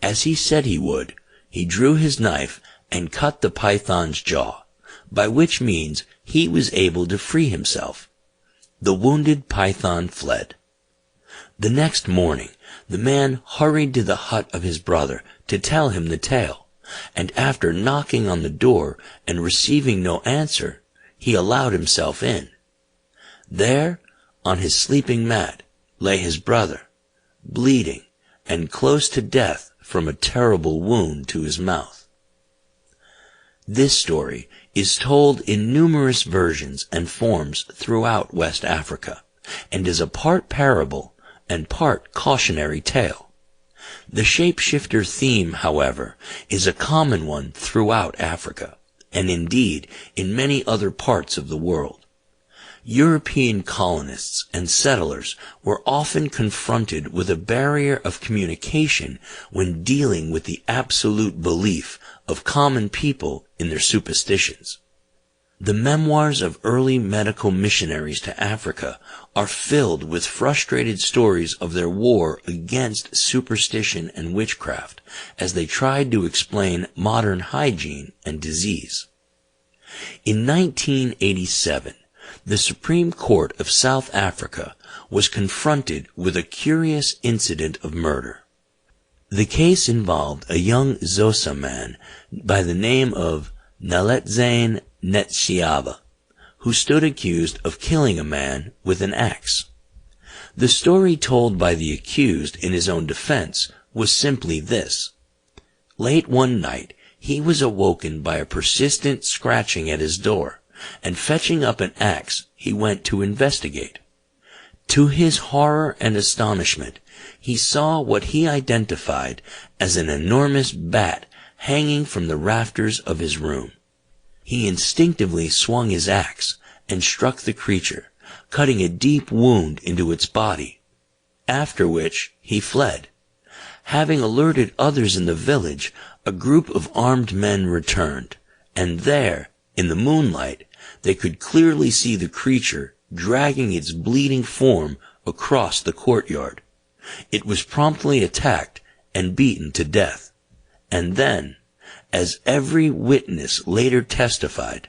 as he said he would, he drew his knife and cut the python's jaw, by which means he was able to free himself. The wounded python fled. The next morning, the man hurried to the hut of his brother to tell him the tale, and after knocking on the door and receiving no answer, he allowed himself in. There, on his sleeping mat, lay his brother, bleeding and close to death from a terrible wound to his mouth. This story is told in numerous versions and forms throughout West Africa, and is a part parable and part cautionary tale. The shapeshifter theme, however, is a common one throughout Africa, and indeed in many other parts of the world. European colonists and settlers were often confronted with a barrier of communication when dealing with the absolute belief of common people in their superstitions. The memoirs of early medical missionaries to Africa are filled with frustrated stories of their war against superstition and witchcraft as they tried to explain modern hygiene and disease. In 1987, the Supreme Court of South Africa was confronted with a curious incident of murder. The case involved a young Xhosa man by the name of Naletsane Netshiaba, who stood accused of killing a man with an axe. The story told by the accused in his own defense was simply this. Late one night, he was awoken by a persistent scratching at his door, and fetching up an axe, he went to investigate. To his horror and astonishment, he saw what he identified as an enormous bat hanging from the rafters of his room. He instinctively swung his axe and struck the creature, cutting a deep wound into its body, after which he fled. Having alerted others in the village, a group of armed men returned, and there, in the moonlight, they could clearly see the creature dragging its bleeding form across the courtyard. It was promptly attacked and beaten to death, and then, as every witness later testified,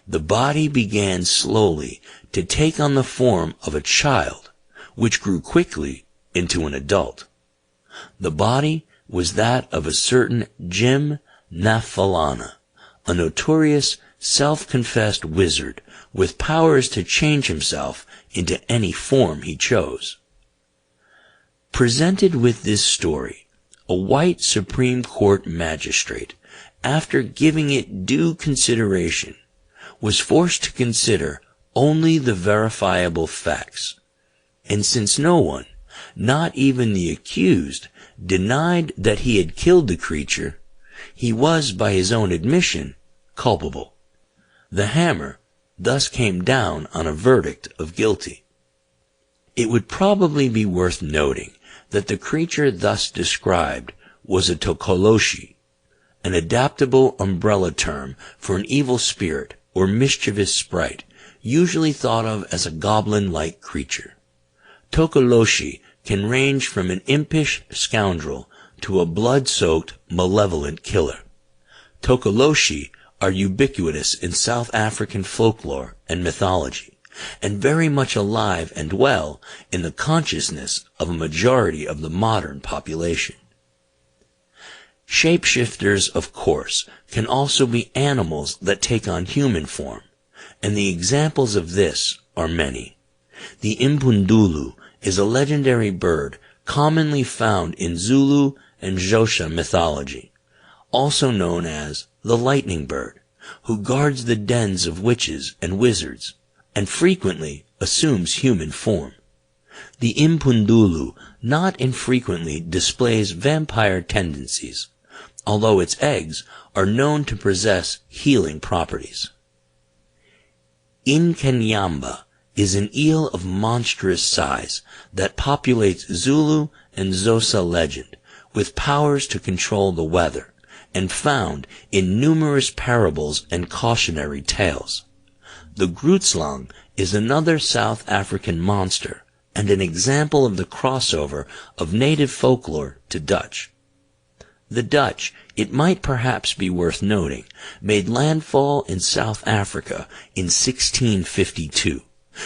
the body began slowly to take on the form of a child, which grew quickly into an adult. The body was that of a certain Jim Nafalana, a notorious self-confessed wizard with powers to change himself into any form he chose. Presented with this story, a white Supreme Court magistrate, after giving it due consideration, was forced to consider only the verifiable facts. And since no one, not even the accused, denied that he had killed the creature, he was, by his own admission, culpable. The hammer thus came down on a verdict of guilty. It would probably be worth noting that the creature thus described was a tokoloshi, an adaptable umbrella term for an evil spirit or mischievous sprite, usually thought of as a goblin-like creature. Tokoloshi can range from an impish scoundrel to a blood-soaked, malevolent killer. Tokoloshi are ubiquitous in South African folklore and mythology, and very much alive and well in the consciousness of a majority of the modern population. Shapeshifters, of course, can also be animals that take on human form, and the examples of this are many. The impundulu is a legendary bird commonly found in Zulu and Xhosa mythology, also known as the lightning bird, who guards the dens of witches and wizards, and frequently assumes human form. The impundulu not infrequently displays vampire tendencies, although its eggs are known to possess healing properties. Inkanyamba is an eel of monstrous size that populates Zulu and Xhosa legend, with powers to control the weather, and found in numerous parables and cautionary tales. The Grootslang is another South African monster, and an example of the crossover of native folklore to Dutch. The Dutch, it might perhaps be worth noting, made landfall in South Africa in 1652.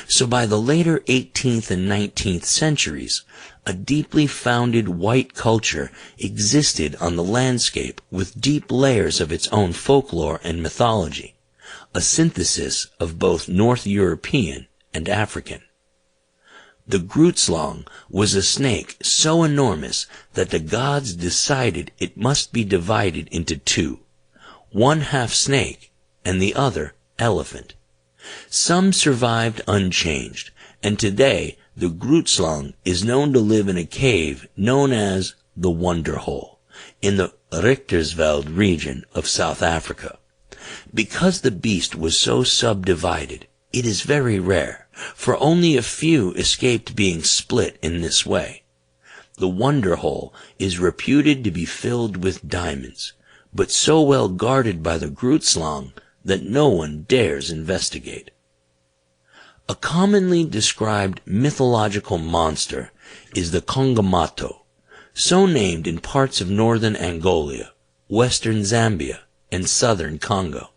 So by the later 18th and 19th centuries, a deeply founded white culture existed on the landscape with deep layers of its own folklore and mythology, a synthesis of both North European and African. The Grootslang was a snake so enormous that the gods decided it must be divided into two, one half snake and the other elephant. Some survived unchanged, and today the Grootslang is known to live in a cave known as the Wonder Hole in the Richtersveld region of South Africa. Because the beast was so subdivided, it is very rare, for only a few escaped being split in this way. The wonder hole is reputed to be filled with diamonds, but so well guarded by the Grootslang that no one dares investigate. A commonly described mythological monster is the Kongamato, so named in parts of northern Angola, western Zambia, and southern Congo.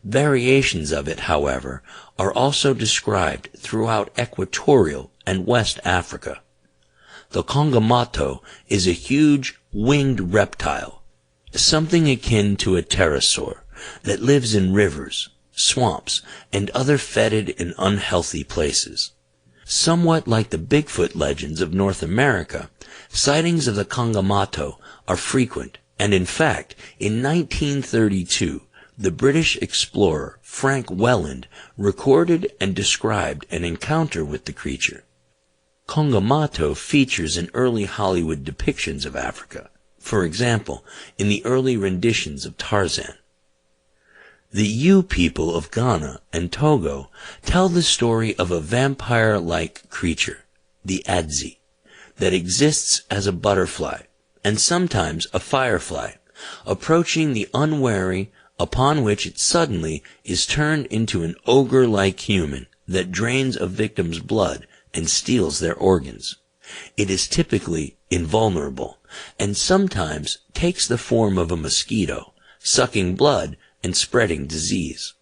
Variations of it, however, are also described throughout equatorial and West Africa. The Kongamato is a huge winged reptile, something akin to a pterosaur, that lives in rivers, swamps, and other fetid and unhealthy places. Somewhat like the Bigfoot legends of North America, sightings of the Kongamato are frequent, and in fact, in 1932, the British explorer Frank Welland recorded and described an encounter with the creature. Kongamato features in early Hollywood depictions of Africa, for example, in the early renditions of Tarzan. The Yu people of Ghana and Togo tell the story of a vampire-like creature, the Adzi, that exists as a butterfly, and sometimes a firefly, approaching the unwary, upon which it suddenly is turned into an ogre-like human that drains a victim's blood and steals their organs. It is typically invulnerable, and sometimes takes the form of a mosquito, sucking blood and spreading disease.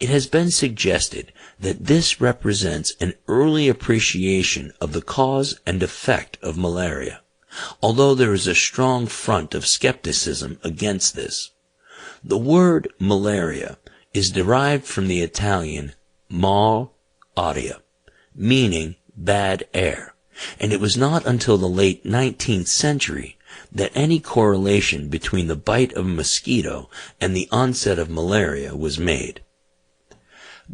It has been suggested that this represents an early appreciation of the cause and effect of malaria, although there is a strong front of skepticism against this. The word malaria is derived from the Italian mal aria, meaning bad air, and it was not until the late 19th century that any correlation between the bite of a mosquito and the onset of malaria was made.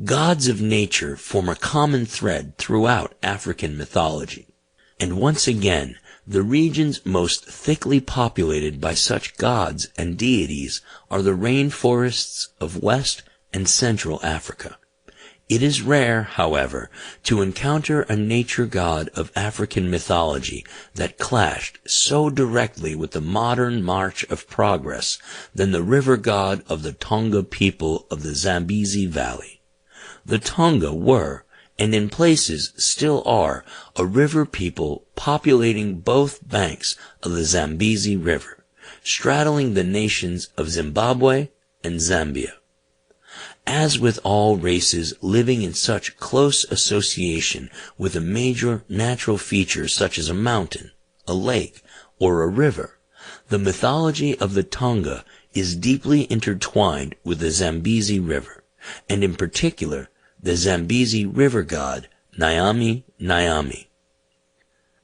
Gods of nature form a common thread throughout African mythology, and once again, the regions most thickly populated by such gods and deities are the rainforests of West and Central Africa. It is rare, however, to encounter a nature god of African mythology that clashed so directly with the modern march of progress than the river god of the Tonga people of the Zambezi Valley. The Tonga were, and in places still are, a river people populating both banks of the Zambezi River, straddling the nations of Zimbabwe and Zambia. As with all races living in such close association with a major natural feature such as a mountain, a lake, or a river, the mythology of the Tonga is deeply intertwined with the Zambezi River, and in particular, the Zambezi river god, Nyami Nyami.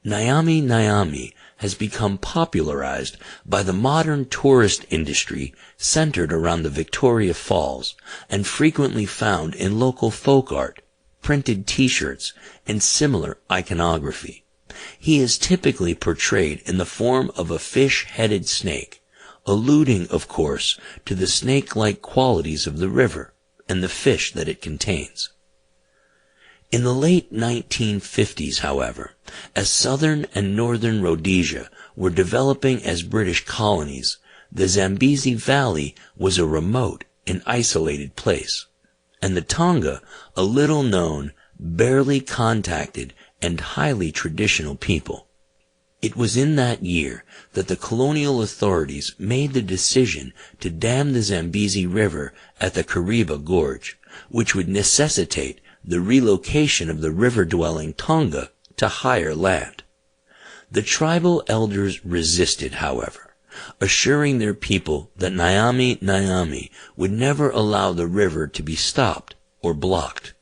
Nyami Nyami has become popularized by the modern tourist industry centered around the Victoria Falls and frequently found in local folk art, printed t-shirts, and similar iconography. He is typically portrayed in the form of a fish-headed snake, alluding, of course, to the snake-like qualities of the river and the fish that it contains. In the late 1950s, however, as southern and northern Rhodesia were developing as British colonies, the Zambezi Valley was a remote and isolated place, and the Tonga a little-known, barely contacted, and highly traditional people. It was in that year that the colonial authorities made the decision to dam the Zambezi River at the Kariba Gorge, which would necessitate the relocation of the river-dwelling Tonga to higher land. The tribal elders resisted, however, assuring their people that Nyami Nyami would never allow the river to be stopped or blocked.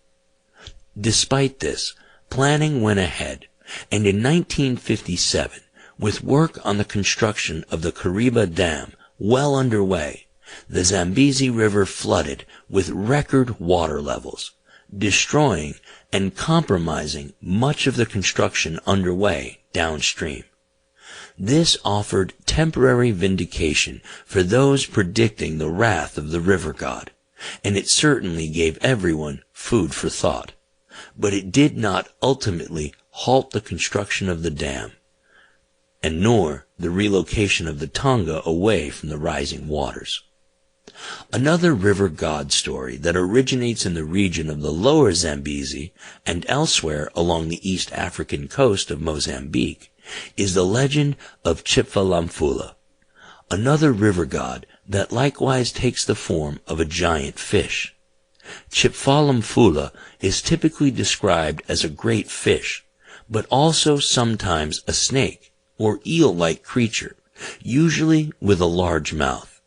Despite this, planning went ahead, and in 1957, with work on the construction of the Kariba Dam well underway, the Zambezi River flooded with record water levels, destroying and compromising much of the construction underway downstream. This offered temporary vindication for those predicting the wrath of the river god, and it certainly gave everyone food for thought. But it did not ultimately halt the construction of the dam, and nor the relocation of the Tonga away from the rising waters. Another river god story that originates in the region of the lower Zambezi and elsewhere along the East African coast of Mozambique is the legend of Chipfalamfula, another river god that likewise takes the form of a giant fish. Chipfalamfula is typically described as a great fish, but also sometimes a snake or eel-like creature, usually with a large mouth.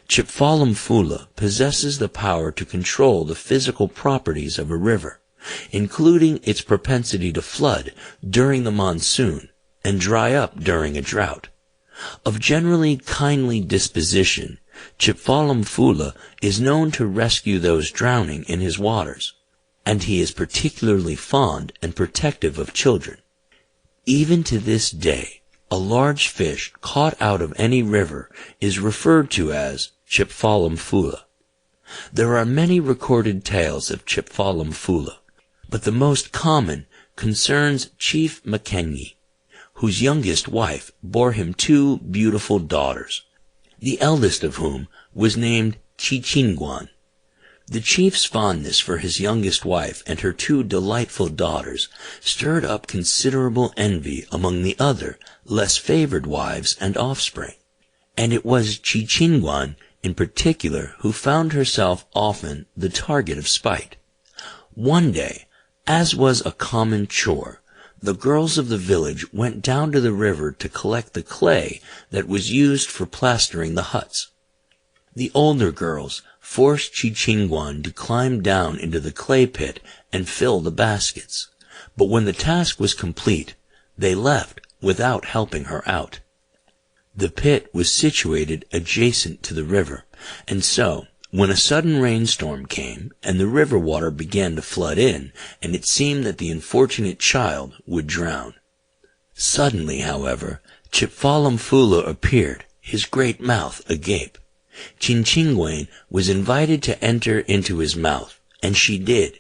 Chipfalamfula possesses the power to control the physical properties of a river, including its propensity to flood during the monsoon and dry up during a drought. Of generally kindly disposition, Chipfalamfula is known to rescue those drowning in his waters, and he is particularly fond and protective of children. Even to this day, a large fish caught out of any river is referred to as Chipfalamfula. There are many recorded tales of Chipfalamfula, but the most common concerns Chief Makenyi, whose youngest wife bore him 2 beautiful daughters, the eldest of whom was named Chichingwan. The chief's fondness for his youngest wife and her 2 delightful daughters stirred up considerable envy among the other, less favored wives and offspring, and it was Chichingwan in particular who found herself often the target of spite. One day, as was a common chore, the girls of the village went down to the river to collect the clay that was used for plastering the huts. The older girls forced Chichingwan to climb down into the clay pit and fill the baskets, but when the task was complete, they left without helping her out. The pit was situated adjacent to the river, and so, when a sudden rainstorm came and the river water began to flood in, and it seemed that the unfortunate child would drown. Suddenly, however, Chipfalamfula appeared, his great mouth agape. Chichingwan was invited to enter into his mouth, and she did.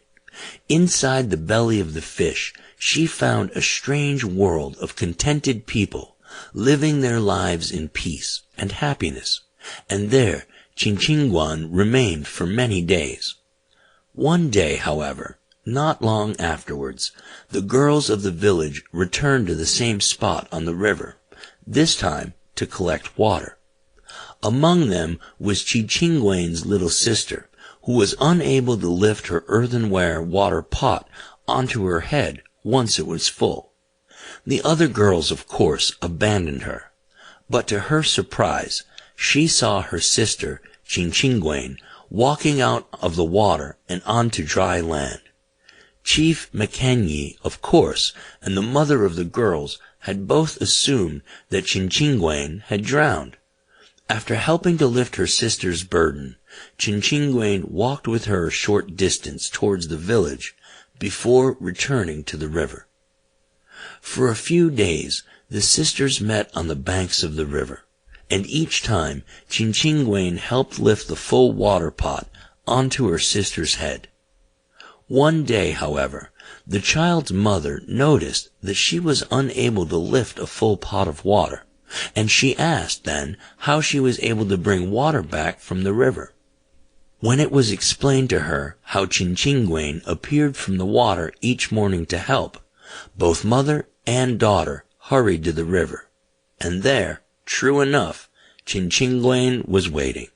Inside the belly of the fish, she found a strange world of contented people, living their lives in peace and happiness, and there Chichingwan remained for many days. One day, however, not long afterwards, the girls of the village returned to the same spot on the river, this time to collect water. Among them was Chichingwan's little sister, who was unable to lift her earthenware water pot onto her head once it was full. The other girls, of course, abandoned her, but to her surprise, she saw her sister, Chichingwan, walking out of the water and onto dry land. Chief Makenyi, of course, and the mother of the girls had both assumed that Chichingwan had drowned. After helping to lift her sister's burden, Chichingwan walked with her a short distance towards the village before returning to the river. For a few days, the sisters met on the banks of the river, and each time Chichingwan helped lift the full water pot onto her sister's head. One day, however, the child's mother noticed that she was unable to lift a full pot of water, and she asked then how she was able to bring water back from the river. When it was explained to her how Chichingwan appeared from the water each morning to help, both mother and daughter hurried to the river, and there, true enough, Chichingwan was waiting.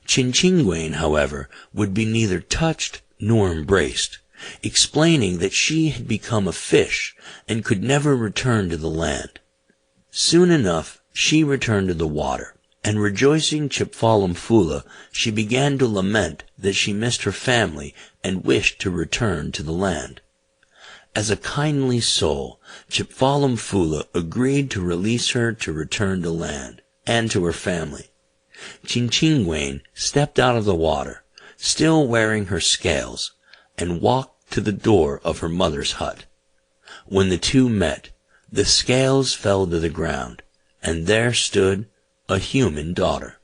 Chichingwan, however, would be neither touched nor embraced, explaining that she had become a fish and could never return to the land. Soon enough, she returned to the water, and rejoicing Chipfalamfula, she began to lament that she missed her family and wished to return to the land. As a kindly soul, Chipfalamfula agreed to release her to return to land and to her family. Chichingwan stepped out of the water, still wearing her scales, and walked to the door of her mother's hut. When the two met, the scales fell to the ground, and there stood a human daughter.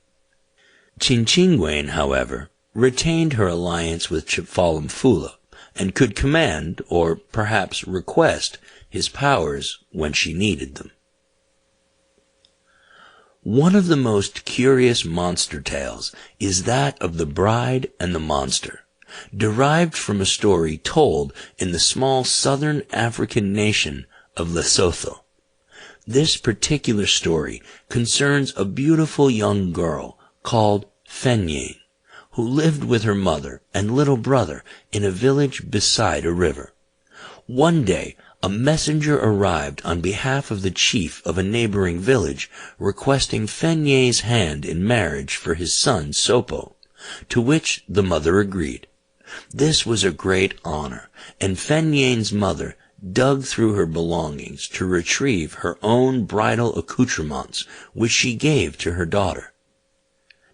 Chinchingwain, however, retained her alliance with Chipfalamfula, and could command, or perhaps request, his powers when she needed them. One of the most curious monster tales is that of the bride and the monster, derived from a story told in the small southern African nation of Lesotho. This particular story concerns a beautiful young girl called Fenyain, who lived with her mother and little brother in a village beside a river. One day, a messenger arrived on behalf of the chief of a neighboring village requesting Fenyain's hand in marriage for his son Sopo, to which the mother agreed. This was a great honor, and Fenyain's mother dug through her belongings to retrieve her own bridal accoutrements, which she gave to her daughter.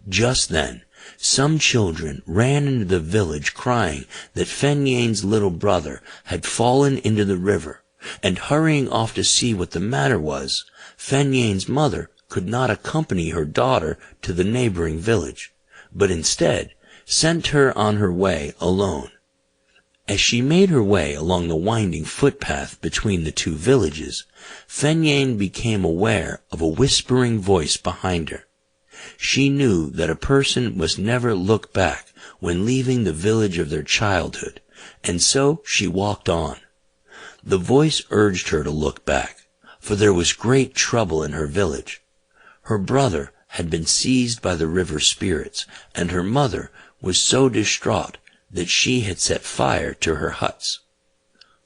Just then, some children ran into the village crying that Fenyain's little brother had fallen into the river, and hurrying off to see what the matter was, Fenyain's mother could not accompany her daughter to the neighboring village, but instead sent her on her way alone. As she made her way along the winding footpath between the two villages, Fenyain became aware of a whispering voice behind her. She knew that a person must never look back when leaving the village of their childhood, and so she walked on. The voice urged her to look back, for there was great trouble in her village. Her brother had been seized by the river spirits, and her mother was so distraught that she had set fire to her huts.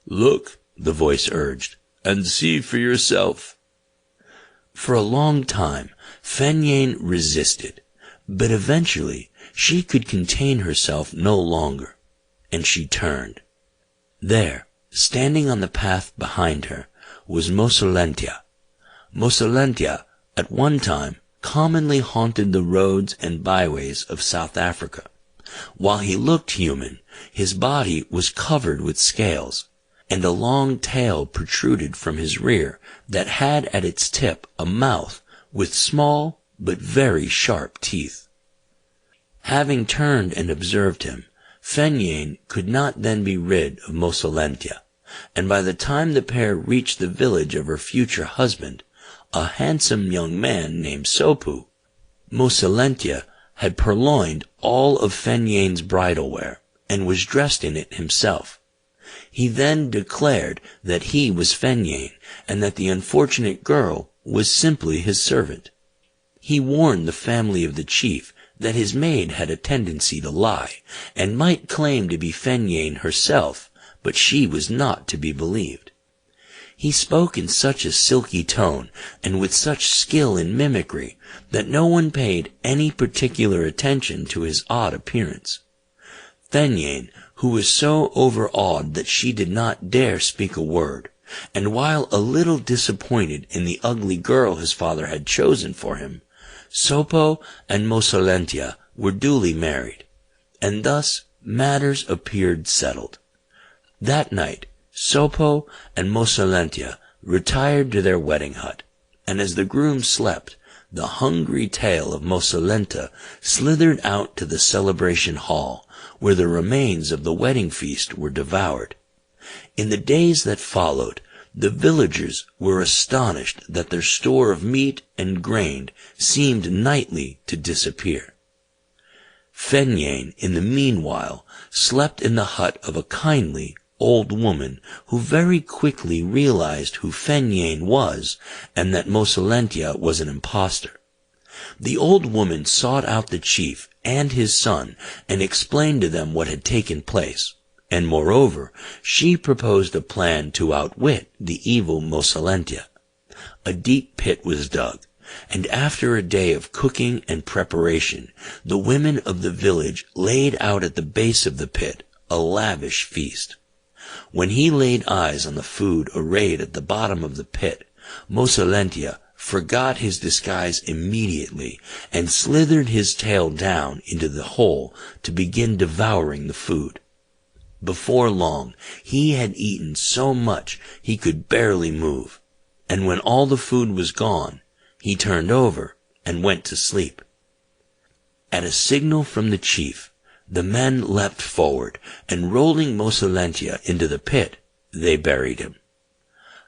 "Look," the voice urged, "and see for yourself." For a long time, Fenyain resisted, but eventually she could contain herself no longer, and she turned. There, standing on the path behind her, was Mosolentia. Mosolentia, at one time, commonly haunted the roads and byways of South Africa. While he looked human, his body was covered with scales, and a long tail protruded from his rear that had at its tip a mouth with small but very sharp teeth. Having turned and observed him, Fenyain could not then be rid of Mosolentia, and by the time the pair reached the village of her future husband, a handsome young man named Sopu, Mosolentia had purloined all of Fenyain's bridal wear, and was dressed in it himself. He then declared that he was Fenyain, and that the unfortunate girl was simply his servant. He warned the family of the chief that his maid had a tendency to lie, and might claim to be Fenyain herself, but she was not to be believed. He spoke in such a silky tone, and with such skill in mimicry, that no one paid any particular attention to his odd appearance. Fenyain, who was so overawed that she did not dare speak a word, and while a little disappointed in the ugly girl his father had chosen for him, Sopo and Mosolentia were duly married, and thus matters appeared settled. That night, Sopo and Mosolentia retired to their wedding hut, and as the groom slept, the hungry tail of Mosolenta slithered out to the celebration hall, where the remains of the wedding feast were devoured. In the days that followed, the villagers were astonished that their store of meat and grain seemed nightly to disappear. Fenyain, in the meanwhile, slept in the hut of a kindly old woman who very quickly realized who Fenyain was, and that Mosolentia was an impostor. The old woman sought out the chief and his son, and explained to them what had taken place, and moreover, she proposed a plan to outwit the evil Mosolentia. A deep pit was dug, and after a day of cooking and preparation, the women of the village laid out at the base of the pit a lavish feast. When he laid eyes on the food arrayed at the bottom of the pit, Mosolentia forgot his disguise immediately, and slithered his tail down into the hole to begin devouring the food. Before long, he had eaten so much he could barely move, and when all the food was gone, he turned over and went to sleep. At a signal from the chief, the men leapt forward, and rolling Moselentia into the pit, they buried him.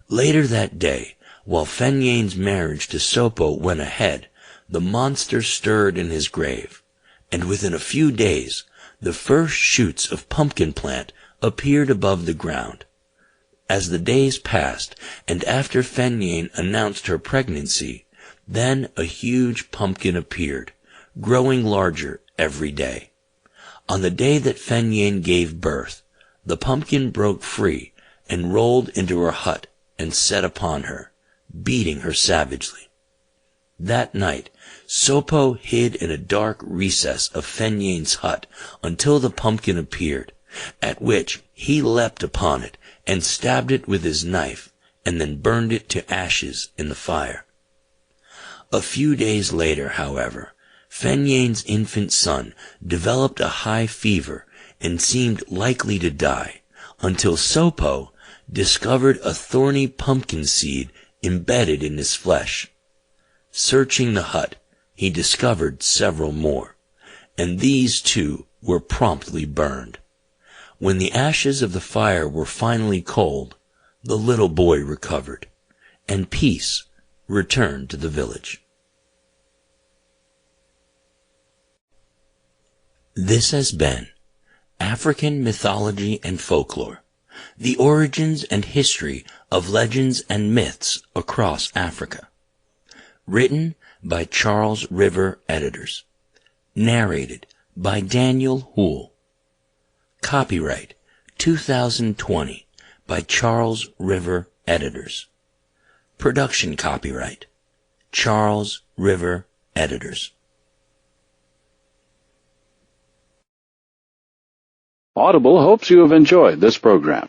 Later that day, while Fenyane's marriage to Sopo went ahead, the monster stirred in his grave, and within a few days, the first shoots of pumpkin plant appeared above the ground. As the days passed, and after Fenyane announced her pregnancy, then a huge pumpkin appeared, growing larger every day. On the day that Fenyane gave birth, the pumpkin broke free and rolled into her hut and set upon her, beating her savagely. That night, Sopo hid in a dark recess of Fenyane's hut until the pumpkin appeared, at which he leapt upon it and stabbed it with his knife, and then burned it to ashes in the fire. A few days later, however, Fenyane's infant son developed a high fever and seemed likely to die, until Sopo discovered a thorny pumpkin seed embedded in his flesh. Searching the hut, he discovered several more, and these too were promptly burned. When the ashes of the fire were finally cold, the little boy recovered, and peace returned to the village. This has been African Mythology and Folklore, the origins and history of legends and myths across Africa. Written by Charles River Editors. Narrated by Daniel Hoole. Copyright 2020 by Charles River Editors. Production copyright Charles River Editors. Audible hopes you have enjoyed this program.